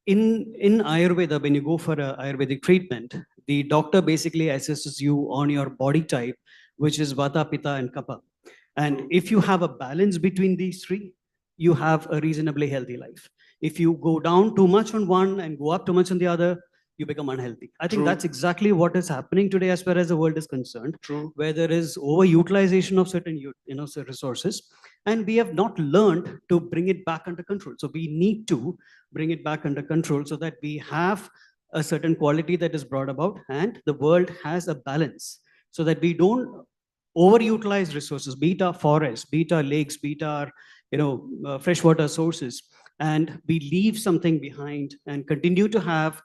In Ayurveda, when you go for a Ayurvedic treatment, the doctor basically assesses you on your body type, which is Vata, Pitta, and Kapha. And if you have a balance between these three, you have a reasonably healthy life. If you go down too much on one and go up too much on the other, you become unhealthy. I think that's exactly what is happening today as far as the world is concerned, where there is overutilization of certain resources, and we have not learned to bring it back under control. So we need to bring it back under control so that we have a certain quality that is brought about and the world has a balance, so that we don't overutilize resources, be it our forests, be it our lakes, be it our freshwater sources, and we leave something behind and continue to have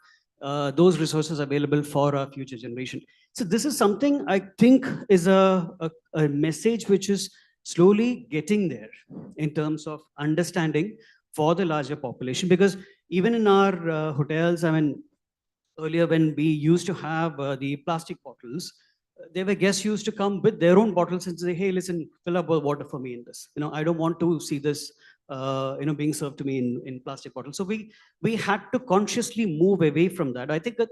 those resources available for our future generation. So this is something I think is a message which is slowly getting there in terms of understanding for the larger population, because even in our hotels, earlier when we used to have the plastic bottles, there were guests used to come with their own bottles and say, hey, listen, fill up water for me in this. I don't want to see this being served to me in plastic bottles. So we had to consciously move away from that. I think that,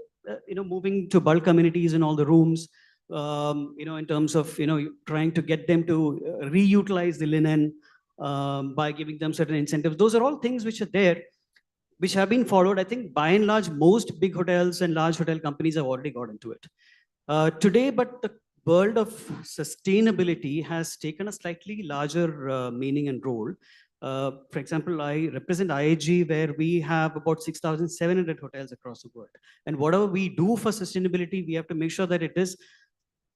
moving to bulk amenities in all the rooms, in terms of, trying to get them to reutilize the linen by giving them certain incentives. Those are all things which are there, which have been followed. I think by and large, most big hotels and large hotel companies have already got into it. Today, but the world of sustainability has taken a slightly larger meaning and role. For example, I represent IAG, where we have about 6,700 hotels across the world. And whatever we do for sustainability, we have to make sure that it is,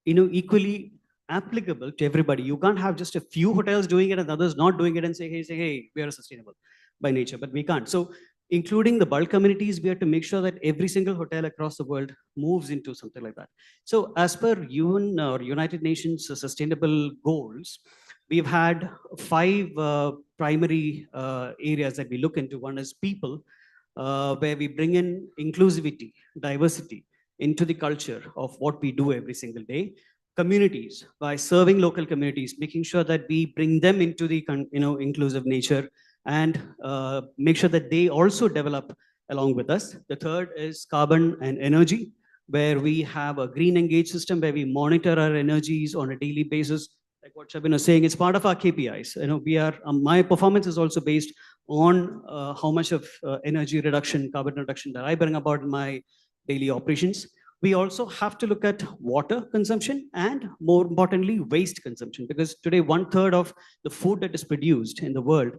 equally applicable to everybody. You can't have just a few hotels doing it and others not doing it and say, hey, we are sustainable by nature, but we can't. So including the bulk communities, we have to make sure that every single hotel across the world moves into something like that. So as per UN or United Nations sustainable goals, we've had 5 primary areas that we look into. One is people, where we bring in inclusivity, diversity into the culture of what we do every single day. Communities, by serving local communities, making sure that we bring them into the inclusive nature, and make sure that they also develop along with us. The third is carbon and energy, where we have a green engage system where we monitor our energies on a daily basis. Like what Shabin was saying, it's part of our KPIs. We are, my performance is also based on how much of energy reduction, carbon reduction that I bring about in my daily operations. We also have to look at water consumption and, more importantly, waste consumption, because today 1/3 of the food that is produced in the world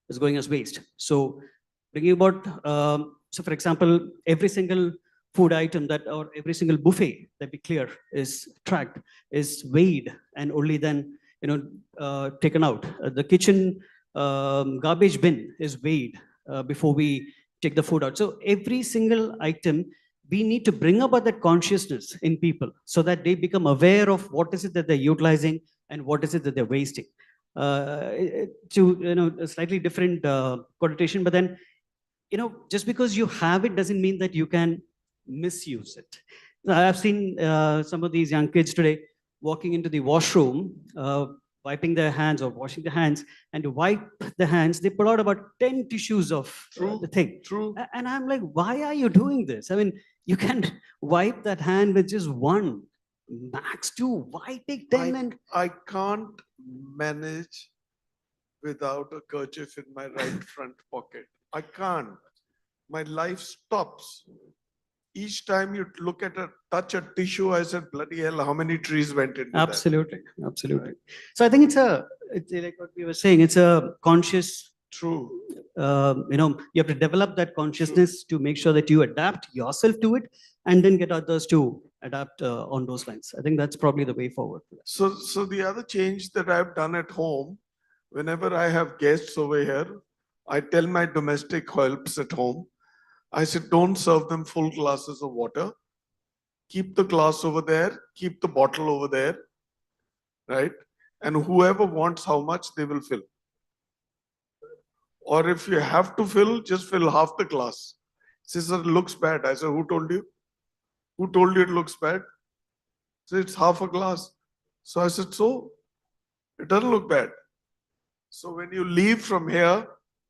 is going as waste. So bringing about, so for example, every single food item that, or every single buffet that we clear is tracked, is weighed, and only then taken out. The kitchen garbage bin is weighed before we take the food out. So every single item, we need to bring about that consciousness in people so that they become aware of what is it that they're utilizing and what is it that they're wasting. To a slightly different connotation, but then just because you have it doesn't mean that you can misuse it. I've seen some of these young kids today walking into the washroom, wiping their hands or washing their hands, and to wipe the hands, they pull out about 10 tissues of the thing. True. And I'm like, why are you doing this? I mean, you can wipe that hand with just one, max 2. Why take 10? I can't manage without a kerchief in my right front pocket. I can't. My life stops. Each time you look at touch a tissue, I said, bloody hell, how many trees went into Absolutely. So I think it's like what we were saying, it's a conscious. True. You have to develop that consciousness to make sure that you adapt yourself to it, and then get others to adapt on those lines. I think that's probably the way forward. So the other change that I've done at home, whenever I have guests over here, I tell my domestic helps at home, I said, don't serve them full glasses of water. Keep the glass over there, keep the bottle over there, right? And whoever wants how much, they will fill. Or if you have to fill, just fill half the glass. She said, it looks bad. I said, who told you? Who told you it looks bad? So it's half a glass. So I said, so it doesn't look bad. So when you leave from here,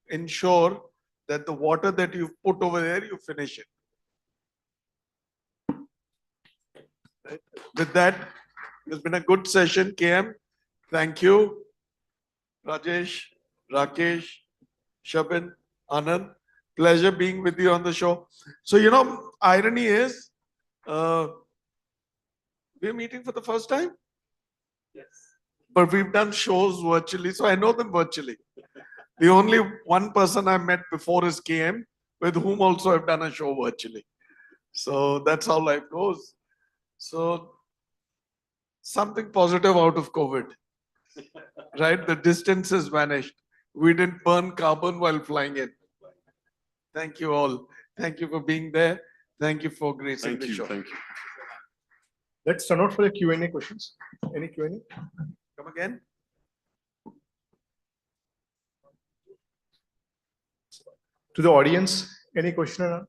ensure that the water that you've put over there, you finish it. Right? With that, it's been a good session, KM. Thank you. Rajesh, Rakesh, Shabin, Anand. Pleasure being with you on the show. So, irony is, we're meeting for the first time. Yes. But we've done shows virtually, so I know them virtually. The only one person I met before is KM, with whom also I've done a show virtually. So that's how life goes. So something positive out of COVID, right? The distance has vanished. We didn't burn carbon while flying in. Thank you all. Thank you for being there. Thank you for gracing the show. Thank you. Let's turn out for the Q&A questions. Any Q&A? Come again? To the audience, any question?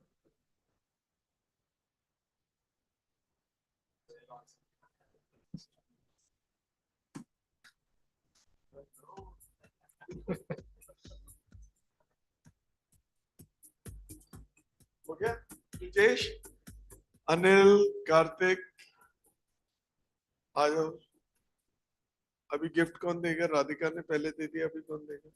हो गया? Tejesh, Anil, Karthik, आ जाओ. अभी gift कौन देगा? राधिका ने पहले दे दिया, अभी कौन देगा?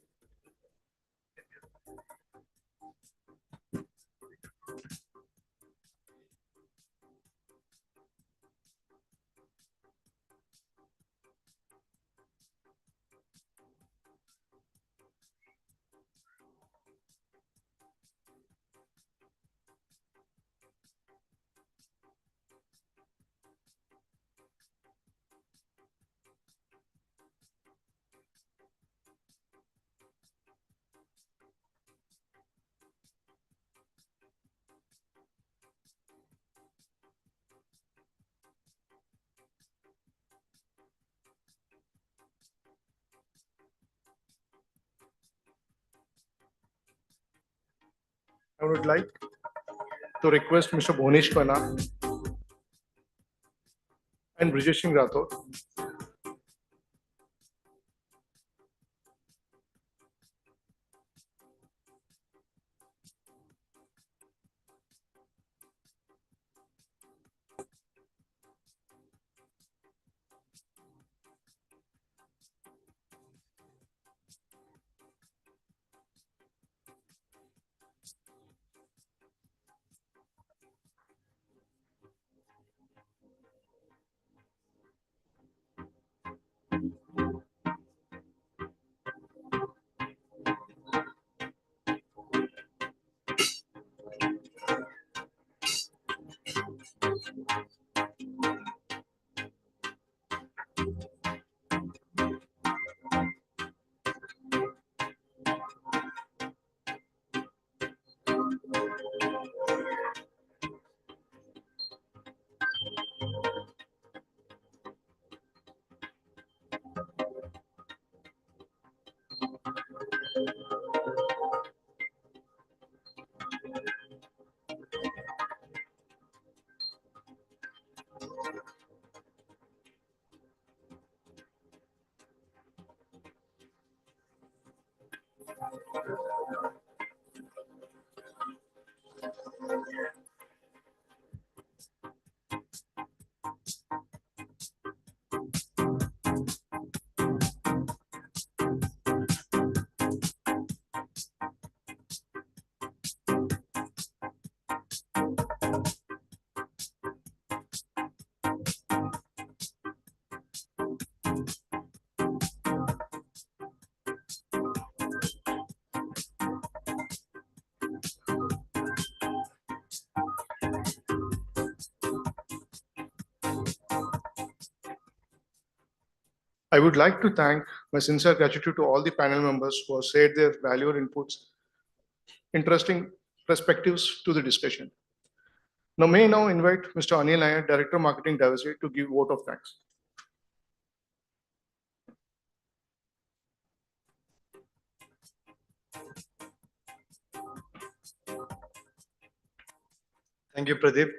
I would like to request Mr. Bhunesh Khanna and Brijesh Singh Rathod I would like to thank my sincere gratitude to all the panel members who have shared their valuable inputs, interesting perspectives to the discussion. May I now invite Mr. Anil Nair, Director Marketing Diversey, to give vote of thanks. Thank you, Pradeep.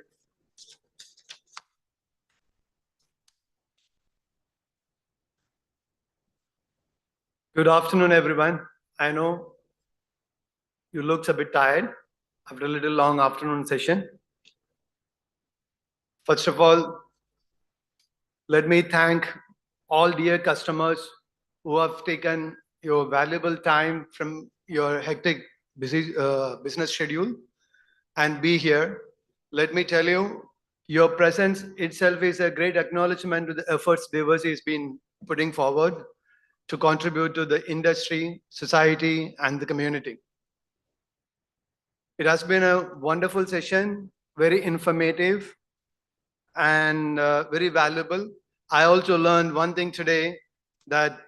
Good afternoon, everyone. I know you look a bit tired after a little long afternoon session. First of all, let me thank all dear customers who have taken your valuable time from your hectic busy business schedule and be here. Let me tell you, your presence itself is a great acknowledgement to the efforts Diversey has been putting forward to contribute to the industry, society, and the community. It has been a wonderful session, very informative and very valuable. I also learned one thing today, that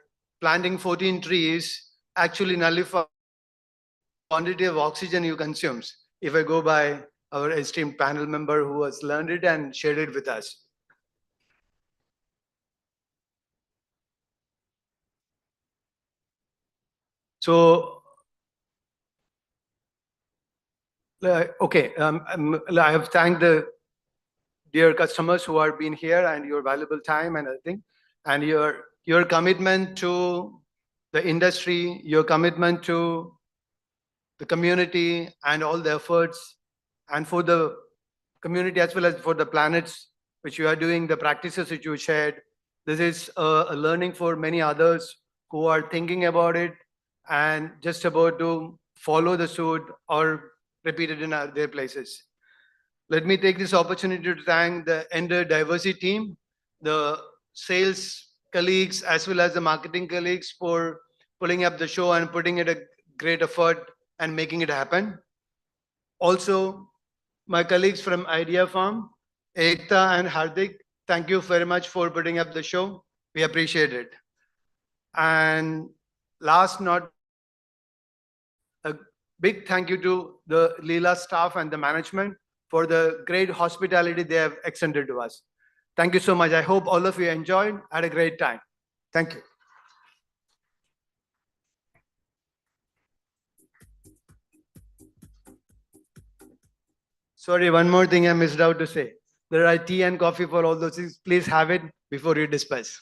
planting 14 trees actually nullifies the quantity of oxygen you consume, if I go by our esteemed panel member who has learned it and shared it with us. So, okay, I have thanked the dear customers who have been here and your valuable time and everything, and your commitment to the industry, your commitment to the community and all the efforts, and for the community as well as for the planets which you are doing, the practices which you shared. This is a learning for many others who are thinking about it and just about to follow the suit or repeat it in their places. Let me take this opportunity to thank the entire Diversey team, the sales colleagues as well as the marketing colleagues for pulling up the show and putting it a great effort and making it happen. Also, my colleagues from Idea Farm, Ekta and Hardik, thank you very much for putting up the show. We appreciate it. And last, not a big thank you to the Leela staff and the management for the great hospitality they have extended to us. Thank you so much. I hope all of you enjoyed, had a great time. Thank you. Sorry, one more thing I missed out to say. There are tea and coffee for all those things. Please have it before you disperse.